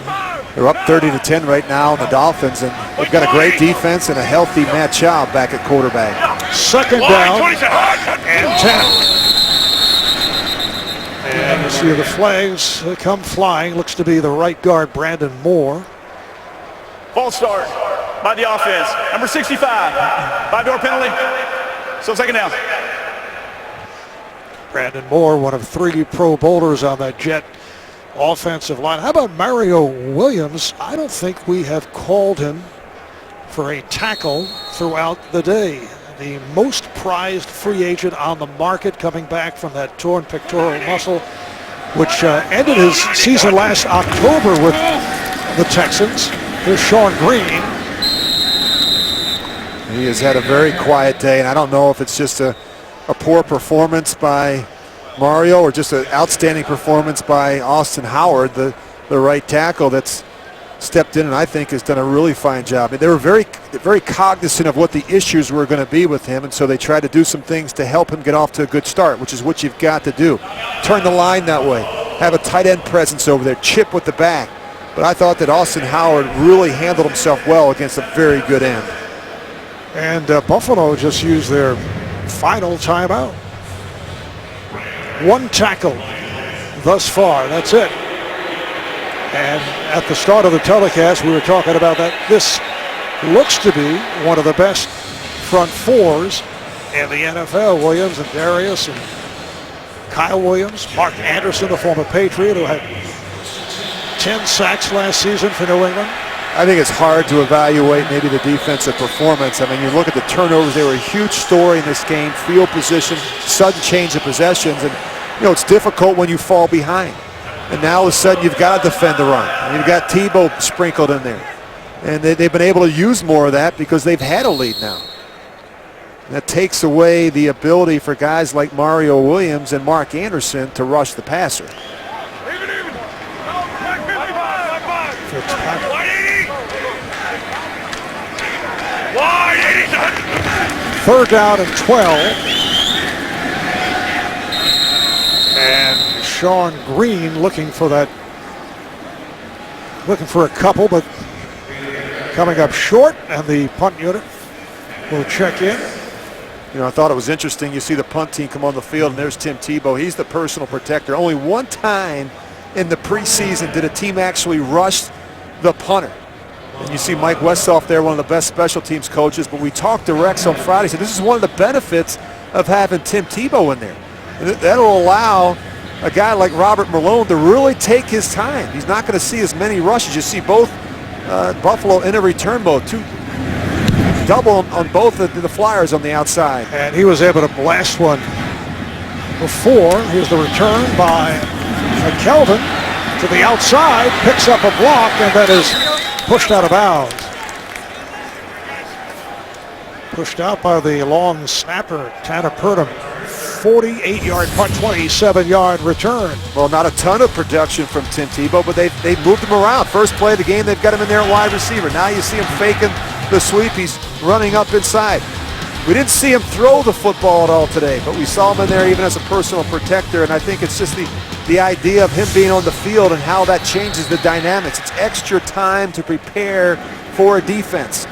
they're up 30-10 right now on the Dolphins, and they've got a great defense and a healthy Matt Schaub back at quarterback. Second down and 10. And you see the flags come flying. Looks to be the right guard, Brandon Moore. False start by the offense. Number 65. 5-yard penalty. So second down. Brandon Moore, one of 3 Pro Bowlers on that Jet offensive line. How about Mario Williams? I don't think we have called him for a tackle throughout the day. The most prized free agent on the market, coming back from that torn pectoral muscle, which ended his season last October with the Texans. Here's Sean Green. He has had a very quiet day, and I don't know if it's just a poor performance by Mario or just an outstanding performance by Austin Howard, the right tackle that's stepped in and I think has done a really fine job. I mean, they were very cognizant of what the issues were going to be with him, and so they tried to do some things to help him get off to a good start, which is what you've got to do. Turn the line that way. Have a tight end presence over there. Chip with the back. But I thought that Austin Howard really handled himself well against a very good end. And Buffalo just used their final timeout. 1 tackle thus far. That's it. And at the start of the telecast, we were talking about that. This looks to be one of the best front fours in the NFL. Williams and Darius and Kyle Williams, Mark Anderson, the former Patriot, who had 10 sacks last season for New England. I think it's hard to evaluate maybe the defensive performance. I mean, you look at the turnovers, they were a huge story in this game. Field position, sudden change of possessions, and you know, it's difficult when you fall behind. And now all of a sudden you've got to defend the run. And you've got Tebow sprinkled in there. And they've been able to use more of that because they've had a lead now. And that takes away the ability for guys like Mario Williams and Mark Anderson to rush the passer. Third down and 12. And Sean Green looking for a couple, but coming up short, and the punt unit will check in. You know, I thought it was interesting. You see the punt team come on the field, and there's Tim Tebow. He's the personal protector. Only one time in the preseason did a team actually rush the punter. And you see Mike Westhoff there, one of the best special teams coaches. But we talked to Rex on Friday. Said this is one of the benefits of having Tim Tebow in there. And that'll allow a guy like Robert Malone to really take his time. He's not going to see as many rushes. You see both Buffalo in a return mode. double on both of the Flyers on the outside. And he was able to blast one before. Here's the return by Kelvin to the outside, picks up a block, and that is pushed out of bounds. Pushed out by the long snapper, Tanner Purdom. 48-yard punt, 27-yard return. Well, not a ton of production from Tim Tebow, but they've moved him around. First play of the game, they've got him in there at wide receiver. Now you see him faking the sweep. He's running up inside. We didn't see him throw the football at all today, but we saw him in there even as a personal protector, and I think it's just the idea of him being on the field and how that changes the dynamics. It's extra time to prepare for a defense.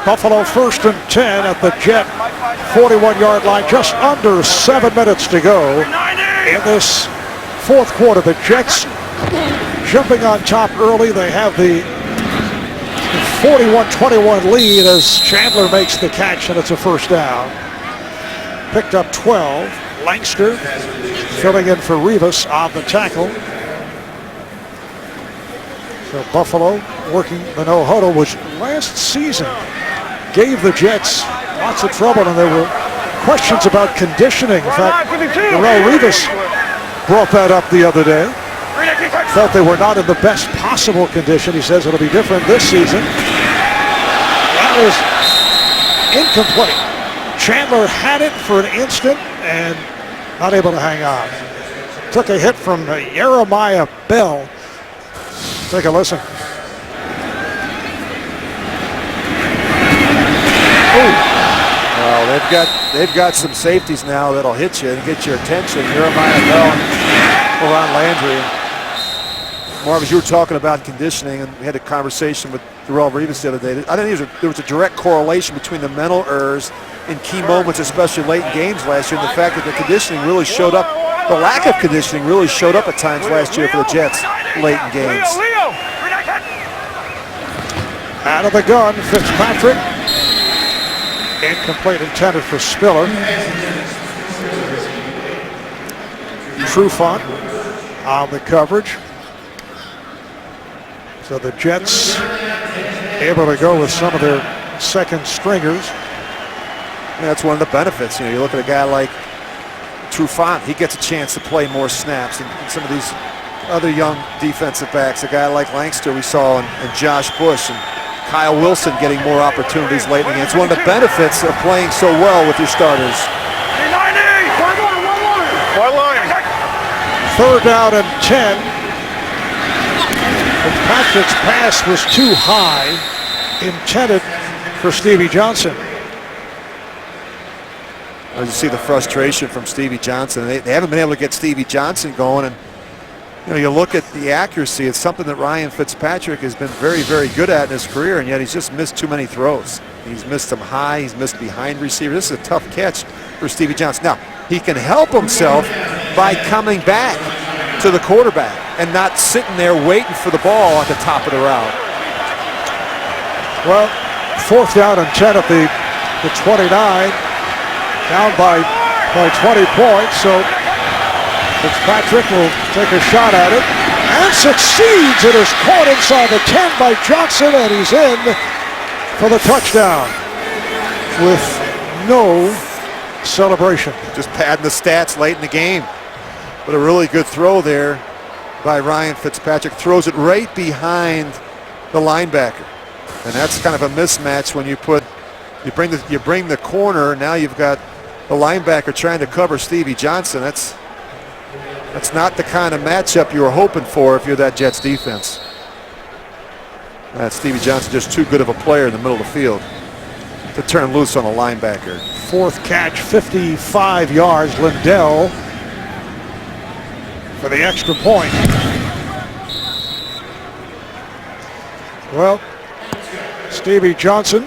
Buffalo 1st and 10 at the Jet 41-yard line. Just under 7 minutes to go in this fourth quarter. The Jets jumping on top early. They have the 41-21 lead as Chandler makes the catch, and it's a first down. Picked up 12. Langster filling in for Rivas on the tackle. So Buffalo working the no huddle, which last season gave the Jets lots of trouble, and there were questions about conditioning. In fact, Darrelle Rivas brought that up the other day. Felt they were not in the best possible condition. He says it'll be different this season. That was incomplete. Chandler had it for an instant and not able to hang on. Took a hit from Jeremiah Bell. Take a listen. Well, they've got some safeties now that'll hit you and get your attention. Jeremiah Bell and Ron Landry. Marv, as you were talking about conditioning, and we had a conversation with Darrelle Rivas the other day, I think there was a direct correlation between the mental errors in key moments, especially late in games last year, and the fact that the conditioning really showed up, the lack of conditioning really showed up at times last year for the Jets late in games. Out of the gun, Fitzpatrick. Incomplete, intended for Spiller. Trufant on the coverage. So the Jets able to go with some of their second stringers. And that's one of the benefits. You look at a guy like Trufant, he gets a chance to play more snaps. And some of these other young defensive backs, a guy like Langster we saw, and Josh Bush, and Kyle Wilson getting more opportunities late in the game. It's one of the benefits of playing so well with your starters. Third down and 10. Fitzpatrick's pass was too high, intended for Stevie Johnson. As you see the frustration from Stevie Johnson. They haven't been able to get Stevie Johnson going, and you look at the accuracy. It's something that Ryan Fitzpatrick has been very, very good at in his career, and yet he's just missed too many throws. He's missed them high. He's missed behind receivers. This is a tough catch for Stevie Johnson. Now, he can help himself by coming back to the quarterback and not sitting there waiting for the ball at the top of the route. Well, fourth down and 10 at the 29, down by 20 points. So Fitzpatrick will take a shot at it and succeeds. It is caught inside the 10 by Johnson, and he's in for the touchdown with no celebration. Just padding the stats late in the game. But a really good throw there by Ryan Fitzpatrick. Throws it right behind the linebacker. And that's kind of a mismatch when you bring the corner. Now you've got the linebacker trying to cover Stevie Johnson. That's not the kind of matchup you were hoping for if you're that Jets defense. Stevie Johnson just too good of a player in the middle of the field to turn loose on a linebacker. Fourth catch, 55 yards. Lindell for the extra point. Well, Stevie Johnson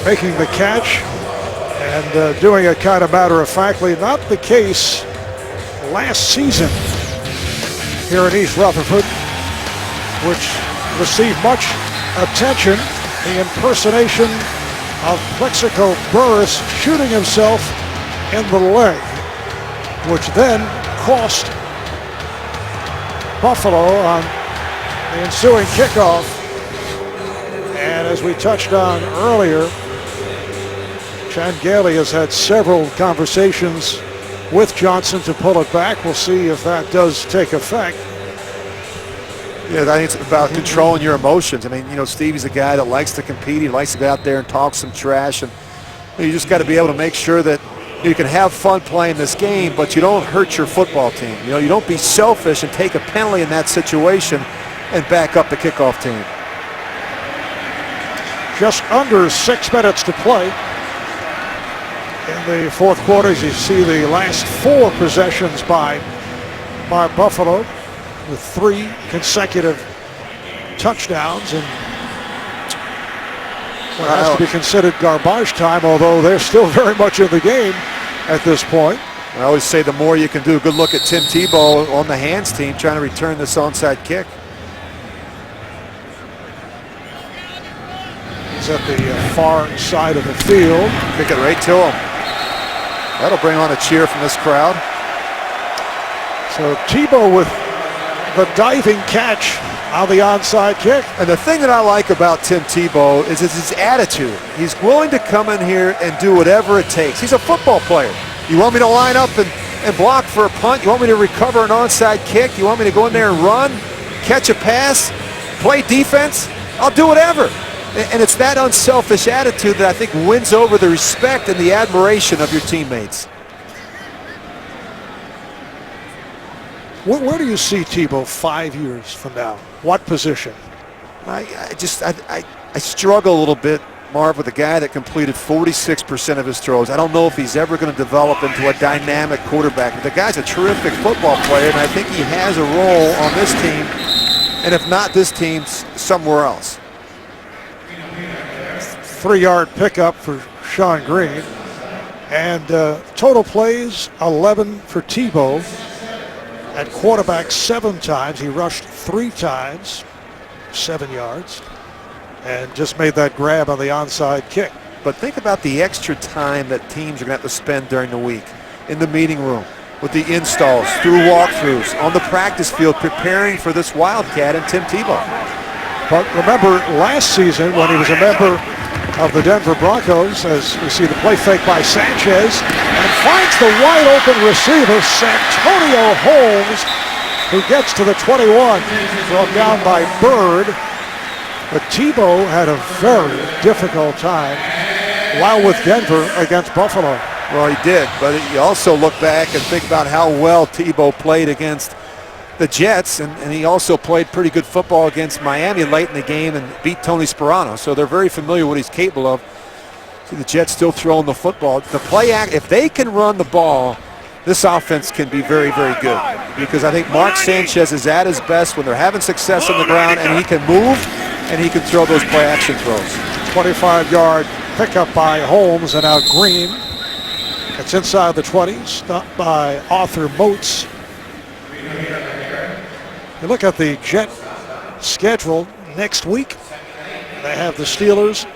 making the catch and doing it kind of matter-of-factly. Not the case last season here in East Rutherford, which received much attention. The impersonation of Plexico Burris shooting himself in the leg, which then cost Buffalo on the ensuing kickoff. And as we touched on earlier, Chan Gailey has had several conversations with Johnson to pull it back. We'll see if that does take effect. Yeah, I think it's about controlling your emotions. I mean, you know, Stevie's a guy that likes to compete. He likes to go out there and talk some trash. And you just got to be able to make sure that you can have fun playing this game, but you don't hurt your football team. You know, you don't be selfish and take a penalty in that situation and back up the kickoff team. Just under 6 minutes to play in the fourth quarter. As you see the last 4 possessions by Buffalo with 3 consecutive touchdowns and what has to be considered garbage time, although they're still very much in the game at this point. I always say the more you can do. Good look at Tim Tebow on the hands team trying to return this onside kick. He's at the far side of the field. Kick it right to him. That'll bring on a cheer from this crowd. So Tebow with the diving catch on the onside kick. And the thing that I like about Tim Tebow is his attitude. He's willing to come in here and do whatever it takes. He's a football player. You want me to line up and block for a punt? You want me to recover an onside kick? You want me to go in there and run, catch a pass, play defense? I'll do whatever. And it's that unselfish attitude that I think wins over the respect and the admiration of your teammates. Where do you see Tebow 5 years from now? What position? I struggle a little bit, Marv, with a guy that completed 46% of his throws. I don't know if he's ever going to develop into a dynamic quarterback. But the guy's a terrific football player, and I think he has a role on this team, and if not this team, somewhere else. 3-yard pickup for Sean Green. And total plays, 11 for Tebow. At quarterback 7 times. He rushed 3 times, 7 yards, and just made that grab on the onside kick. But think about the extra time that teams are going to have to spend during the week in the meeting room, with the installs, through walkthroughs, on the practice field, preparing for this Wildcat and Tim Tebow. But remember last season when he was a member of the Denver Broncos, as we see the play fake by Sanchez, and finds the wide open receiver, Santonio Holmes, who gets to the 21, brought down by Bird. But Tebow had a very difficult time while with Denver against Buffalo. Well, he did, but you also look back and think about how well Tebow played against the Jets, and he also played pretty good football against Miami late in the game and beat Tony Sperano, so they're very familiar with what he's capable of. See the Jets still throwing the football. The play act, if they can run the ball, this offense can be very, very good, because I think Mark Sanchez is at his best when they're having success on the ground, and he can move and he can throw those play action throws. 25-yard pickup by Holmes, and now Green. It's inside the 20, stopped by Arthur Moats. You look at the Jet schedule next week. They have the Steelers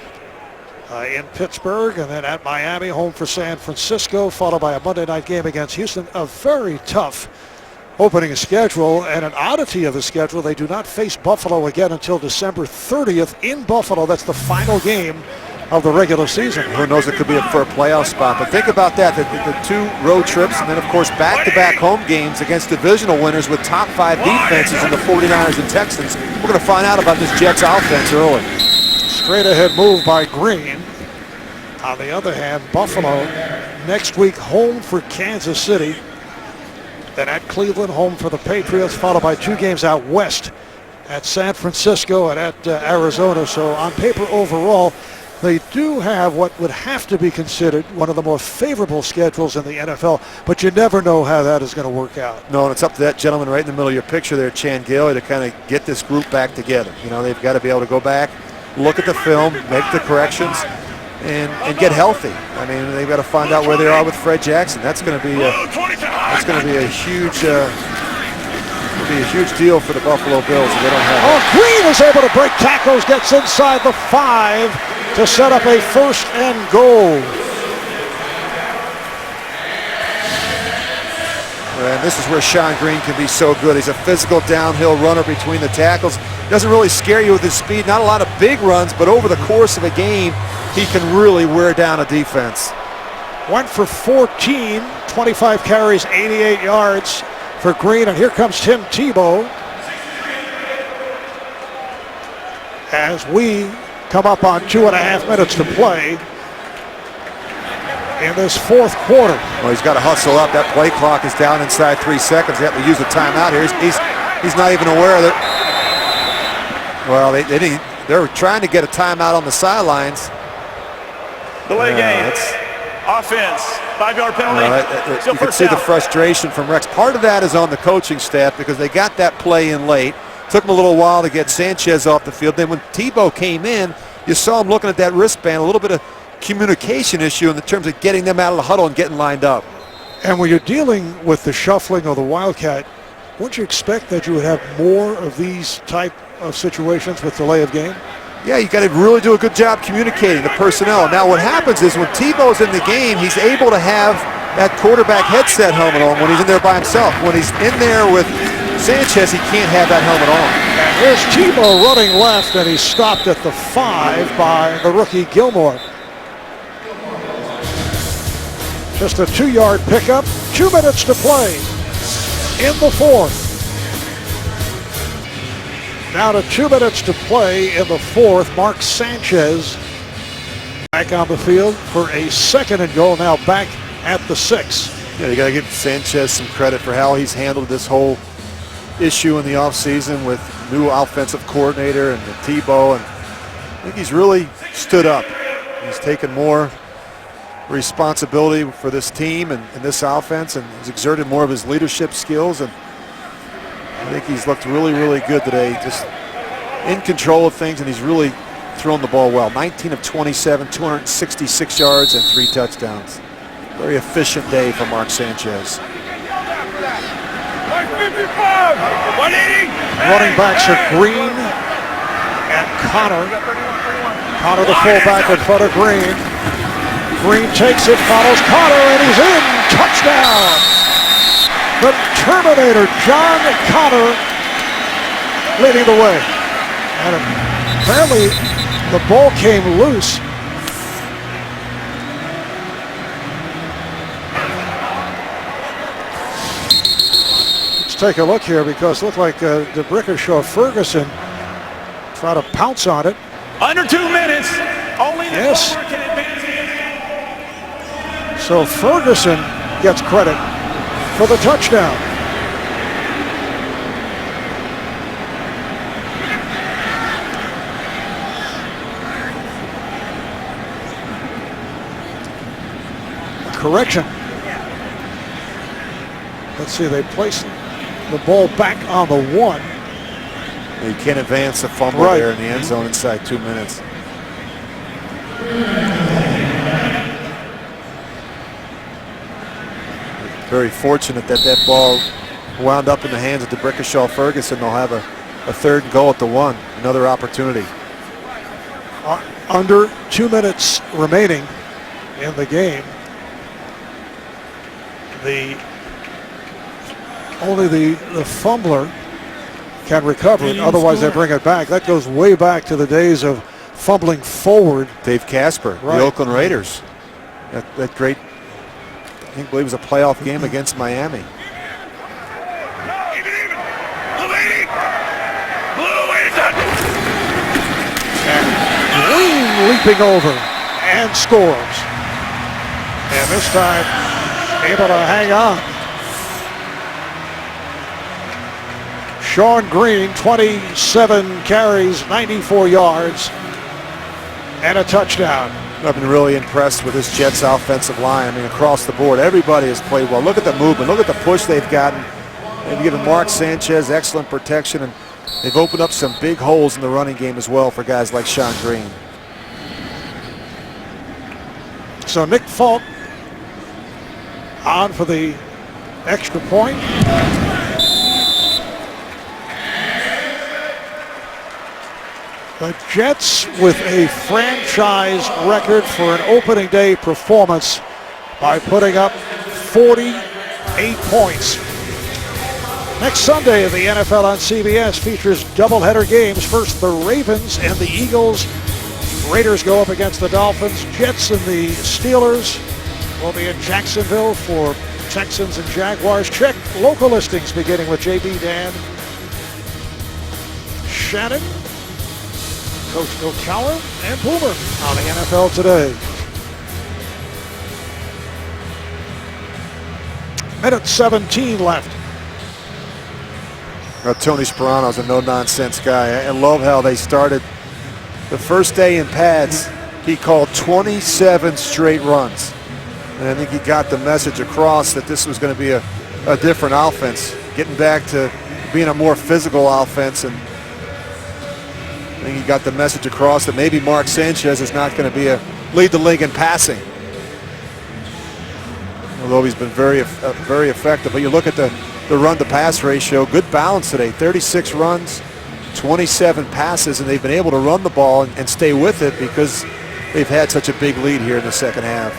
in Pittsburgh, and then at Miami, home for San Francisco, followed by a Monday night game against Houston. A very tough opening schedule, and an oddity of the schedule, they do not face Buffalo again until December 30th in Buffalo. That's the final game of the regular season. Who knows, it could be for a playoff spot. But think about that, the 2 road trips, and then, of course, back-to-back home games against divisional winners with top 5 defenses in the 49ers and Texans. We're going to find out about this Jets offense early. Straight ahead move by Green. On the other hand, Buffalo next week home for Kansas City. Then at Cleveland, home for the Patriots, followed by 2 games out west at San Francisco and at Arizona. So on paper overall, they do have what would have to be considered one of the more favorable schedules in the NFL, but you never know how that is going to work out. No, and it's up to that gentleman right in the middle of your picture there, Chan Gailey, to kind of get this group back together. You know, they've got to be able to go back, look at the film, make the corrections, and get healthy. I mean, they've got to find out where they are with Fred Jackson. That's going to be a huge deal for the Buffalo Bills if they don't have it. Green is able to break tackles, gets inside the 5 to set up a 1st and goal. And this is where Sean Green can be so good. He's a physical downhill runner between the tackles. Doesn't really scare you with his speed. Not a lot of big runs, but over the course of a game, he can really wear down a defense. Went for 14, 25 carries, 88 yards for Green. And here comes Tim Tebow as we come up on 2.5 minutes to play in this fourth quarter. Well, he's got to hustle up. That play clock is down inside 3 seconds. They have to use a timeout here. He's not even aware of it. Well, they're trying to get a timeout on the sidelines. Delay game. Offense. 5-yard penalty. You can see the frustration from Rex. Part of that is on the coaching staff because they got that play in late. Took them a little while to get Sanchez off the field. Then when Tebow came in, you saw him looking at that wristband, a little bit of communication issue in terms of getting them out of the huddle and getting lined up. And when you're dealing with the shuffling of the Wildcat, wouldn't you expect that you would have more of these type of situations with delay of game? Yeah, you got to really do a good job communicating the personnel. Now what happens is when Tebow's in the game, he's able to have that quarterback headset helmet on when he's in there by himself. When he's in there with Sanchez, he can't have that helmet on. And here's Tebow running left, and he's stopped at the 5 by the rookie Gilmore. Just a 2-yard pickup, 2 minutes to play in the fourth. Down to 2 minutes to play in the fourth. Mark Sanchez back on the field for a 2nd and goal, now back at the 6. Yeah, you got to give Sanchez some credit for how he's handled this whole issue in the offseason with new offensive coordinator and Tebow, and I think he's really stood up. He's taken more responsibility for this team and this offense, and he's exerted more of his leadership skills, and I think he's looked really, really good today, just in control of things, and he's really thrown the ball well. 19 of 27, 266 yards and 3 touchdowns. Very efficient day for Mark Sanchez. 180. Running backs are Green and Connor. Connor the fullback in front of Green. Green takes it, follows Connor, and he's in. Touchdown! The Terminator, John Connor, leading the way. And apparently the ball came loose. Let's take a look here because it looked like DeBrickashaw Ferguson tried to pounce on it. Under 2 minutes. Only the Yes. forward can advance. So Ferguson gets credit for the touchdown. Correction. Let's see, they placed the ball back on the 1. You can't advance a fumble there in the end zone inside 2 minutes. Very fortunate that that ball wound up in the hands of DeBrickashaw Ferguson. They'll have a 3rd and goal at the 1. Another opportunity. Under 2 minutes remaining in the game. Only the fumbler can recover it. Otherwise they bring it back. That goes way back to the days of fumbling forward. Dave Casper, the Oakland Raiders. That great, I believe it was a playoff game against Miami. Green leaping over and scores. And this time able to hang on. Sean Green, 27 carries, 94 yards, and a touchdown. I've been really impressed with this Jets offensive line. I mean, across the board, everybody has played well. Look at the movement. Look at the push they've gotten. They've given Mark Sanchez excellent protection, and they've opened up some big holes in the running game as well for guys like Sean Green. So Nick Falk on for the extra point. The Jets with a franchise record for an opening day performance by putting up 48 points. Next Sunday, the NFL on CBS features doubleheader games. First, the Ravens and the Eagles. Raiders go up against the Dolphins. Jets and the Steelers will be in Jacksonville for Texans and Jaguars. Check local listings beginning with JB Dan Shannon, Coach Bill Cowher, and Boomer on the NFL Today. Minute 17 left. Tony Sperano's a no-nonsense guy. I love how they started the first day in pads. He called 27 straight runs. And I think he got the message across that this was going to be a different offense, getting back to being a more physical offense. And I think he got the message across that maybe Mark Sanchez is not going to lead the league in passing. Although he's been very effective. But you look at the run-to-pass ratio, good balance today. 36 runs, 27 passes, and they've been able to run the ball and stay with it because they've had such a big lead here in the second half.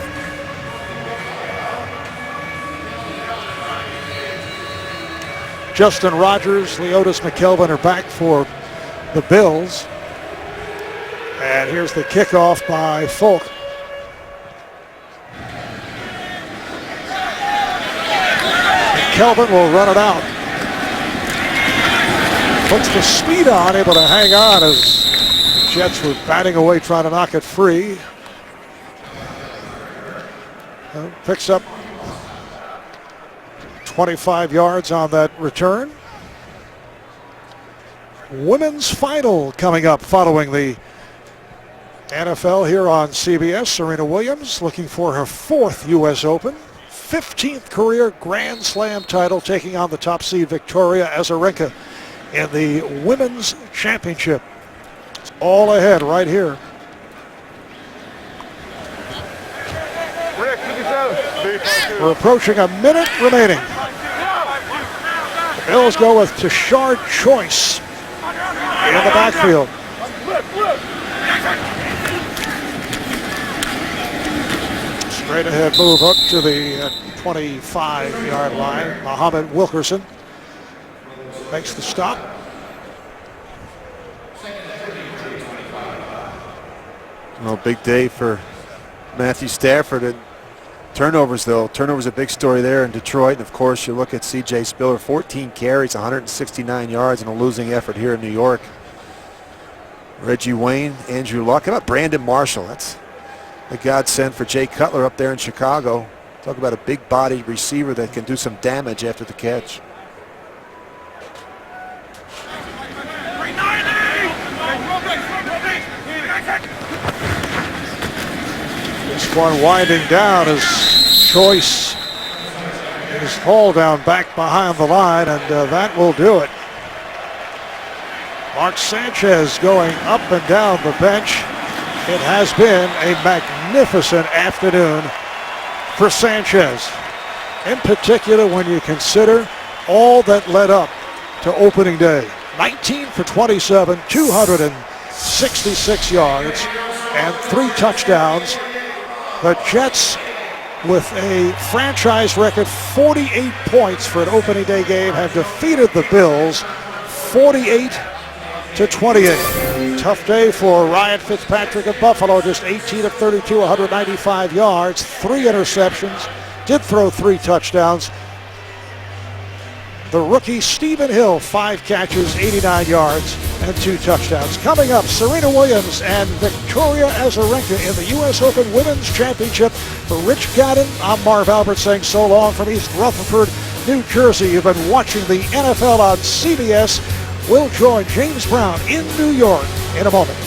Justin Rogers, Leotis McKelvin are back for the Bills. And here's the kickoff by Folk. McKelvin will run it out. Puts the speed on, able to hang on as the Jets were batting away trying to knock it free. Picks up 25 yards on that return. Women's final coming up following the NFL here on CBS. Serena Williams looking for her 4th U.S. Open. 15th career Grand Slam title, taking on the top seed Victoria Azarenka in the Women's Championship. It's all ahead right here. We're approaching a minute remaining. The Bills go with Tashard Choice in the backfield. Straight ahead move up to the 25-yard line. Muhammad Wilkerson makes the stop. Well, big day for Matthew Stafford. And turnovers, though. Turnovers a big story there in Detroit. And, of course, you look at C.J. Spiller, 14 carries, 169 yards in a losing effort here in New York. Reggie Wayne, Andrew Luck. How about Brandon Marshall? That's a godsend for Jay Cutler up there in Chicago. Talk about a big body receiver that can do some damage after the catch. This one winding down as Choice is hauled down back behind the line, and that will do it. Mark Sanchez going up and down the bench. It has been a magnificent afternoon for Sanchez. In particular, when you consider all that led up to opening day. 19 for 27, 266 yards, and 3 touchdowns. The Jets, with a franchise record 48 points for an opening day game, have defeated the Bills 48-28. Tough day for Ryan Fitzpatrick of Buffalo, just 18 of 32, 195 yards, 3 interceptions, did throw 3 touchdowns. The rookie Stephen Hill, 5 catches, 89 yards, and 2 touchdowns. Coming up, Serena Williams and Victoria Azarenka in the U.S. Open Women's Championship. For Rich Gadden, I'm Marv Albert saying so long from East Rutherford, New Jersey. You've been watching the NFL on CBS. We'll join James Brown in New York in a moment.